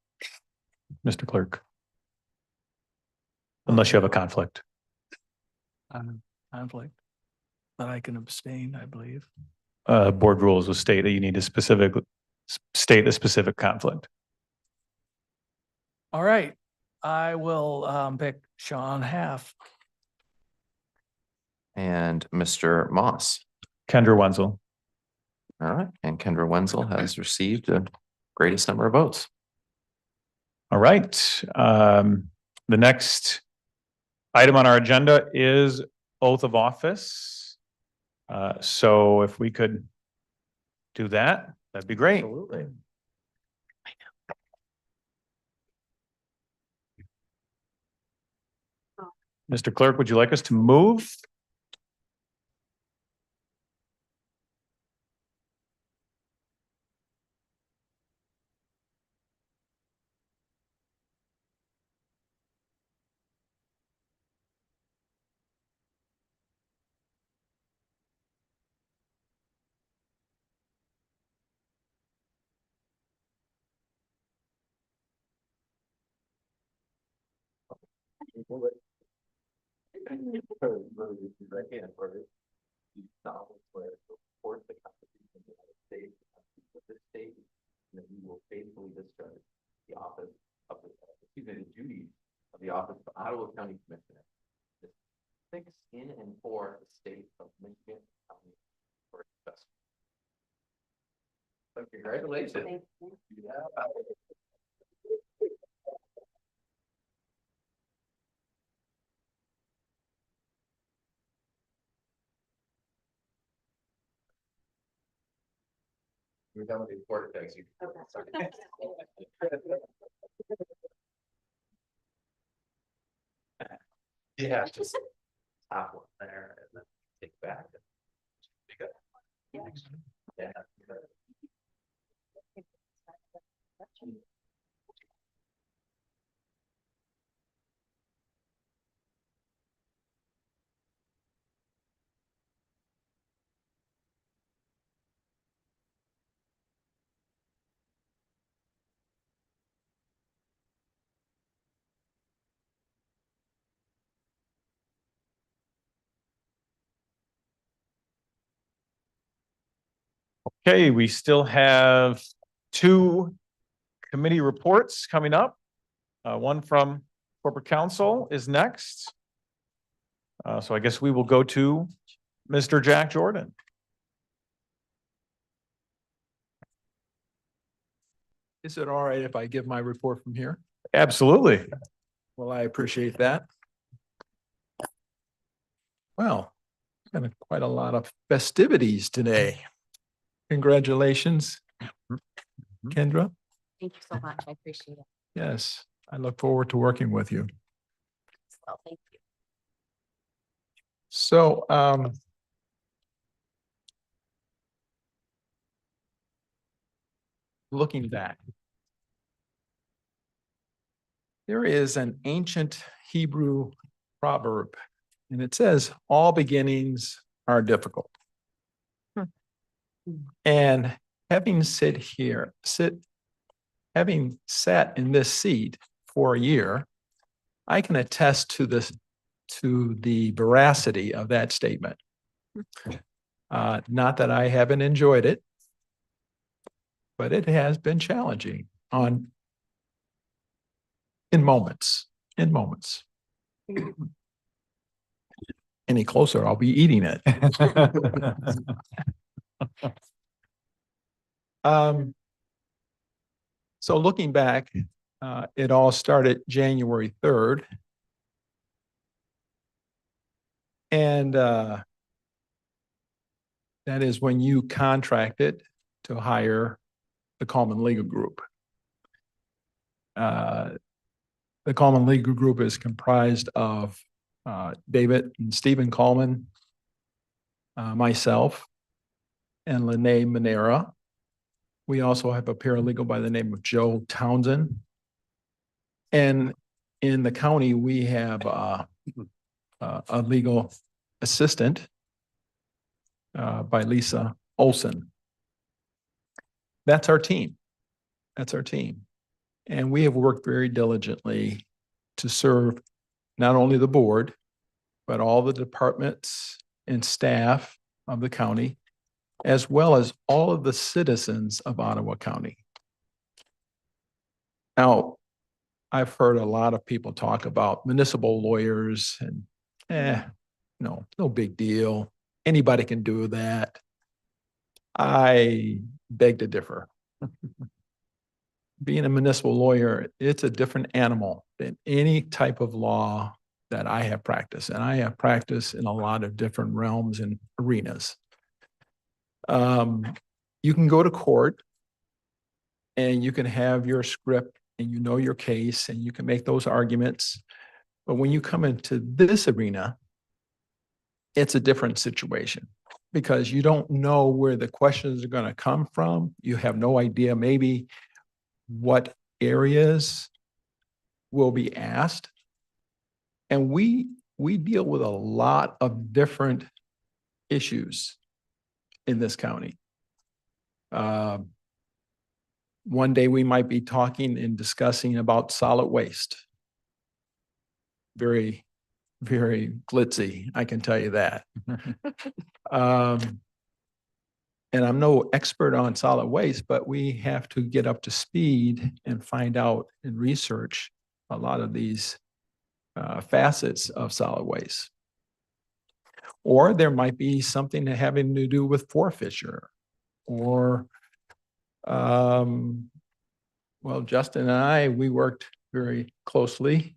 Mr. Clerk. Unless you have a conflict. Conflict. But I can abstain, I believe. Board rules will state that you need to state a specific conflict. All right, I will pick Sean Half. and Mr. Moss. Kendra Wenzel. All right, and Kendra Wenzel has received the greatest number of votes. All right. The next item on our agenda is oath of office. So if we could do that, that'd be great. Absolutely. Mr. Clerk, would you like us to move? That we will faithfully discharge the office of the duties of the office of Ottawa County Commissioner. Six in and for the state of Michigan County for justice. So congratulations. We're done with the report tags. Yeah, just top one there and then take back. Yeah. Okay, we still have two committee reports coming up. One from corporate counsel is next. So I guess we will go to Mr. Jack Jordan. Is it all right if I give my report from here? Absolutely. Well, I appreciate that. Well, kind of quite a lot of festivities today. Congratulations, Kendra. Thank you so much. I appreciate it. Yes, I look forward to working with you. Well, thank you. So, looking back. There is an ancient Hebrew proverb, and it says, all beginnings are difficult. And having having sat in this seat for a year, I can attest to the veracity of that statement. Not that I haven't enjoyed it, but it has been challenging in moments. Any closer, I'll be eating it. So looking back, it all started January 3rd. And that is when you contracted to hire the Coleman Legal Group. The Coleman Legal Group is comprised of David and Stephen Coleman, myself, and Lene Manera. We also have a paralegal by the name of Joe Townsend. And in the county, we have a legal assistant by Lisa Olson. That's our team. And we have worked very diligently to serve not only the board, but all the departments and staff of the county, as well as all of the citizens of Ottawa County. Now, I've heard a lot of people talk about municipal lawyers and no big deal. Anybody can do that. I beg to differ. Being a municipal lawyer, it's a different animal than any type of law that I have practiced. And I have practiced in a lot of different realms and arenas. You can go to court and you can have your script and you know your case and you can make those arguments. But when you come into this arena, it's a different situation because you don't know where the questions are going to come from. You have no idea maybe what areas will be asked. And we deal with a lot of different issues in this county. One day we might be talking and discussing about solid waste. Very, very glitzy, I can tell you that. And I'm no expert on solid waste, but we have to get up to speed and find out and research a lot of these facets of solid waste. Or there might be something having to do with forfeiture or, well, Justin and I, we worked very closely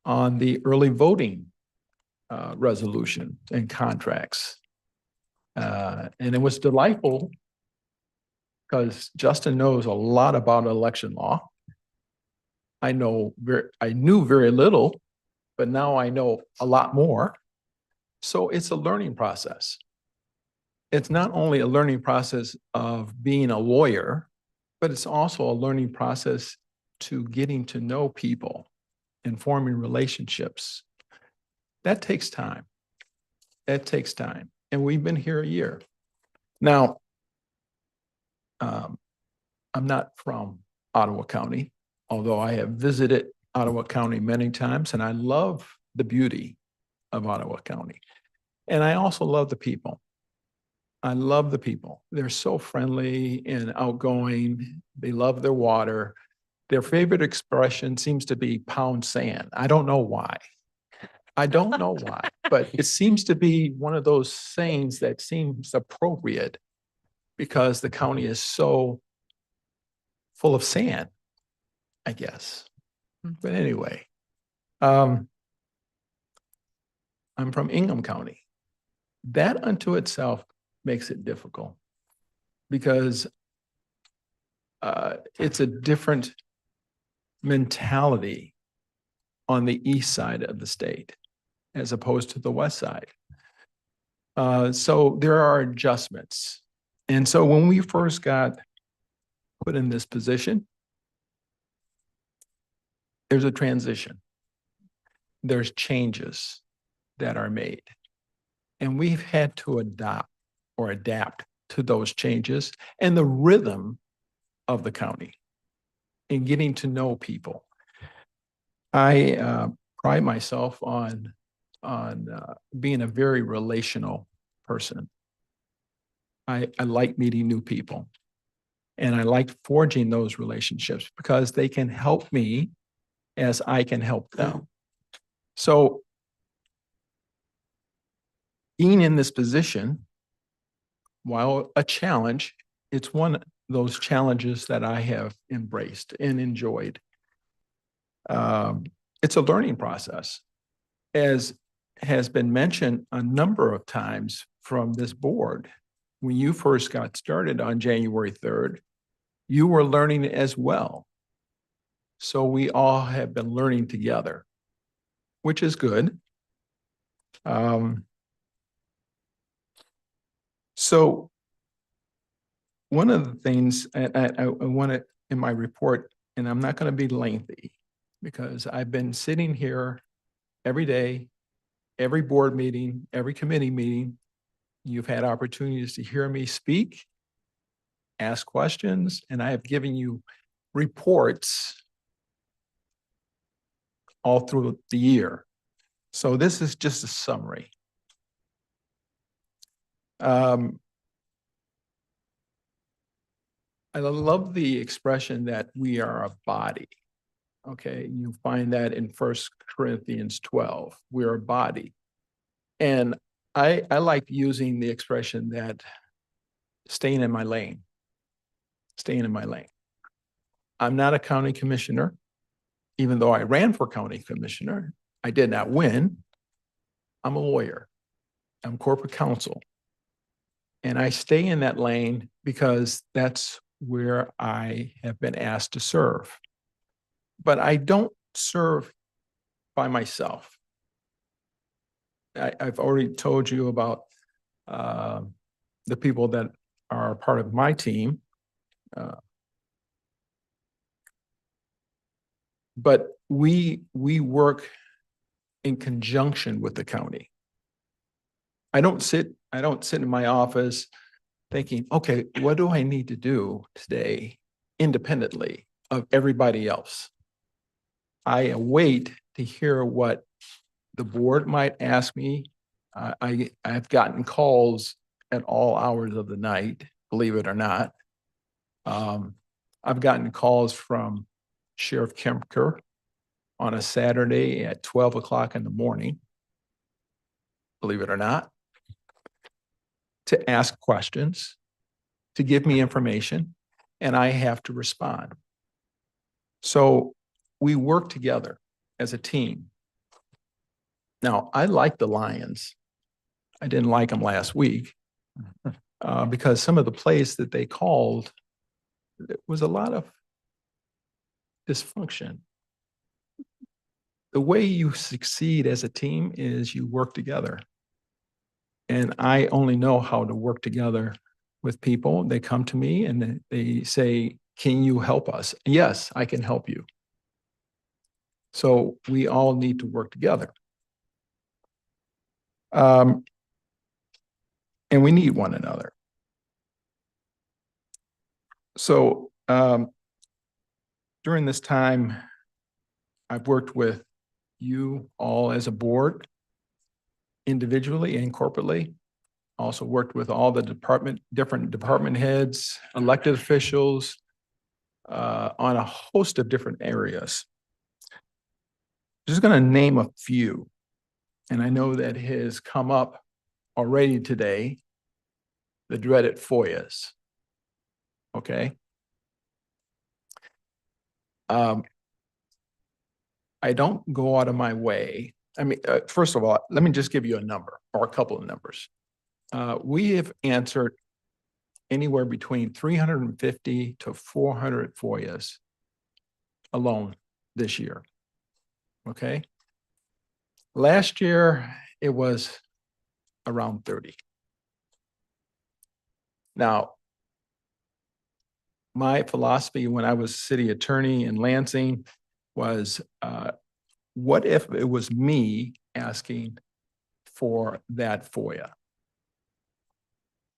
on the early voting resolution and contracts. And it was delightful because Justin knows a lot about election law. I knew very little, but now I know a lot more. So it's a learning process. It's not only a learning process of being a lawyer, but it's also a learning process to getting to know people and forming relationships. That takes time. And we've been here a year. Now, I'm not from Ottawa County, although I have visited Ottawa County many times, and I love the beauty of Ottawa County. And I also love the people. I love the people. They're so friendly and outgoing. They love their water. Their favorite expression seems to be pound sand. I don't know why. But it seems to be one of those sayings that seems appropriate because the county is so full of sand, I guess. But anyway, I'm from Ingham County. That unto itself makes it difficult because it's a different mentality on the east side of the state as opposed to the west side. So there are adjustments. And so when we first got put in this position, there's a transition. There's changes that are made. And we've had to adapt to those changes and the rhythm of the county and getting to know people. I pride myself on being a very relational person. I like meeting new people, and I like forging those relationships because they can help me as I can help them. So being in this position, while a challenge, it's one of those challenges that I have embraced and enjoyed. It's a learning process. As has been mentioned a number of times from this board, when you first got started on January 3rd, you were learning as well. So we all have been learning together, which is good. So one of the things I want to, in my report, and I'm not going to be lengthy because I've been sitting here every day, every board meeting, every committee meeting. You've had opportunities to hear me speak, ask questions, and I have given you reports all through the year. So this is just a summary. I love the expression that we are a body. Okay, you find that in 1 Corinthians 12. We're a body. And I like using the expression that staying in my lane. Staying in my lane. I'm not a county commissioner, even though I ran for county commissioner. I did not win. I'm a lawyer. I'm corporate counsel. And I stay in that lane because that's where I have been asked to serve. But I don't serve by myself. I've already told you about the people that are part of my team. But we work in conjunction with the county. I don't sit in my office thinking, okay, what do I need to do today independently of everybody else? I await to hear what the board might ask me. I've gotten calls at all hours of the night, believe it or not. I've gotten calls from Sheriff Kempker on a Saturday at 12 o'clock in the morning, believe it or not, to ask questions, to give me information, and I have to respond. So we work together as a team. Now, I like the Lions. I didn't like them last week because some of the plays that they called, it was a lot of dysfunction. The way you succeed as a team is you work together. And I only know how to work together with people. They come to me and they say, can you help us? Yes, I can help you. So we all need to work together. And we need one another. So during this time, I've worked with you all as a board, individually and corporately. Also worked with all the different department heads, elected officials, on a host of different areas. Just going to name a few, and I know that has come up already today, the dreaded FOIAs. Okay. I don't go out of my way. I mean, first of all, let me just give you a number or a couple of numbers. We have answered anywhere between 350 to 400 FOIAs alone this year. Okay. Last year, it was around 30. Now, my philosophy when I was city attorney in Lansing was, what if it was me asking for that FOIA?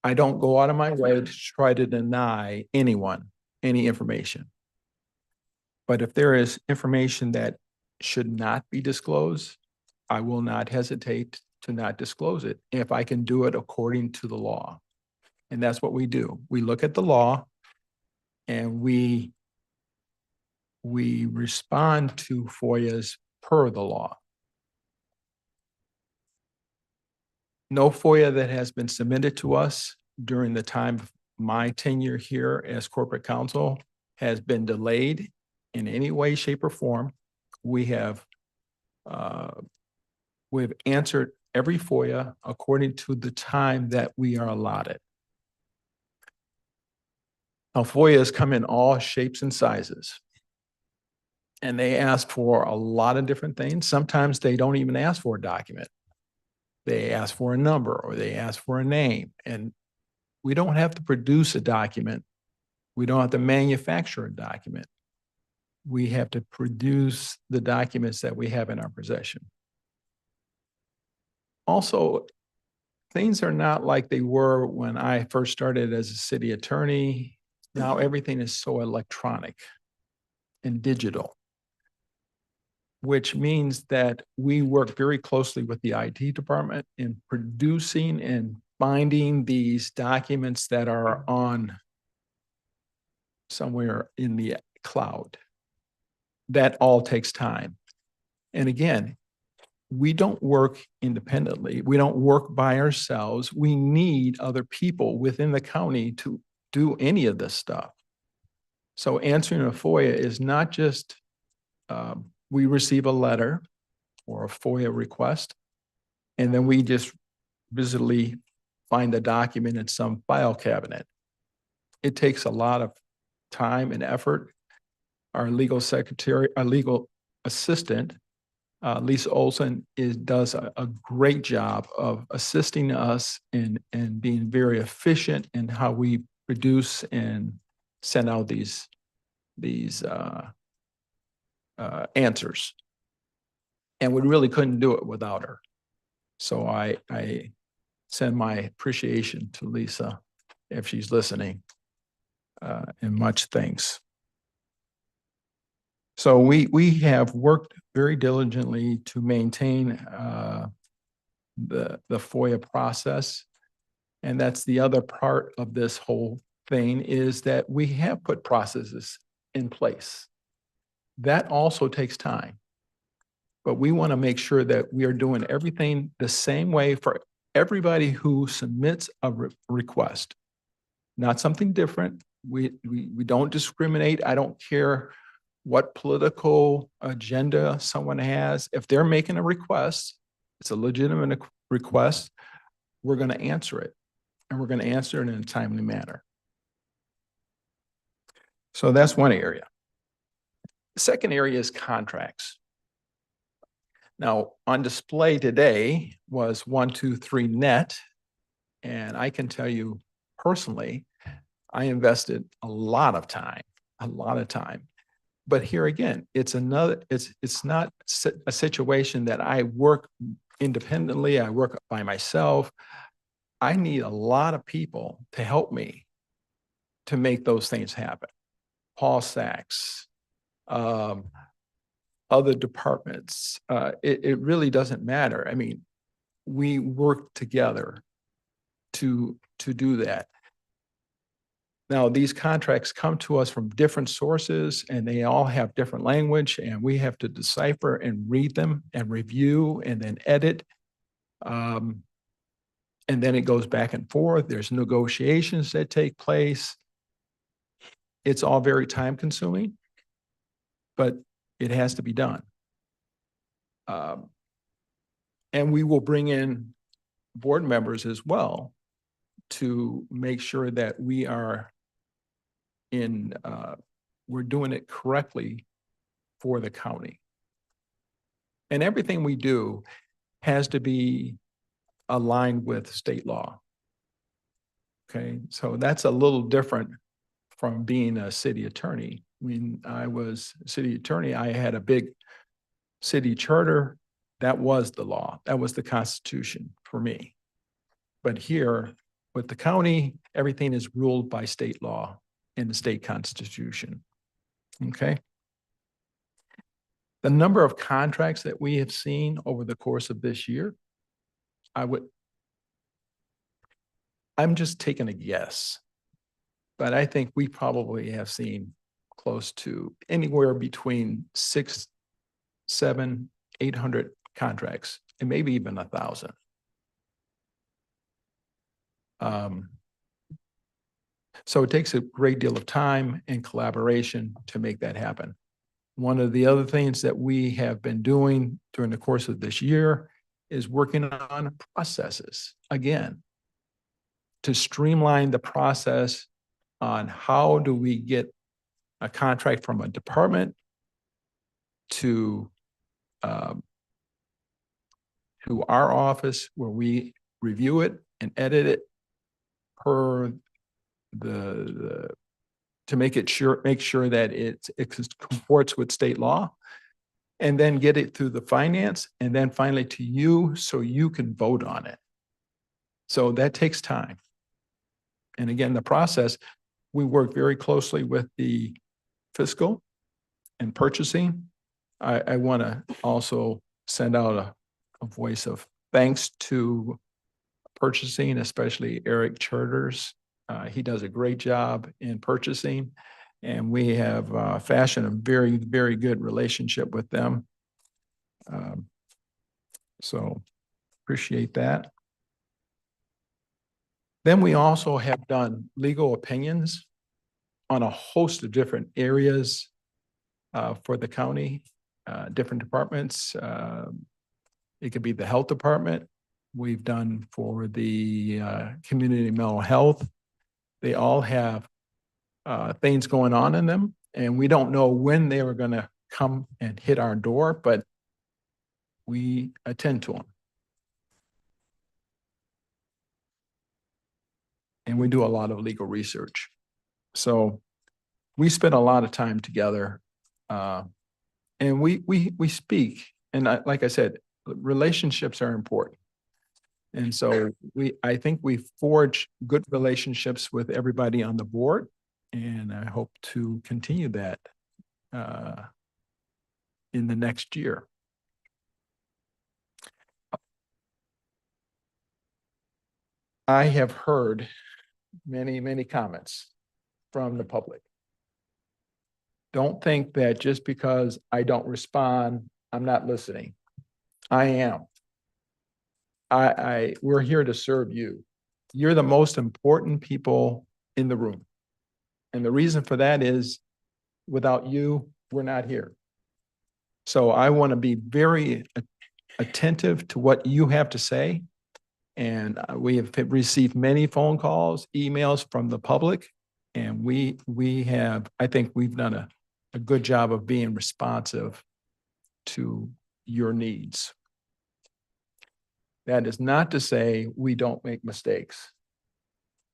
I don't go out of my way to try to deny anyone any information. But if there is information that should not be disclosed, I will not hesitate to not disclose it if I can do it according to the law. And that's what we do. We look at the law and we respond to FOIAs per the law. No FOIA that has been submitted to us during the time of my tenure here as corporate counsel has been delayed in any way, shape, or form. We've answered every FOIA according to the time that we are allotted. Now, FOIAs come in all shapes and sizes, and they ask for a lot of different things. Sometimes they don't even ask for a document. They ask for a number or they ask for a name, and we don't have to produce a document. We don't have to manufacture a document. We have to produce the documents that we have in our possession. Also, things are not like they were when I first started as a city attorney. Now everything is so electronic and digital, which means that we work very closely with the IT department in producing and finding these documents that are on somewhere in the cloud. That all takes time. And again, we don't work independently. We don't work by ourselves. We need other people within the county to do any of this stuff. So answering a FOIA is not just we receive a letter or a FOIA request, and then we just busily find the document in some file cabinet. It takes a lot of time and effort. Our legal secretary, our legal assistant, Lisa Olson, does a great job of assisting us in being very efficient in how we produce and send out these answers. And we really couldn't do it without her. So I send my appreciation to Lisa if she's listening, and much thanks. So we have worked very diligently to maintain the FOIA process. And that's the other part of this whole thing, is that we have put processes in place. That also takes time. But we want to make sure that we are doing everything the same way for everybody who submits a request. Not something different. We don't discriminate. I don't care what political agenda someone has. If they're making a request, it's a legitimate request, we're going to answer it. And we're going to answer it in a timely manner. So that's one area. The second area is contracts. Now, on display today was 123net, and I can tell you personally, I invested a lot of time. But here again, it's not a situation that I work independently, I work by myself. I need a lot of people to help me to make those things happen. Paul Sachs, other departments, it really doesn't matter. I mean, we work together to do that. Now, these contracts come to us from different sources, and they all have different language, and we have to decipher and read them and review and then edit. And then it goes back and forth. There's negotiations that take place. It's all very time consuming, but it has to be done. And we will bring in board members as well to make sure that we are we're doing it correctly for the county. And everything we do has to be aligned with state law. Okay, so that's a little different from being a city attorney. When I was city attorney, I had a big city charter. That was the law. That was the Constitution for me. But here with the county, everything is ruled by state law in the state constitution. Okay. The number of contracts that we have seen over the course of this year, I'm just taking a guess, but I think we probably have seen close to anywhere between 600, 700, 800 contracts, and maybe even 1,000. So it takes a great deal of time and collaboration to make that happen. One of the other things that we have been doing during the course of this year is working on processes, again, to streamline the process on how do we get a contract from a department to our office, where we review it and edit it per to make sure that it comports with state law, and then get it through the finance, and then finally to you so you can vote on it. So that takes time. And again, the process, we work very closely with the fiscal and purchasing. I want to also send out a voice of thanks to purchasing, especially Eric Charters. He does a great job in purchasing, and we have fashioned a very, very good relationship with them. So appreciate that. Then we also have done legal opinions on a host of different areas for the county, different departments. It could be the health department. We've done for the community mental health. They all have things going on in them, and we don't know when they were going to come and hit our door, but we attend to them. And we do a lot of legal research. So we spend a lot of time together, and we speak. And like I said, relationships are important. And so I think we forge good relationships with everybody on the board, and I hope to continue that in the next year. I have heard many, many comments from the public. Don't think that just because I don't respond, I'm not listening. I am. We're here to serve you. You're the most important people in the room. And the reason for that is without you, we're not here. So I want to be very attentive to what you have to say. And we have received many phone calls, emails from the public, and we have, I think we've done a good job of being responsive to your needs. That is not to say we don't make mistakes.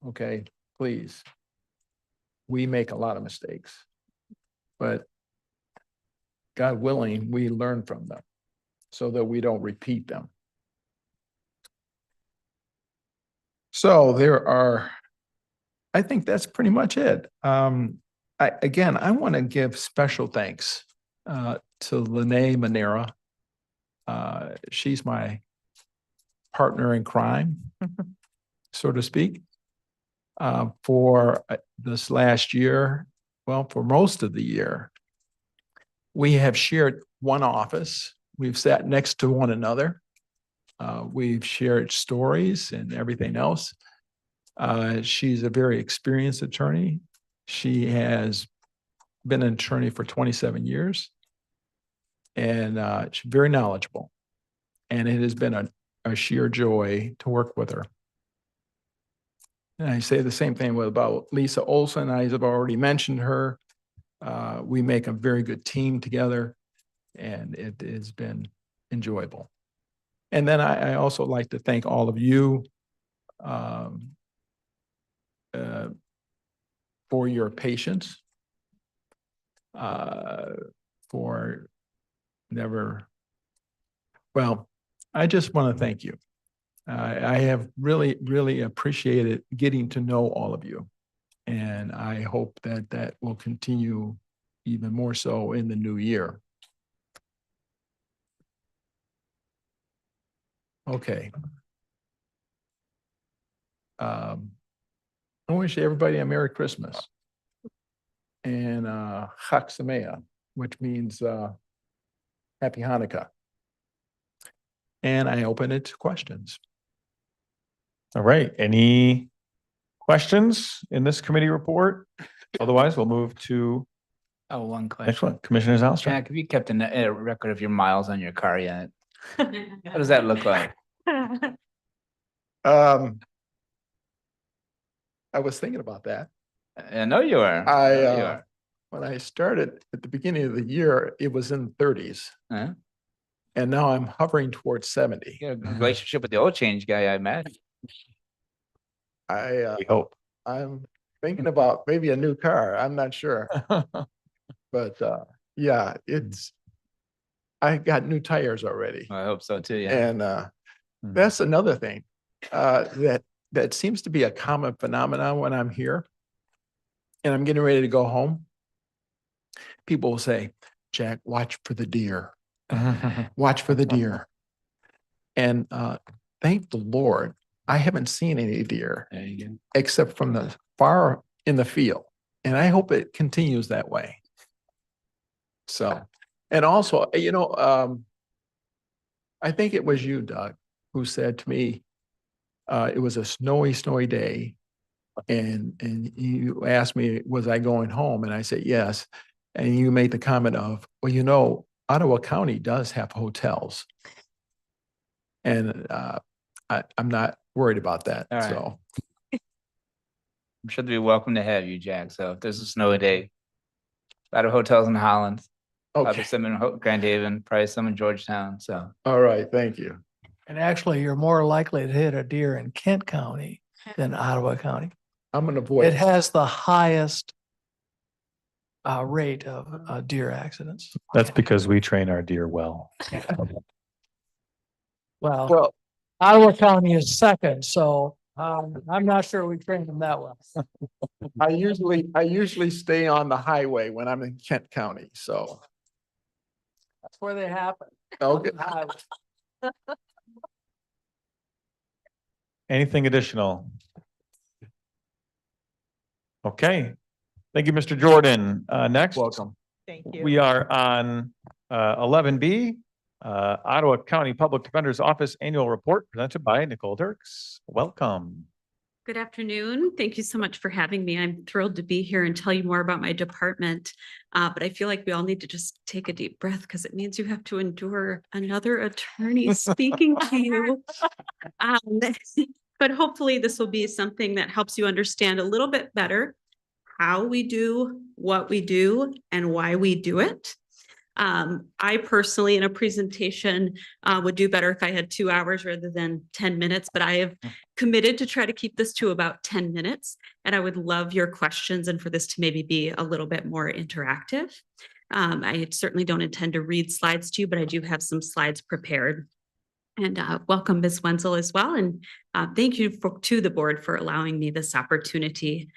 Okay, please. We make a lot of mistakes, but God willing, we learn from them so that we don't repeat them. So I think that's pretty much it. Again, I want to give special thanks to Lene Manera. She's my partner in crime, so to speak, for this last year. Well, for most of the year, we have shared one office. We've sat next to one another. We've shared stories and everything else. She's a very experienced attorney. She has been an attorney for 27 years, and she's very knowledgeable. And it has been a sheer joy to work with her. And I say the same thing about Lisa Olson. I have already mentioned her. We make a very good team together, and it has been enjoyable. And then I also like to thank all of you for your patience, for never, well, I just want to thank you. I have really, really appreciated getting to know all of you. And I hope that that will continue even more so in the new year. Okay. I wish everybody a Merry Christmas and Chag Sameach, which means Happy Hanukkah. And I open it to questions. All right, any questions in this committee report? Otherwise, we'll move to Oh, one next question. one. Commissioner Zalstra. Jack, have you kept a record of your miles on your car yet? What does that look like? I was thinking about that. I know you are. When I started at the beginning of the year, it was in the 30s. Huh? And now I'm hovering towards 70. You have a good relationship with the oil change guy, I imagine. We hope. I'm thinking about maybe a new car. I'm not sure. But yeah, I got new tires already. I hope so too, yeah. And that's another thing that seems to be a common phenomenon when I'm here and I'm getting ready to go home. People will say, Jack, watch for the deer. Watch for the deer. And thank the Lord, I haven't seen any deer except from the far in the field. And I hope it continues that way. So, and also, you know, I think it was you, Doug, who said to me, it was a snowy day. And you asked me, was I going home? And I said, yes. And you made the comment of, well, you know, Ottawa County does have hotels. And I'm not worried about that. All right. So I'm sure they'd be welcome to have you, Jack. So if there's a snowy day, a lot of hotels in Holland. okay. Some in Grand Haven, probably some in Georgetown. So All right. Thank you. And actually, you're more likely to hit a deer in Kent County than Ottawa County. I'm going to avoid It has the highest rate of deer accidents. That's because we train our deer well. Well, Ottawa County is second, so I'm not sure we train them that well. I usually stay on the highway when I'm in Kent County. So That's where they happen. okay. Anything additional? Okay. Thank you, Mr. Jordan. Next. Welcome. Thank you. We are on 11B, Ottawa County Public Defender's Office Annual Report presented by Nicole Dirks. Welcome. Good afternoon. Thank you so much for having me. I'm thrilled to be here and tell you more about my department. But I feel like we all need to just take a deep breath because it means you have to endure another attorney speaking to you. But hopefully this will be something that helps you understand a little bit better how we do what we do and why we do it. I personally, in a presentation, would do better if I had 2 hours rather than 10 minutes, but I have committed to try to keep this to about 10 minutes. And I would love your questions and for this to maybe be a little bit more interactive. I certainly don't intend to read slides to you, but I do have some slides prepared. And welcome, Ms. Wenzel, as well. And thank you to the board for allowing me this opportunity.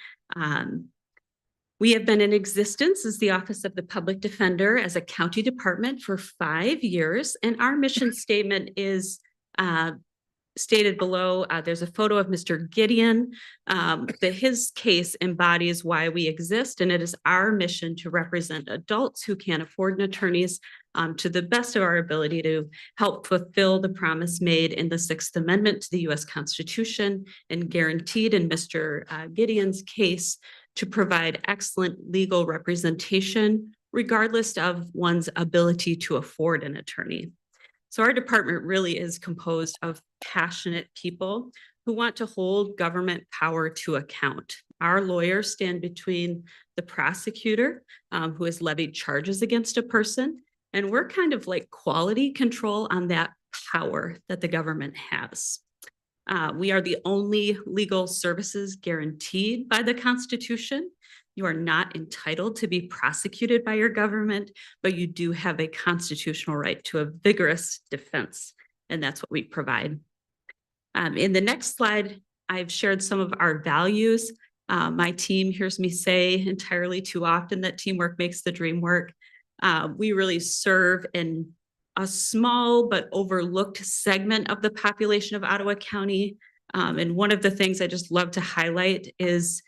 We have been in existence as the Office of the Public Defender as a county department for 5 years, and our mission statement is stated below. There's a photo of Mr. Gideon. His case embodies why we exist, and it is our mission to represent adults who can't afford an attorneys to the best of our ability to help fulfill the promise made in the 6th Amendment to the U.S. Constitution and guaranteed in Mr. Gideon's case to provide excellent legal representation, regardless of one's ability to afford an attorney. So our department really is composed of passionate people who want to hold government power to account. Our lawyers stand between the prosecutor who has levied charges against a person, and we're kind of like quality control on that power that the government has. We are the only legal services guaranteed by the Constitution. You are not entitled to be prosecuted by your government, but you do have a constitutional right to a vigorous defense, and that's what we provide. In the next slide, I've shared some of our values. My team hears me say entirely too often that teamwork makes the dream work. We really serve in a small but overlooked segment of the population of Ottawa County. And one of the things I just love to highlight is,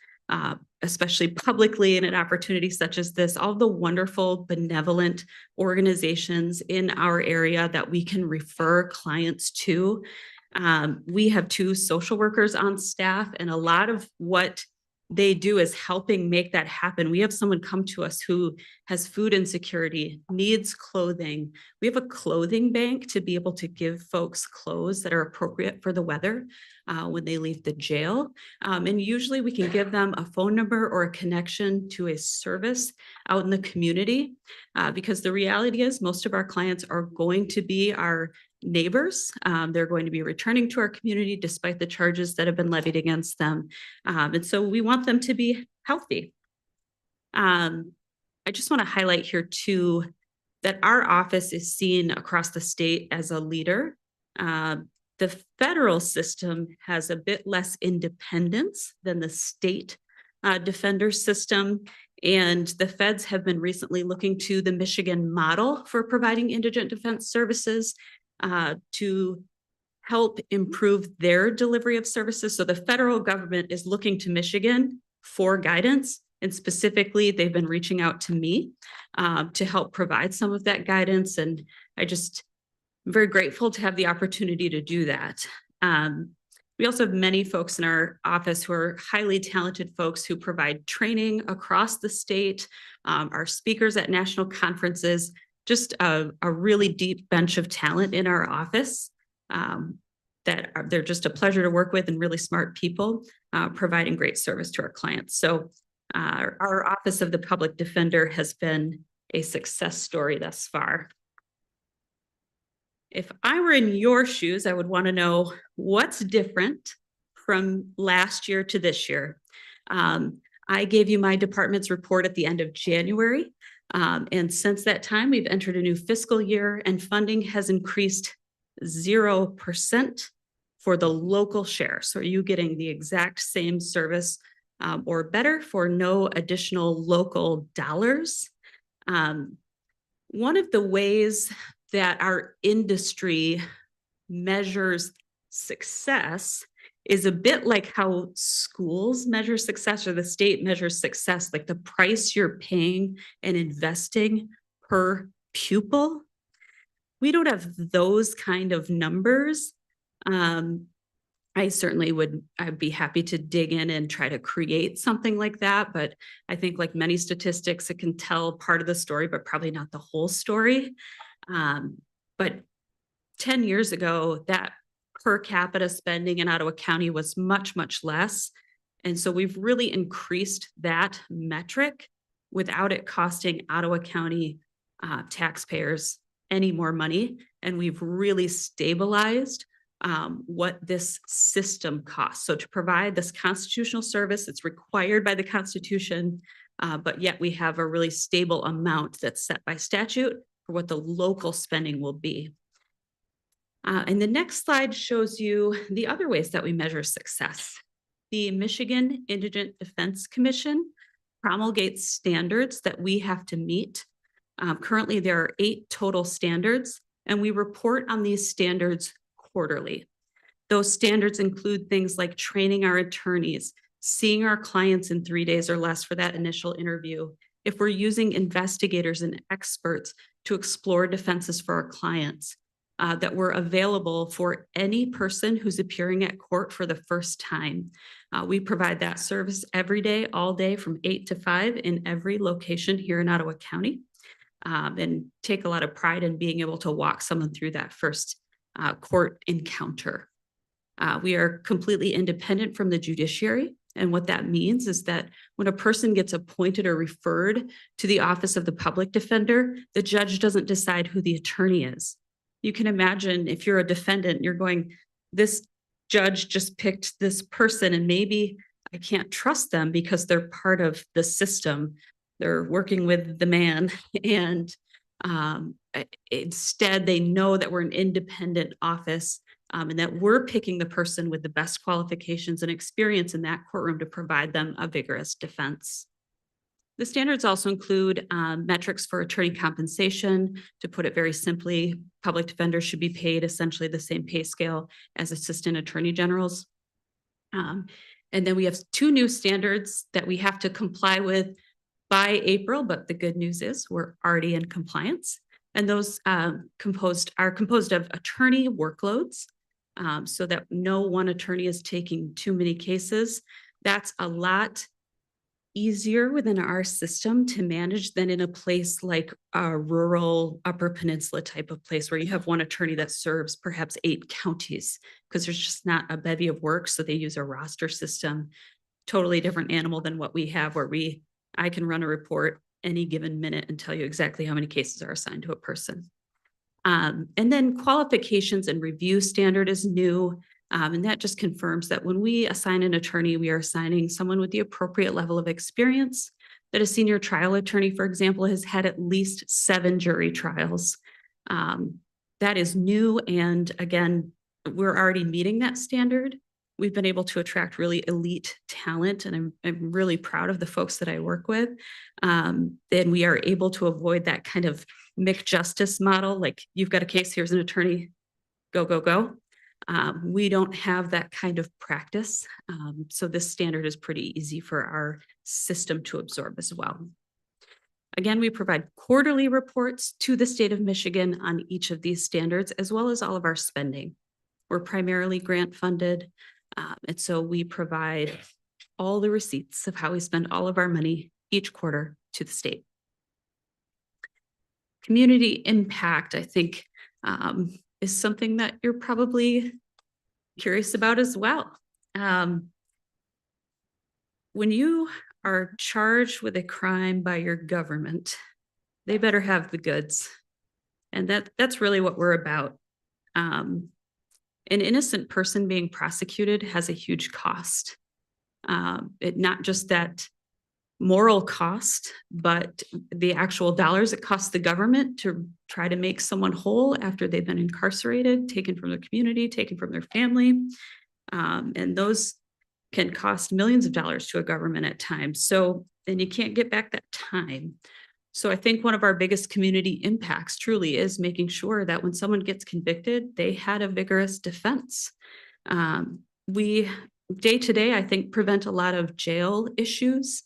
especially publicly in an opportunity such as this, all the wonderful benevolent organizations in our area that we can refer clients to. We have 2 social workers on staff, and a lot of what they do is helping make that happen. We have someone come to us who has food insecurity, needs clothing. We have a clothing bank to be able to give folks clothes that are appropriate for the weather when they leave the jail. And usually we can give them a phone number or a connection to a service out in the community, because the reality is most of our clients are going to be our neighbors. They're going to be returning to our community despite the charges that have been levied against them. And so we want them to be healthy. I just want to highlight here too, that our office is seen across the state as a leader. The federal system has a bit less independence than the state defender system. And the feds have been recently looking to the Michigan model for providing indigent defense services to help improve their delivery of services. So the federal government is looking to Michigan for guidance, and specifically they've been reaching out to me to help provide some of that guidance. And I'm very grateful to have the opportunity to do that. We also have many folks in our office who are highly talented folks who provide training across the state, our speakers at national conferences, just a really deep bench of talent in our office they're just a pleasure to work with, and really smart people providing great service to our clients. So our Office of the Public Defender has been a success story thus far. If I were in your shoes, I would want to know what's different from last year to this year. I gave you my department's report at the end of January. And since that time, we've entered a new fiscal year, and funding has increased 0% for the local share. So are you getting the exact same service or better for no additional local dollars? One of the ways that our industry measures success is a bit like how schools measure success or the state measures success, like the price you're paying and investing per pupil. We don't have those kind of numbers. I'd be happy to dig in and try to create something like that. But I think like many statistics, it can tell part of the story, but probably not the whole story. But 10 years ago, that per capita spending in Ottawa County was much, much less. And so we've really increased that metric without it costing Ottawa County taxpayers any more money. And we've really stabilized what this system costs. So to provide this constitutional service, it's required by the Constitution, but yet we have a really stable amount that's set by statute for what the local spending will be. And the next slide shows you the other ways that we measure success. The Michigan Indigent Defense Commission promulgates standards that we have to meet. Currently, there are 8 total standards, and we report on these standards quarterly. Those standards include things like training our attorneys, seeing our clients in 3 days or less for that initial interview, if we're using investigators and experts to explore defenses for our clients, that we're available for any person who's appearing at court for the first time. We provide that service every day, all day from 8 to 5 in every location here in Ottawa County, and take a lot of pride in being able to walk someone through that first court encounter. We are completely independent from the judiciary. And what that means is that when a person gets appointed or referred to the Office of the Public Defender, the judge doesn't decide who the attorney is. You can imagine if you're a defendant, you're going, this judge just picked this person, and maybe I can't trust them because they're part of the system. They're working with the man and instead they know that we're an independent office and that we're picking the person with the best qualifications and experience in that courtroom to provide them a vigorous defense. The standards also include metrics for attorney compensation. To put it very simply, public defenders should be paid essentially the same pay scale as assistant attorney generals. And then we have 2 new standards that we have to comply with by April, but the good news is we're already in compliance. And those are composed of attorney workloads, so that no one attorney is taking too many cases. That's a lot easier within our system to manage than in a place like a rural Upper Peninsula type of place where you have one attorney that serves perhaps 8 counties because there's just not a bevy of work. So they use a roster system, totally different animal than what we have where I can run a report any given minute and tell you exactly how many cases are assigned to a person. And then qualifications and review standard is new. And that just confirms that when we assign an attorney, we are assigning someone with the appropriate level of experience, that a senior trial attorney, for example, has had at least 7 jury trials. That is new. And again, we're already meeting that standard. We've been able to attract really elite talent, and I'm really proud of the folks that I work with. And we are able to avoid that kind of McJustice model, like you've got a case, here's an attorney, go, go, go. We don't have that kind of practice. So this standard is pretty easy for our system to absorb as well. Again, we provide quarterly reports to the state of Michigan on each of these standards, as well as all of our spending. We're primarily grant funded. And so we provide all the receipts of how we spend all of our money each quarter to the state. Community impact, I think, is something that you're probably curious about as well. When you are charged with a crime by your government, they better have the goods. And that's really what we're about. An innocent person being prosecuted has a huge cost. Not just that moral cost, but the actual dollars it costs the government to try to make someone whole after they've been incarcerated, taken from their community, taken from their family. And those can cost millions of dollars to a government at times. So then you can't get back that time. So I think one of our biggest community impacts truly is making sure that when someone gets convicted, they had a vigorous defense. We day to day, I think, prevent a lot of jail issues,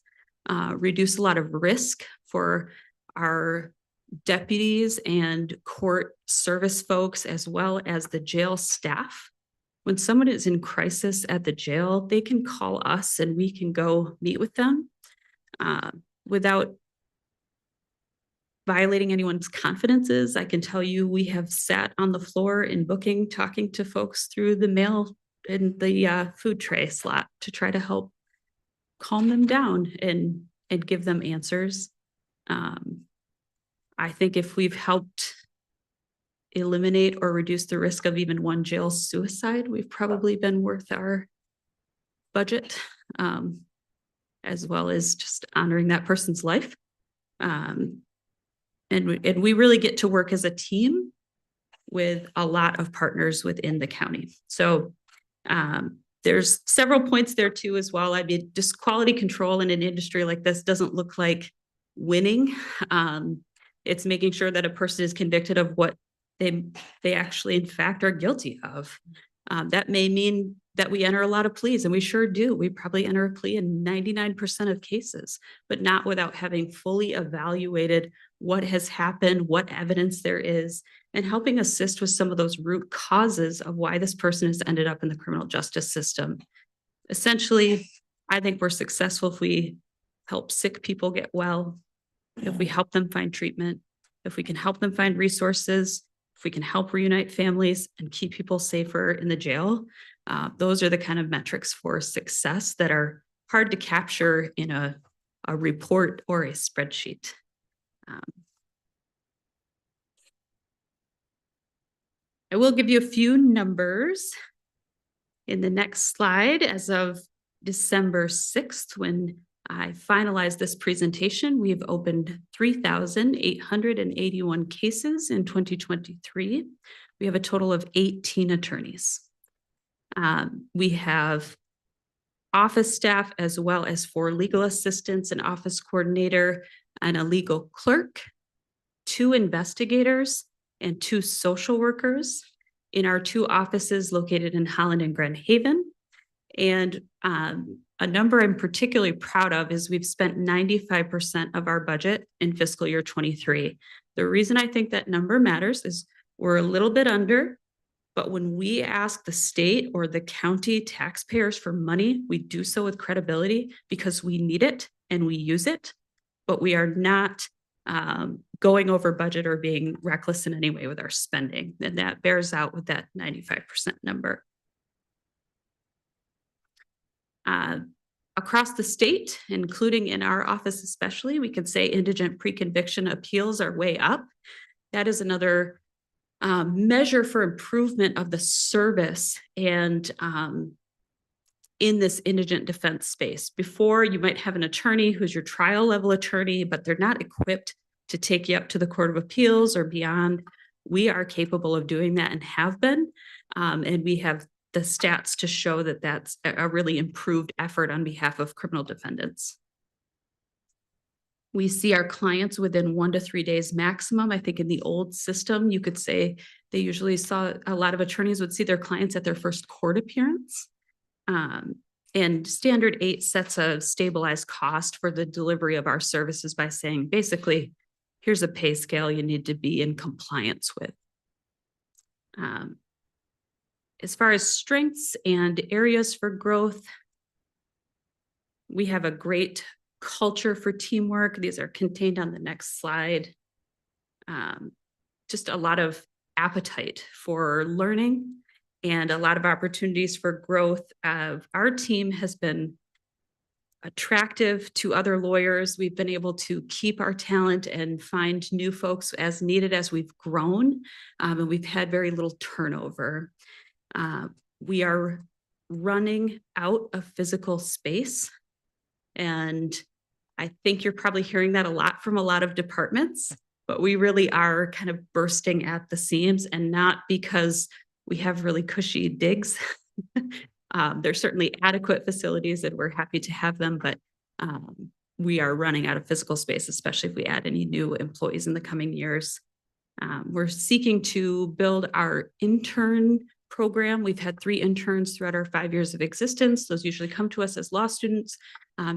reduce a lot of risk for our deputies and court service folks, as well as the jail staff. When someone is in crisis at the jail, they can call us and we can go meet with them without violating anyone's confidences. I can tell you we have sat on the floor in booking, talking to folks through the mail in the food tray slot to try to help calm them down and give them answers. I think if we've helped eliminate or reduce the risk of even one jail suicide, we've probably been worth our budget, as well as just honoring that person's life. And we really get to work as a team with a lot of partners within the county. So there's several points there too as well. I mean, just quality control in an industry like this doesn't look like winning. It's making sure that a person is convicted of what they actually in fact are guilty of. That may mean that we enter a lot of pleas, and we sure do. We probably enter a plea in 99% of cases, but not without having fully evaluated what has happened, what evidence there is, and helping assist with some of those root causes of why this person has ended up in the criminal justice system. Essentially, I think we're successful if we help sick people get well, if we help them find treatment, if we can help them find resources, if we can help reunite families and keep people safer in the jail. Those are the kind of metrics for success that are hard to capture in a report or a spreadsheet. I will give you a few numbers in the next slide. As of December 6th, when I finalized this presentation, we've opened 3,881 cases in 2023. We have a total of 18 attorneys. We have office staff as well as 4 legal assistants, an office coordinator, and a legal clerk, 2 investigators, and 2 social workers in our 2 offices located in Holland and Grand Haven. And a number I'm particularly proud of is we've spent 95% of our budget in fiscal year 23. The reason I think that number matters is we're a little bit under, but when we ask the state or the county taxpayers for money, we do so with credibility because we need it and we use it, but we are not going over budget or being reckless in any way with our spending. And that bears out with that 95% number. Across the state, including in our office especially, we could say indigent pre-conviction appeals are way up. That is another measure for improvement of the service and in this indigent defense space. Before, you might have an attorney who's your trial level attorney, but they're not equipped to take you up to the Court of Appeals or beyond. We are capable of doing that and have been, and we have the stats to show that that's a really improved effort on behalf of criminal defendants. We see our clients within 1 to 3 days maximum. I think in the old system, you could say they usually saw a lot of attorneys would see their clients at their first court appearance. And Standard 8 sets a stabilized cost for the delivery of our services by saying, basically, here's a pay scale you need to be in compliance with. As far as strengths and areas for growth, we have a great culture for teamwork. These are contained on the next slide. Just a lot of appetite for learning and a lot of opportunities for growth. Our team has been attractive to other lawyers. We've been able to keep our talent and find new folks as needed as we've grown, and we've had very little turnover. We are running out of physical space, and I think you're probably hearing that a lot from a lot of departments, but we really are kind of bursting at the seams, and not because we have really cushy digs. There's certainly adequate facilities and we're happy to have them, but we are running out of physical space, especially if we add any new employees in the coming years. We're seeking to build our intern program. We've had 3 interns throughout our 5 years of existence. Those usually come to us as law students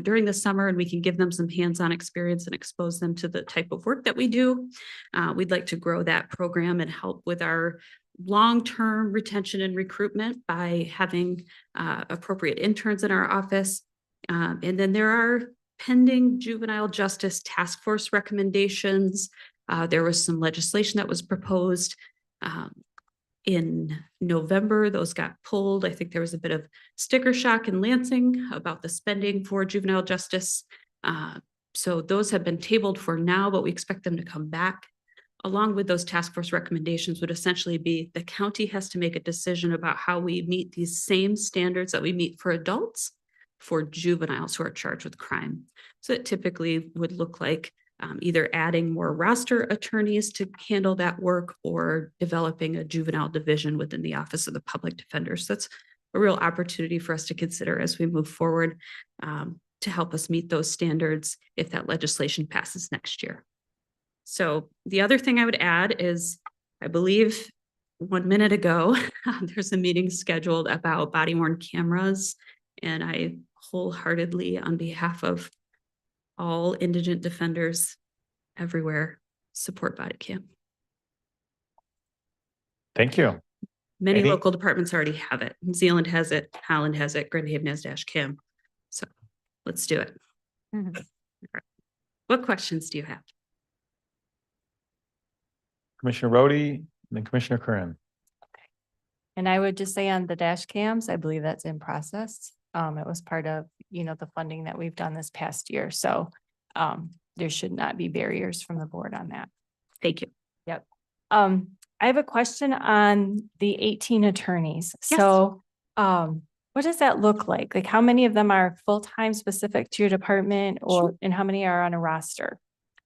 during the summer, and we can give them some hands-on experience and expose them to the type of work that we do. We'd like to grow that program and help with our long-term retention and recruitment by having appropriate interns in our office. And then there are pending juvenile justice task force recommendations. There was some legislation that was proposed in November. Those got pulled. I think there was a bit of sticker shock in Lansing about the spending for juvenile justice. So those have been tabled for now, but we expect them to come back. Along with those task force recommendations would essentially be the county has to make a decision about how we meet these same standards that we meet for adults for juveniles who are charged with crime. So it typically would look like either adding more roster attorneys to handle that work or developing a juvenile division within the Office of the Public Defender. So that's a real opportunity for us to consider as we move forward to help us meet those standards if that legislation passes next year. So the other thing I would add is, I believe 1 minute ago, there's a meeting scheduled about body-worn cameras, and I wholeheartedly, on behalf of all indigent defenders everywhere, support body cam. Thank you. Many local departments already have it. New Zealand has it, Holland has it, Grand Haven has dash cam. So let's do it. All right. What questions do you have? Commissioner Rhodey, and then Commissioner Curran. And I would just say on the dash cams, I believe that's in process. It was part of, the funding that we've done this past year. So there should not be barriers from the board on that. Thank you. Yep. I have a question on the 18 attorneys. Yes. So what does that look like? Like how many of them are full-time specific to your department and how many are on a roster?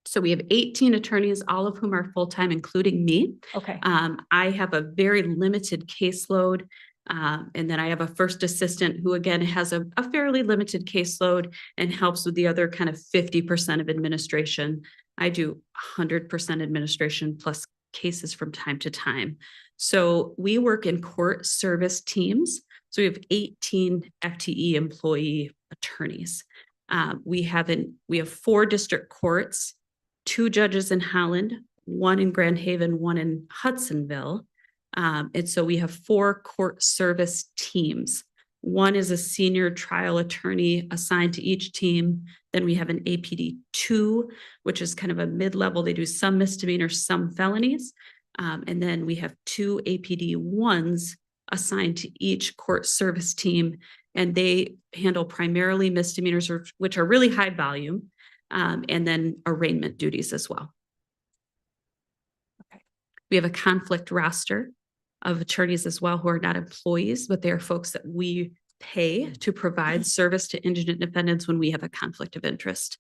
So we have 18 attorneys, all of whom are full-time, including me. Okay. I have a very limited caseload. And then I have a first assistant who again has a fairly limited caseload and helps with the other kind of 50% of administration. I do 100% administration plus cases from time to time. So we work in court service teams. So we have 18 FTE employee attorneys. We have 4 district courts, 2 judges in Holland, 1 in Grand Haven, 1 in Hudsonville. And so we have 4 court service teams. 1 is a senior trial attorney assigned to each team. Then we have an APD 2, which is kind of a mid-level. They do some misdemeanors, some felonies. And then we have 2 APD 1s assigned to each court service team. And they handle primarily misdemeanors, which are really high volume, and then arraignment duties as well. Okay. We have a conflict roster of attorneys as well who are not employees, but they are folks that we pay to provide service to indigent defendants when we have a conflict of interest.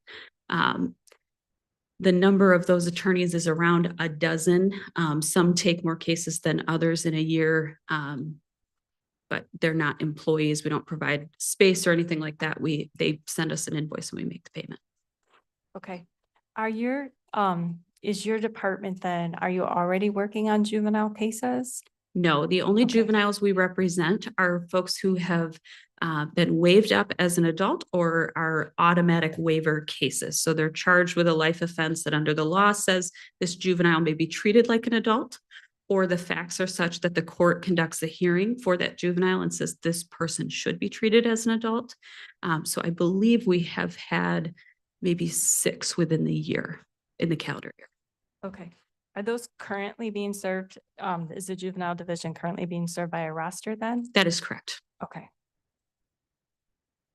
The number of those attorneys is around a dozen. Some take more cases than others in a year, but they're not employees. We don't provide space or anything like that. They send us an invoice and we make the payment. Okay. Is your department then, are you already working on juvenile cases? No, the only Okay. juveniles we represent are folks who have been waived up as an adult or are automatic waiver cases. So they're charged with a life offense that under the law says this juvenile may be treated like an adult, or the facts are such that the court conducts a hearing for that juvenile and says this person should be treated as an adult. So I believe we have had maybe 6 within the year, in the calendar year. Okay. Are those currently being served? Is the juvenile division currently being served by a roster then? That is correct. Okay.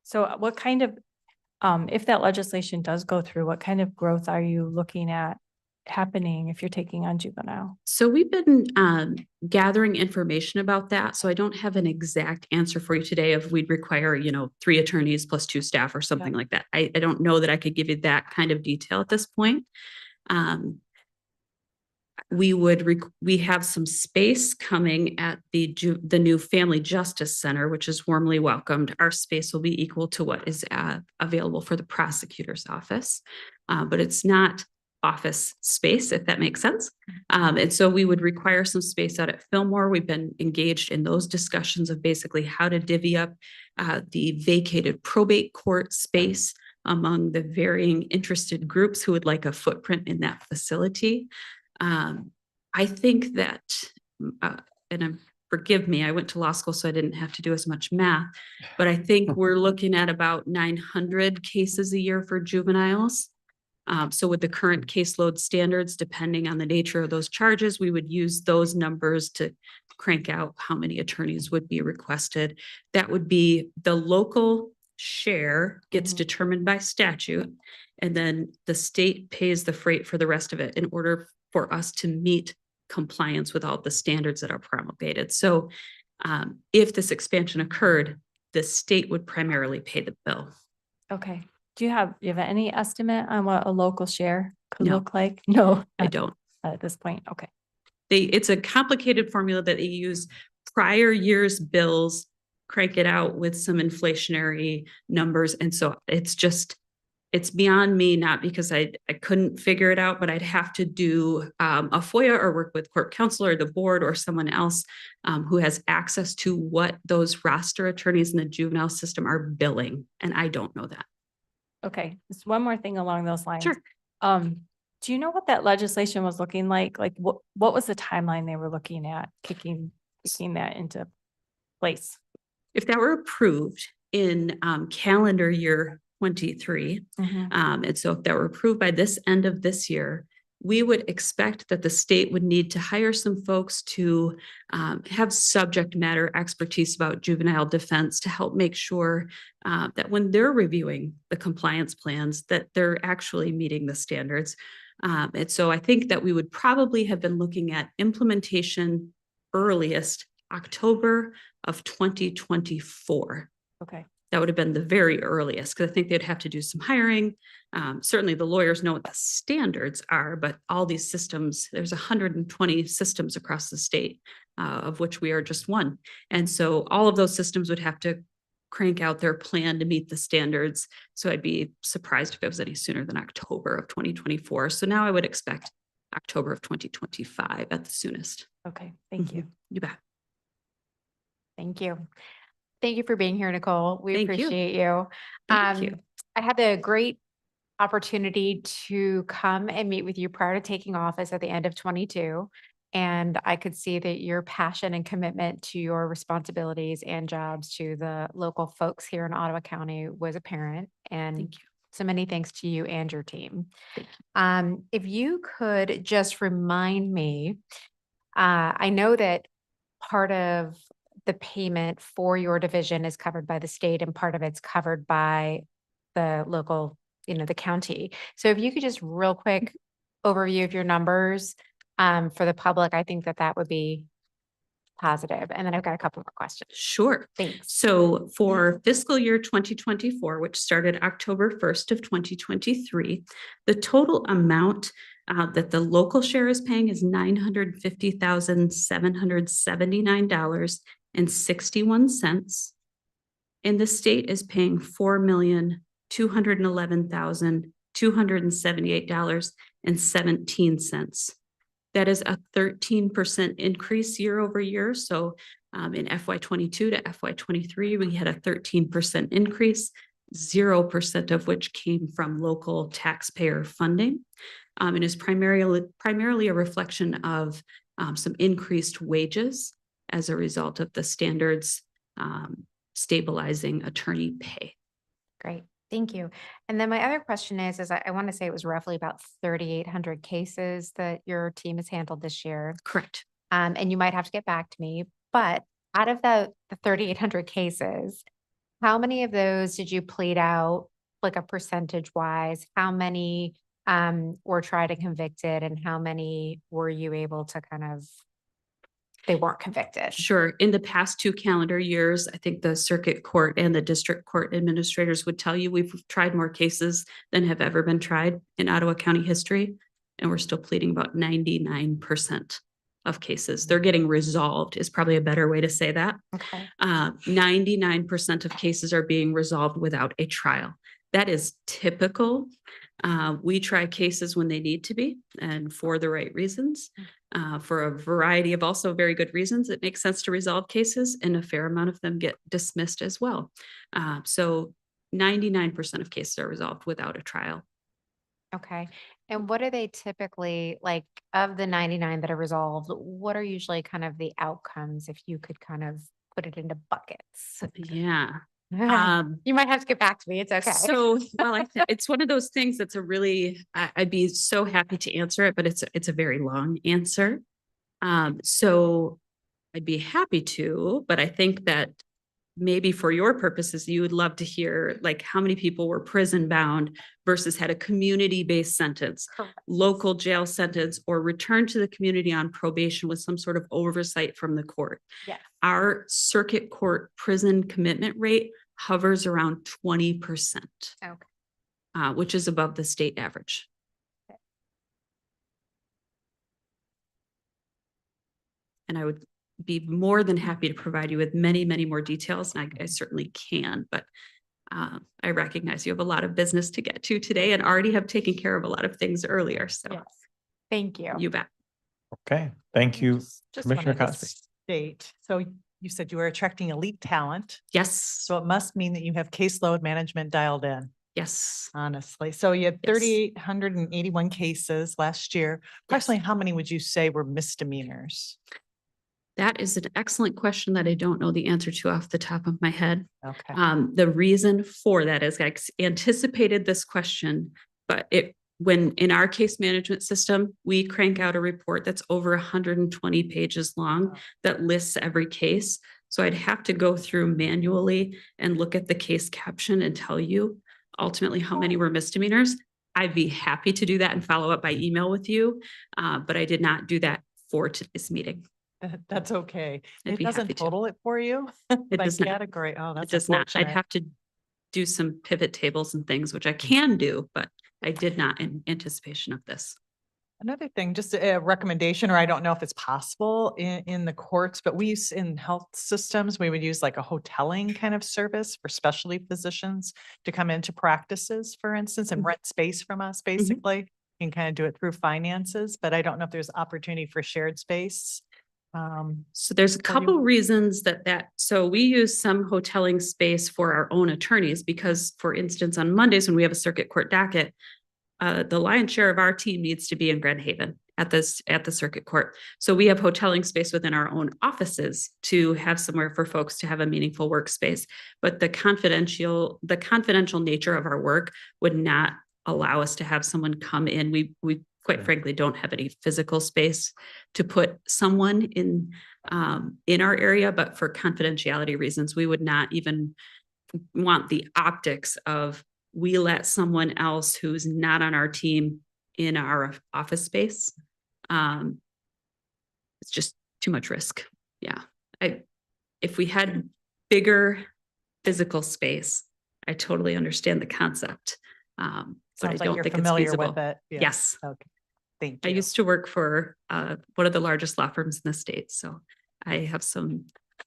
So what kind of, if that legislation does go through, what kind of growth are you looking at happening if you're taking on juvenile? So we've been gathering information about that. So I don't have an exact answer for you today if we'd require, 3 attorneys plus 2 staff or something like that. I don't know that I could give you that kind of detail at this point. We have some space coming at the new Family Justice Center, which is warmly welcomed. Our space will be equal to what is available for the prosecutor's office, but it's not office space, if that makes sense. And so we would require some space out at Fillmore. We've been engaged in those discussions of basically how to divvy up the vacated probate court space among the varying interested groups who would like a footprint in that facility. I think that, forgive me, I went to law school, so I didn't have to do as much math, but I think we're looking at about 900 cases a year for juveniles. So with the current caseload standards, depending on the nature of those charges, we would use those numbers to crank out how many attorneys would be requested. That would be the local share gets determined by statute, and then the state pays the freight for the rest of it in order for us to meet compliance with all the standards that are promulgated. So if this expansion occurred, the state would primarily pay the bill. Okay. Do you have any estimate on what a local share could No. look like? No, I don't. at this point. Okay. It's a complicated formula that they use prior year's bills, crank it out with some inflationary numbers. And so it's beyond me, not because I couldn't figure it out, but I'd have to do a FOIA or work with court counsel or the board or someone else who has access to what those roster attorneys in the juvenile system are billing. And I don't know that. Okay. Just one more thing along those lines. Sure. Do you know what that legislation was looking like? Like what was the timeline they were looking at kicking that into place? If that were approved in calendar year 23, and so if that were approved by this end of this year, we would expect that the state would need to hire some folks to have subject matter expertise about juvenile defense to help make sure that when they're reviewing the compliance plans, that they're actually meeting the standards. And so I think that we would probably have been looking at implementation earliest October of 2024. Okay. That would have been the very earliest, because I think they'd have to do some hiring. Certainly the lawyers know what the standards are, but all these systems, there's 120 systems across the state, of which we are just one. And so all of those systems would have to crank out their plan to meet the standards. So I'd be surprised if it was any sooner than October of 2024. So now I would expect October of 2025 at the soonest. Okay, thank you. You bet. Thank you. Thank you for being here, Nicole. We Thank you. appreciate you. Thank you. I had the great opportunity to come and meet with you prior to taking office at the end of 22. And I could see that your passion and commitment to your responsibilities and jobs to the local folks here in Ottawa County was apparent. And Thank you. so many thanks to you and your team. If you could just remind me, I know that part of the payment for your division is covered by the state and part of it's covered by the local, the county. So if you could just real quick overview of your numbers for the public, I think that would be positive. And then I've got a couple more questions. Sure. Thanks. So for fiscal year 2024, which started October 1st of 2023, the total amount that the local share is paying is $950,779.61. And the state is paying $4,211,278.17. That is a 13% increase year over year. So in FY22 to FY23, we had a 13% increase, 0% of which came from local taxpayer funding. And is primarily a reflection of some increased wages as a result of the standards stabilizing attorney pay. Great. Thank you. And then my other question is I want to say it was roughly about 3,800 cases that your team has handled this year. Correct. And you might have to get back to me, but out of the 3,800 cases, how many of those did you plead out, like a percentage wise? How many were tried and convicted, and how many were you able to they weren't convicted? Sure. In the past 2 calendar years, I think the circuit court and the district court administrators would tell you we've tried more cases than have ever been tried in Ottawa County history. And we're still pleading about 99% of cases. They're getting resolved is probably a better way to say that. Okay. 99% of cases are being resolved without a trial. That is typical. We try cases when they need to be and for the right reasons. For a variety of also very good reasons, it makes sense to resolve cases, and a fair amount of them get dismissed as well. So 99% of cases are resolved without a trial. Okay. And what are they typically like of the 99 that are resolved? What are usually kind of the outcomes if you could kind of put it into buckets? Yeah. You might have to get back to me. It's okay. So, well, it's one of those things that's I'd be so happy to answer it, but it's a very long answer. So I'd be happy to, but I think that maybe for your purposes, you would love to hear like how many people were prison bound versus had a community-based sentence, local jail sentence, or returned to the community on probation with some sort of oversight from the court. Yes. Our circuit court prison commitment rate hovers around 20%, Okay. Which is above the state average. Okay. And I would be more than happy to provide you with many, many more details, and I certainly can, but I recognize you have a lot of business to get to today and already have taken care of a lot of things earlier. So Yes. Thank you. You bet. Okay, thank you, Just Commissioner wanted to Cosby. state, so you said you were attracting elite talent. Yes. So it must mean that you have caseload management dialed in. Yes. Honestly. So you had Yes. 3,881 cases last year. Approximately how many would you say were misdemeanors? That is an excellent question that I don't know the answer to off the top of my head. Okay. The reason for that is I anticipated this question, but when in our case management system, we crank out a report that's over 120 pages long that lists every case. So I'd have to go through manually and look at the case caption and tell you ultimately how many were misdemeanors. I'd be happy to do that and follow up by email with you, but I did not do that for today's meeting. That's okay. I'd It be happy doesn't to. total it for you? It by does not. category? Oh, It that's does not. I'd unfortunate. have to do some pivot tables and things, which I can do, but I did not in anticipation of this. Another thing, just a recommendation, or I don't know if it's possible in the courts, but we use in health systems, we would use like a hoteling kind of service for specialty physicians to come into practices, for instance, and rent space from us, basically, and kind of do it through finances, but I don't know if there's opportunity for shared space. So there's a couple reasons so we use some hoteling space for our own attorneys because, for instance, on Mondays when we have a circuit court docket, the lion's share of our team needs to be in Grand Haven at the circuit court. So we have hoteling space within our own offices to have somewhere for folks to have a meaningful workspace. But the confidential nature of our work would not allow us to have someone come in. We quite frankly don't have any physical space to put someone in our area, but for confidentiality reasons, we would not even want the optics of we let someone else who's not on our team in our office space. It's just too much risk. Yeah. If we had bigger physical space, I totally understand the concept. But I Sounds like don't you're think it's familiar feasible. with it. Yeah. Yes. Okay. Thank I you. used to work for one of the largest law firms in the state, so I have some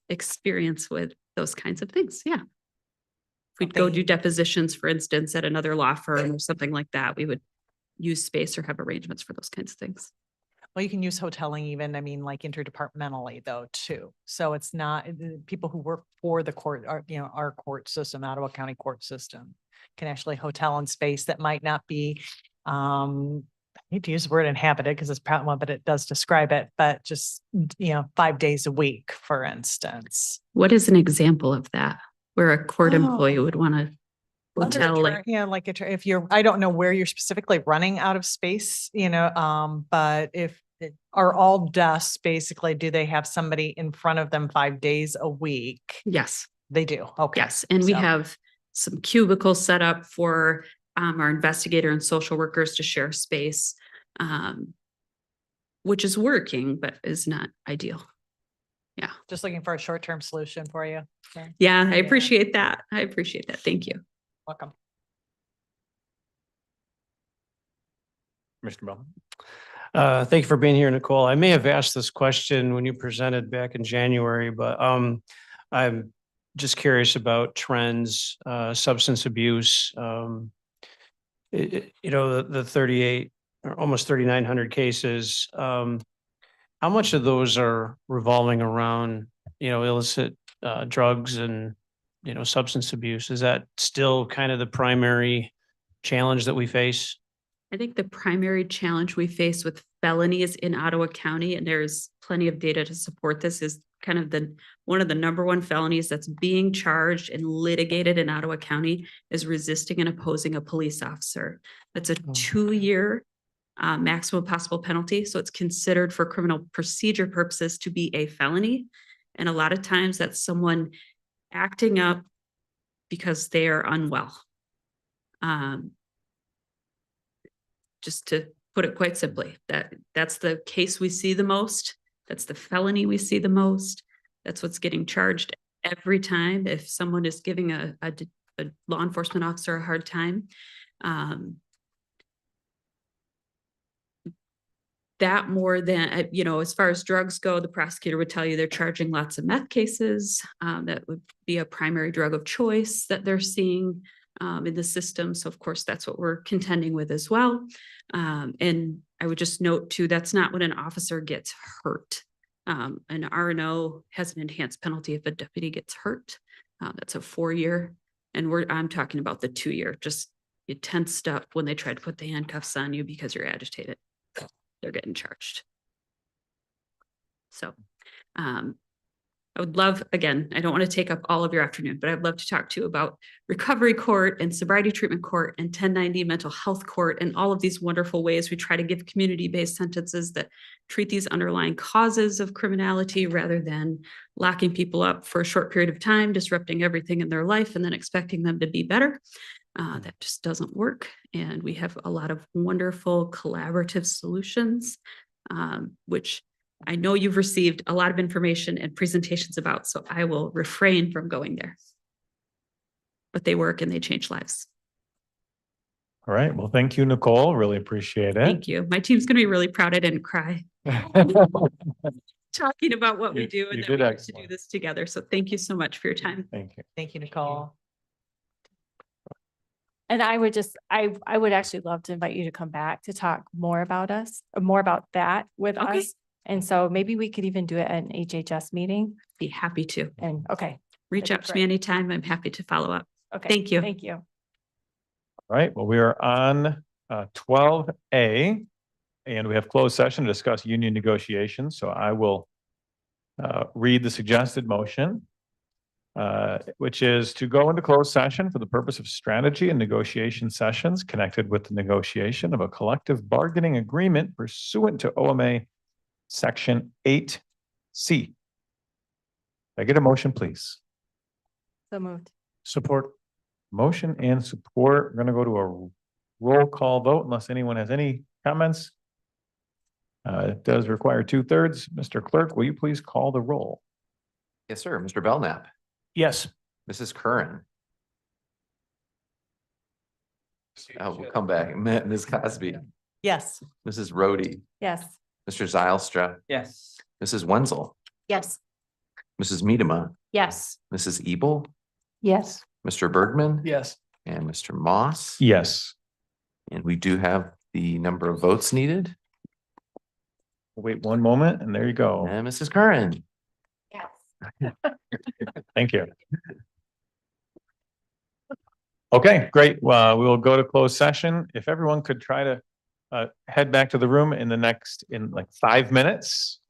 experience with those kinds of things. Yeah. If we'd go do depositions, for instance, at another law firm or something like that, we would use space or have arrangements for those kinds of things. Well, you can use hoteling even, I mean, like interdepartmentally though, too. So it's not, people who work for the court, our court system, Ottawa County court system, can actually hotel in space that might not be, I hate to use the word inhabited because it's probably one, but it does describe it, but just, 5 days a week, for instance. What is an example of that where a court employee would want to hotel? If you're, I don't know where you're specifically running out of space, but if are all desks basically, do they have somebody in front of them 5 days a week? Yes. They do. Okay. Yes. And we have some cubicles set up for our investigator and social workers to share space, which is working, but is not ideal. Yeah. Just looking for a short-term solution for you. Okay. Yeah, I appreciate that. I appreciate that. Thank you. Welcome. Mr. Bell. Thank you for being here, Nicole. I may have asked this question when you presented back in January, but I'm just curious about trends, substance abuse. The 38 or almost 3,900 cases. How much of those are revolving around, illicit drugs and, substance abuse? Is that still kind of the primary challenge that we face? I think the primary challenge we face with felonies in Ottawa County, and there's plenty of data to support this, is kind of one of the number one felonies that's being charged and litigated in Ottawa County is resisting and opposing a police officer. That's a 2-year maximum possible penalty. So it's considered for criminal procedure purposes to be a felony. And a lot of times that's someone acting up because they are unwell. Just to put it quite simply, that's the case we see the most. That's the felony we see the most. That's what's getting charged every time if someone is giving a law enforcement officer a hard time. That more than, as far as drugs go, the prosecutor would tell you they're charging lots of meth cases. That would be a primary drug of choice that they're seeing in the system. So of course, that's what we're contending with as well. And I would just note too, that's not when an officer gets hurt. An R&O has an enhanced penalty if a deputy gets hurt. That's a 4-year. And I'm talking about the 2-year, just you tensed up when they try to put the handcuffs on you because you're agitated. They're getting charged. So, I would love, again, I don't want to take up all of your afternoon, but I'd love to talk to you about recovery court and sobriety treatment court and 1090 mental health court and all of these wonderful ways we try to give community-based sentences that treat these underlying causes of criminality rather than locking people up for a short period of time, disrupting everything in their life and then expecting them to be better. That just doesn't work. And we have a lot of wonderful collaborative solutions, which I know you've received a lot of information and presentations about, so I will refrain from going there. But they work and they change lives. All right. Well, thank you, Nicole. Really appreciate it. Thank you. My team's gonna be really proud I didn't cry talking about what we You- do you and that did we get to do excellent. this together. So thank you so much for your time. Thank you. Thank you, Nicole. And I would just, I would actually love to invite you to come back to talk more about us, more about that with Okay. us. And so maybe we could even do it at an HHS meeting Be happy to. and, okay, Reach That'd out be to me great. anytime. I'm happy to follow up. okay. Thank you. Thank you. All right. Well, we are on 12A and we have closed session to discuss union negotiations. So I will read the suggested motion, which is to go into closed session for the purpose of strategy and negotiation sessions connected with the negotiation of a collective bargaining agreement pursuant to OMA Section 8C. I get a motion, please? So moved. Support. Motion and support. We're going to go to a roll call vote unless anyone has any comments. It does require 2/3. Mr. Clerk, will you please call the roll? Yes, sir. Mr. Belknap, Yes. Mrs. Curran. We'll come back. Ms. Cosby, Yes. Mrs. Rhodey, Yes. Mr. Zylstra, Yes. Mrs. Wenzel, Yes. Mrs. Miedema, Yes. Mrs. Ebel, Yes. Mr. Bergman. Yes. And Mr. Moss. Yes. And we do have the number of votes needed. Wait one moment and there you go. And Mrs. Curran. Yes. Thank you. Okay, great. Well, we will go to closed session. If everyone could try to head back to the room in like 5 minutes.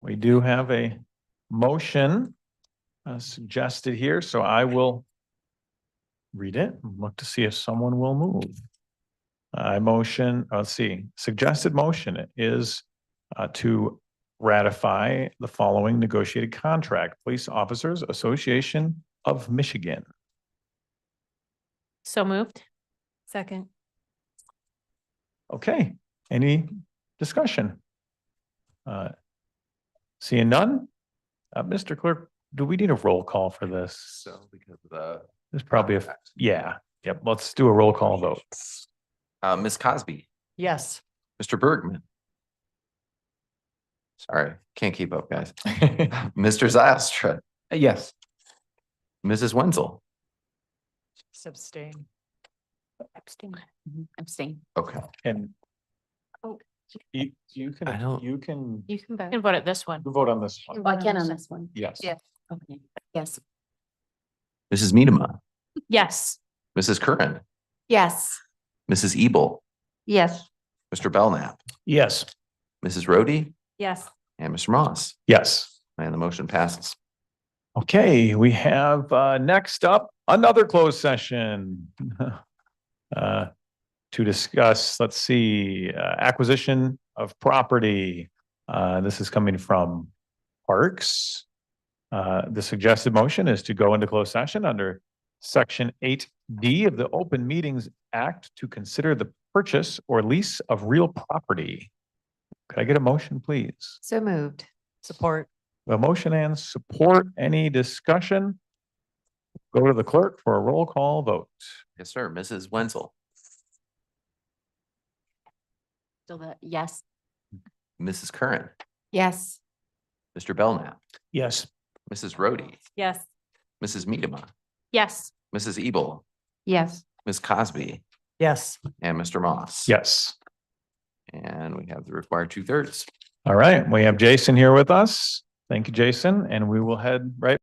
We do have a motion suggested here, so I will read it and look to see if someone will move. I motion, let's see, suggested motion is to ratify the following negotiated contract, Police Officers Association of Michigan. So moved. Second. Okay, any discussion? Seeing none? Mr. Clerk, do we need a roll call for this? So because of the. There's probably yeah, yep, let's do a roll call vote. Ms. Cosby, Yes. Mr. Bergman. Sorry, can't keep up, guys. Mr. Zylstra, Yes. Mrs. Wenzel. Abstain. Abstain. Abstain. Okay. And Oh. you I can, don't- you can You can You can vote at this one. vote on this one. I can on this one. Yes. Yeah. Okay. Yes. Mrs. Miedema, Yes. Mrs. Curran, Yes. Mrs. Ebel, Yes. Mr. Belknap, Yes. Mrs. Rhodey, Yes. and Mr. Moss. Yes. And the motion passes. Okay, we have next up another closed session to discuss, let's see, acquisition of property. This is coming from Parks. The suggested motion is to go into closed session under Section 8D of the Open Meetings Act to consider the purchase or lease of real property. Could I get a motion, please? So moved. Support. A motion and support. Any discussion? Go to the clerk for a roll call vote. Yes, sir. Mrs. Wenzel, Still that, yes. Mrs. Curran, Yes. Mr. Belknap, Yes. Mrs. Rhodey, Yes. Mrs. Miedema, Yes. Mrs. Ebel, Yes. Ms. Cosby, Yes. and Mr. Moss. Yes. And we have the required 2/3. All right, we have Jason here with us. Thank you, Jason, and we will head right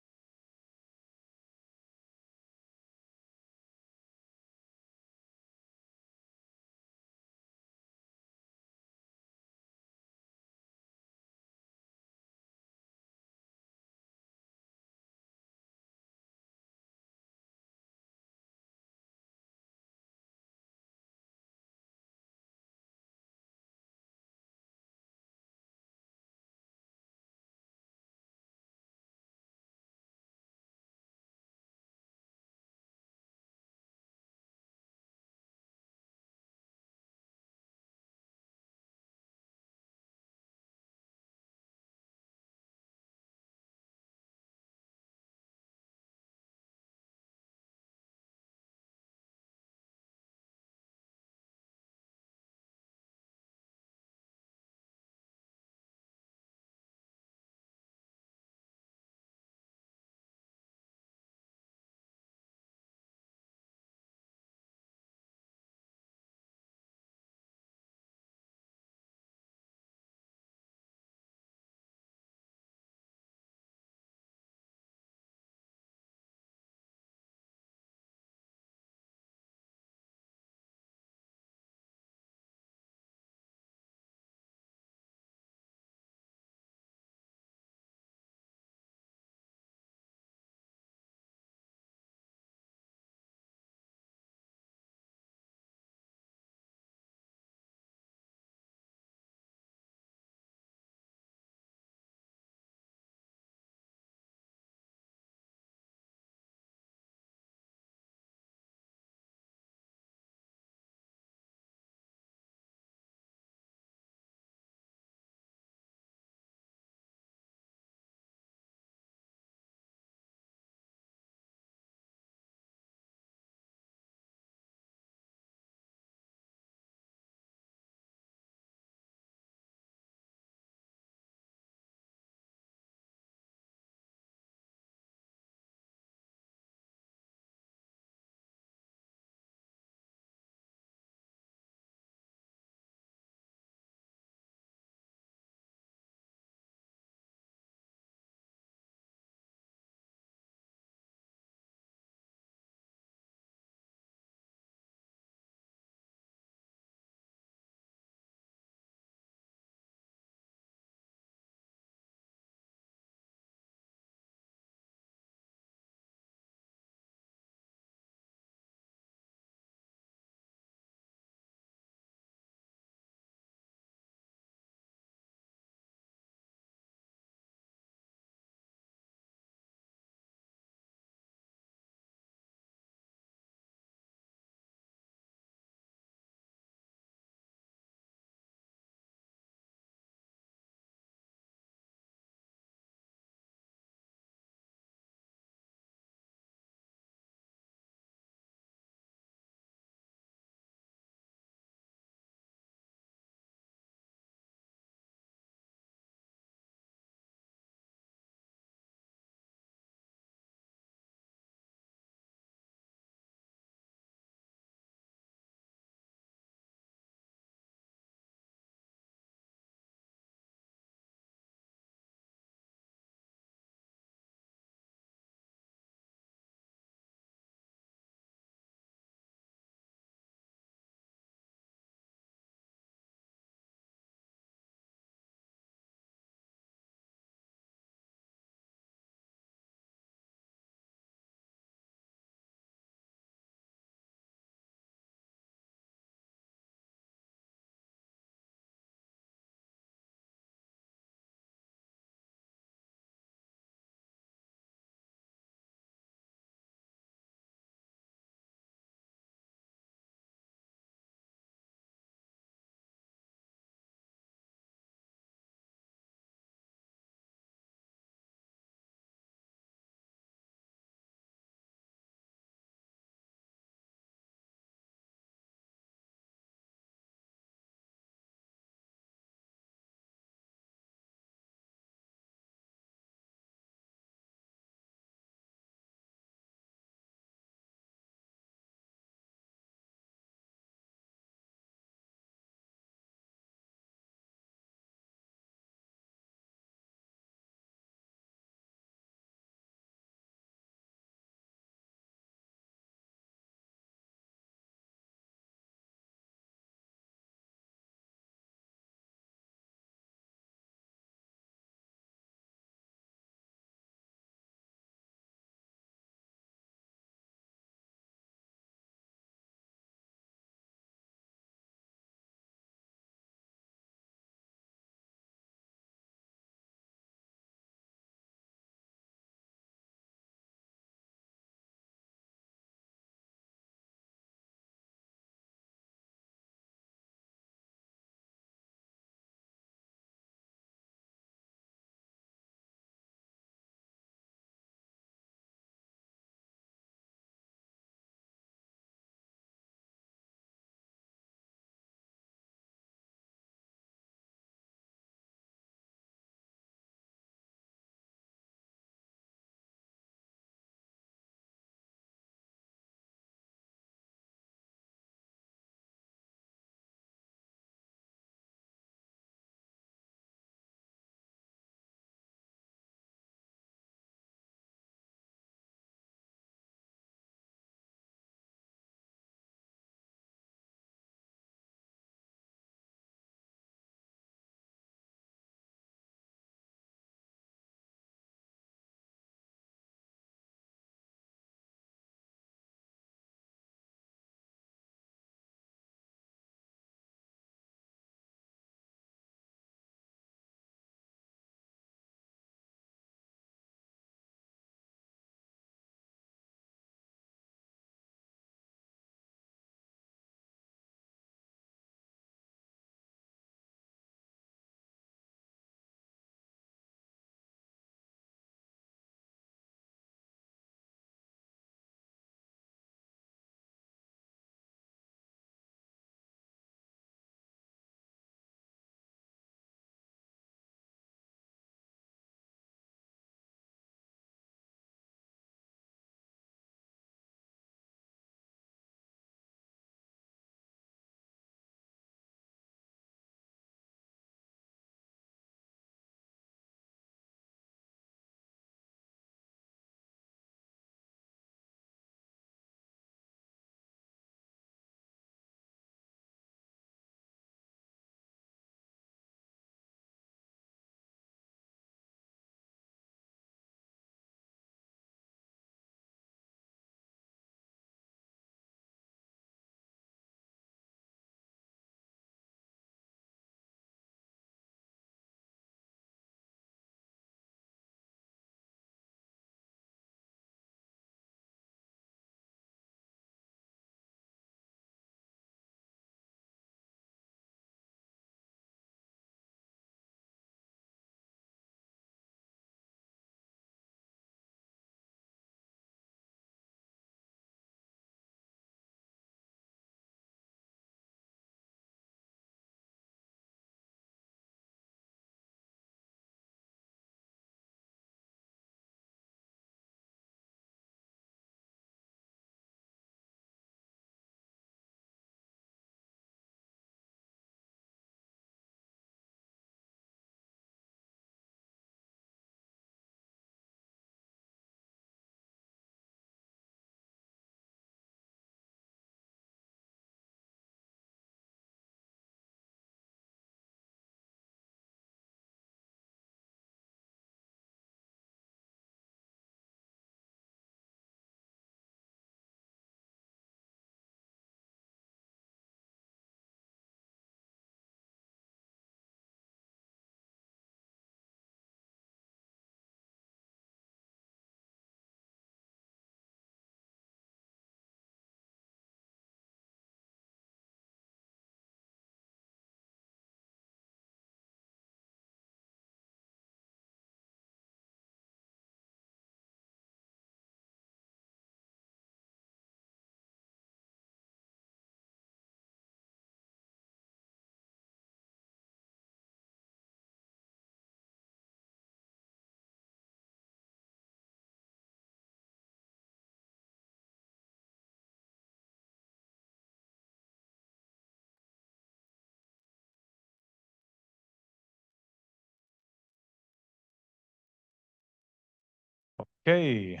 Okay,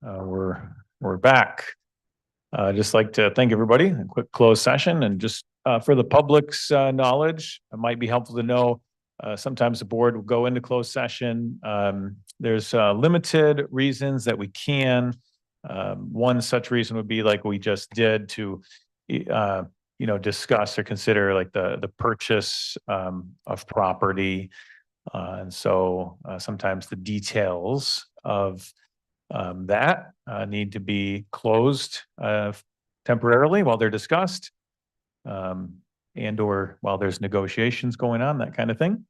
we're back. Just like to thank everybody, a quick closed session, and just for the public's knowledge, it might be helpful to know, sometimes the board will go into closed session. There's limited reasons that we can. One such reason would be like we just did to, discuss or consider like the purchase of property. And so sometimes the details of that need to be closed temporarily while they're discussed, and or while there's negotiations going on, that kind of thing.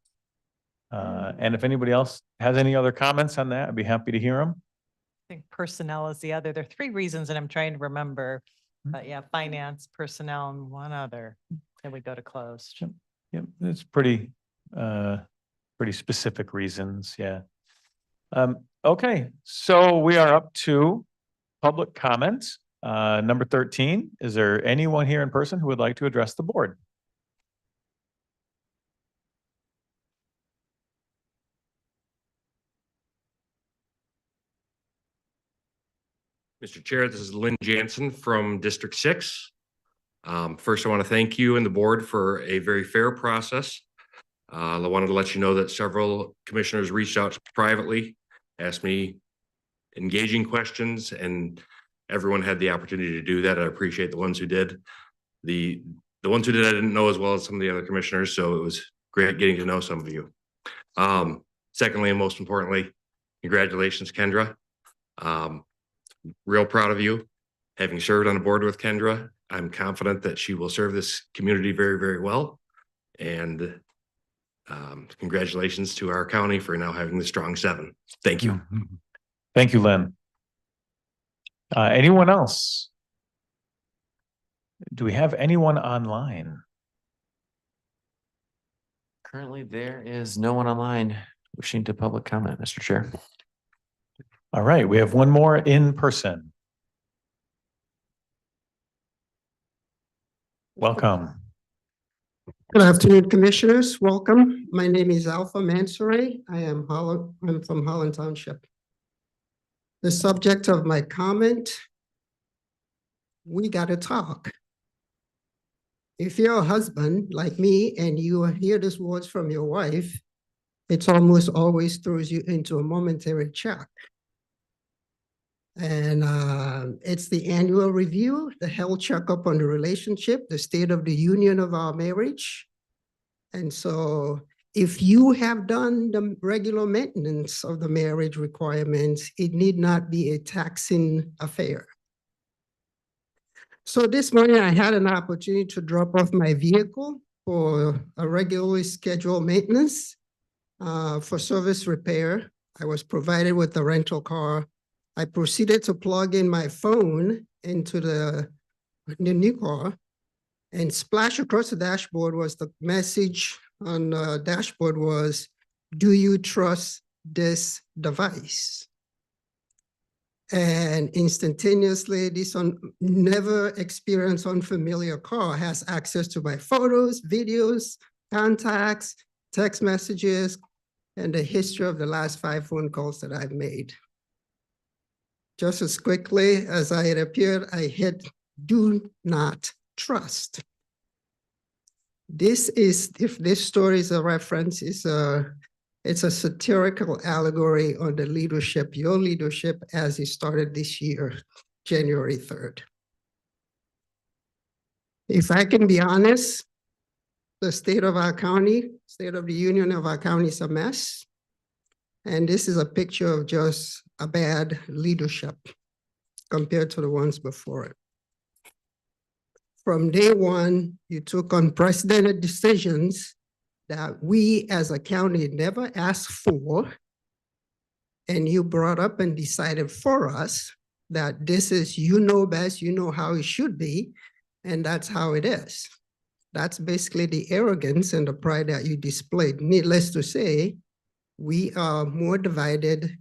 And if anybody else has any other comments on that, I'd be happy to hear them. I think personnel is the other. There are three reasons and I'm trying to remember. But yeah, finance, personnel, and one other. Then we go to closed. Yep, it's pretty specific reasons, yeah. Okay, so we are up to public comments. Number 13, is there anyone here in person who would like to address the board? Mr. Chair, this is Lynn Jansen from District 6. First, I want to thank you and the board for a very fair process. I wanted to let you know that several commissioners reached out privately, asked me engaging questions, and everyone had the opportunity to do that. I appreciate the ones who did. The ones who did, I didn't know as well as some of the other commissioners, so it was great getting to know some of you. Secondly, and most importantly, congratulations, Kendra. Real proud of you. Having served on a board with Kendra, I'm confident that she will serve this community very, very well. And congratulations to our county for now having the strong 7. Thank you. Thank you, Lynn. Anyone else? Do we have anyone online? Currently, there is no one online wishing to public comment, Mr. Chair. All right, we have one more in person. Welcome. Good afternoon, commissioners. Welcome. My name is Alpha Mansouri. I'm from Holland Township. The subject of my comment, we got to talk. If you're a husband like me and you hear these words from your wife, it almost always throws you into a momentary shock. And it's the annual review, the health checkup on the relationship, the state of the union of our marriage. And so if you have done the regular maintenance of the marriage requirements, it need not be a taxing affair. So this morning I had an opportunity to drop off my vehicle for a regularly scheduled maintenance for service repair. I was provided with a rental car. I proceeded to plug in my phone into the new car, and splash across the dashboard was the message on the dashboard was, do you trust this device? And instantaneously, this never experienced unfamiliar car has access to my photos, videos, contacts, text messages, and the history of the last 5 phone calls that I've made. Just as quickly as I had appeared, I hit do not trust. This is, if this story is a reference, it's a satirical allegory on the leadership, your leadership as it started this year, January 3rd. If I can be honest, the state of our county, state of the union of our county is a mess. And this is a picture of just a bad leadership compared to the ones before it. From day one, you took unprecedented decisions that we as a county never asked for, and you brought up and decided for us that this is, you know best, you know how it should be, and that's how it is. That's basically the arrogance and the pride that you displayed. Needless to say, we are more divided,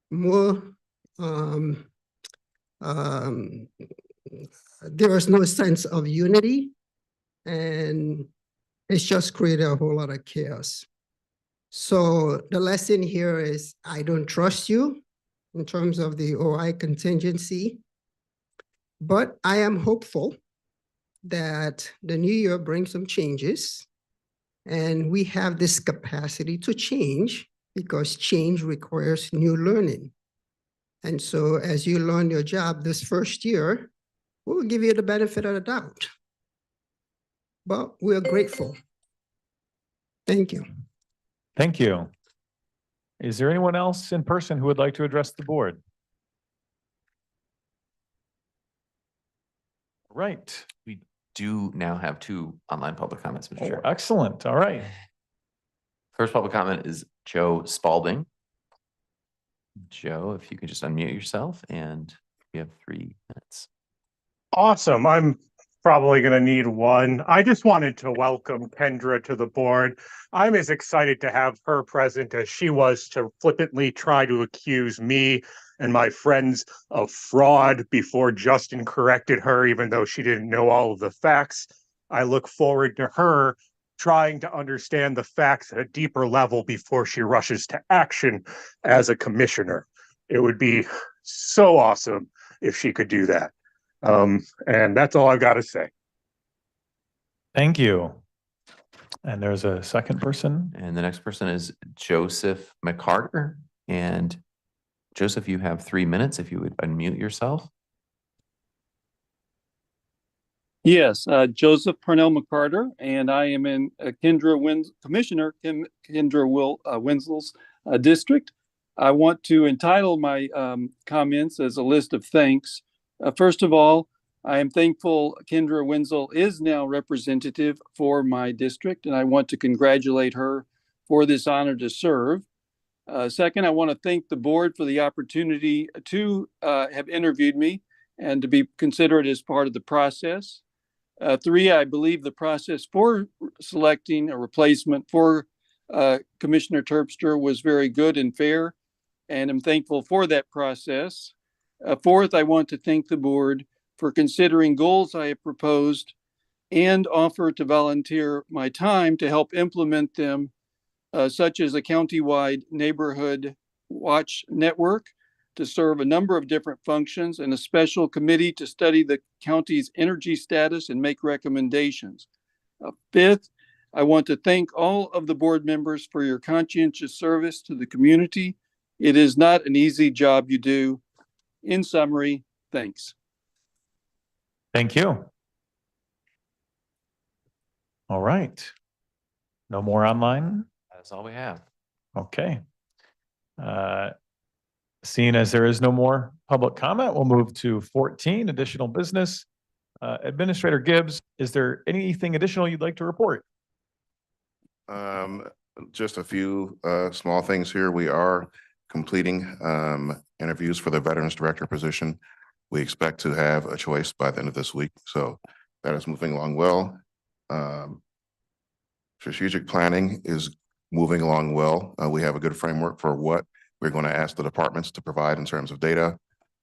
more, there is no sense of unity, and it's just created a whole lot of chaos. So the lesson here is, I don't trust you. in terms of the OI contingency. But I am hopeful that the new year brings some changes. And we have this capacity to change because change requires new learning. And so as you learn your job this first year, we'll give you the benefit of the doubt. But we're grateful. Thank you. Thank you. Is there anyone else in person who would like to address the board? Right. We do now have 2 online public comments, Mr. Chair. Excellent. All right. First public comment is Joe Spalding. Joe, if you could just unmute yourself, and we have 3 minutes. Awesome. I'm probably going to need 1. I just wanted to welcome Kendra to the board. I'm as excited to have her present as she was to flippantly try to accuse me and my friends of fraud before Justin corrected her, even though she didn't know all of the facts. I look forward to her trying to understand the facts at a deeper level before she rushes to action as a commissioner. It would be so awesome if she could do that. And that's all I've got to say. Thank you. And there's a second person. And the next person is Joseph McCarter. And Joseph, you have 3 minutes if you would unmute yourself. Yes, Joseph Purnell McCarter, and I am in Commissioner Kendra Wenzel's district. I want to entitle my comments as a list of thanks. First of all, I am thankful Kendra Wenzel is now representative for my district, and I want to congratulate her for this honor to serve. Second, I want to thank the board for the opportunity to have interviewed me and to be considered as part of the process. 3, I believe the process for selecting a replacement for Commissioner Terpstra was very good and fair, and I'm thankful for that process. 4th, I want to thank the board for considering goals I have proposed and offer to volunteer my time to help implement them, such as a county-wide neighborhood watch network to serve a number of different functions, and a special committee to study the county's energy status and make recommendations. 5th, I want to thank all of the board members for your conscientious service to the community. It is not an easy job you do. In summary, thanks. Thank you. All right. No more online? That's all we have. Okay. Seeing as there is no more public comment, we'll move to 14, additional business. Administrator Gibbs, is there anything additional you'd like to report? Just a few small things here. We are completing interviews for the Veterans Director position. We expect to have a choice by the end of this week. So that is moving along well. Strategic planning is moving along well. We have a good framework for what we're going to ask the departments to provide in terms of data.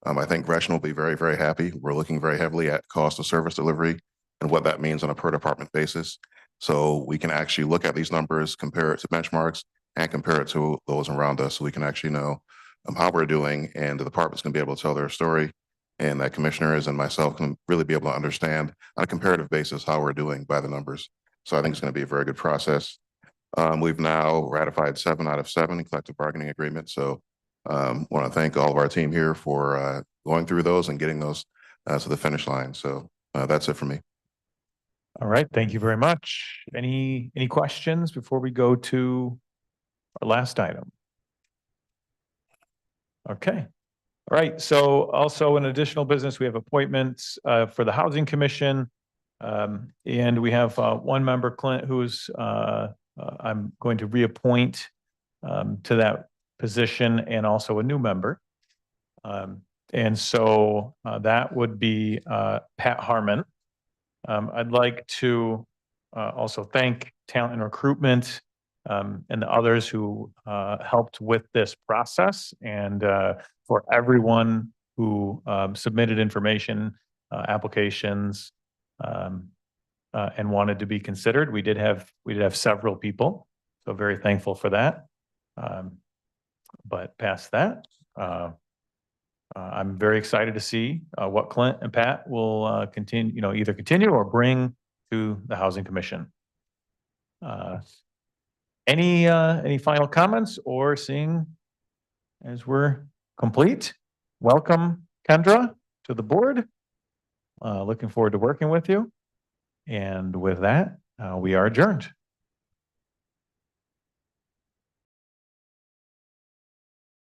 I think Gretchen will be very, very happy. We're looking very heavily at cost of service delivery and what that means on a per department basis. So we can actually look at these numbers, compare it to benchmarks, and compare it to those around us, so we can actually know how we're doing, and the department's going to be able to tell their story, and that commissioners and myself can really be able to understand on a comparative basis how we're doing by the numbers. So I think it's going to be a very good process. We've now ratified 7 out of 7 collective bargaining agreements. So want to thank all of our team here for going through those and getting those to the finish line. So that's it for me. All right. Thank you very much. Any questions before we go to our last item? Okay. All right. So also in additional business, we have appointments for the Housing Commission. And we have one member, Clint, who's I'm going to reappoint to that position, and also a new member. And so that would be Pat Harmon. I'd like to also thank Talent and Recruitment and the others who helped with this process, and for everyone who submitted information, applications, and wanted to be considered. We did have several people, so very thankful for that. But past that, I'm very excited to see what Clint and Pat will continue, either continue or bring to the Housing Commission. Any final comments, or seeing as we're complete? Welcome, Kendra, to the board. Looking forward to working with you. And with that, we are adjourned.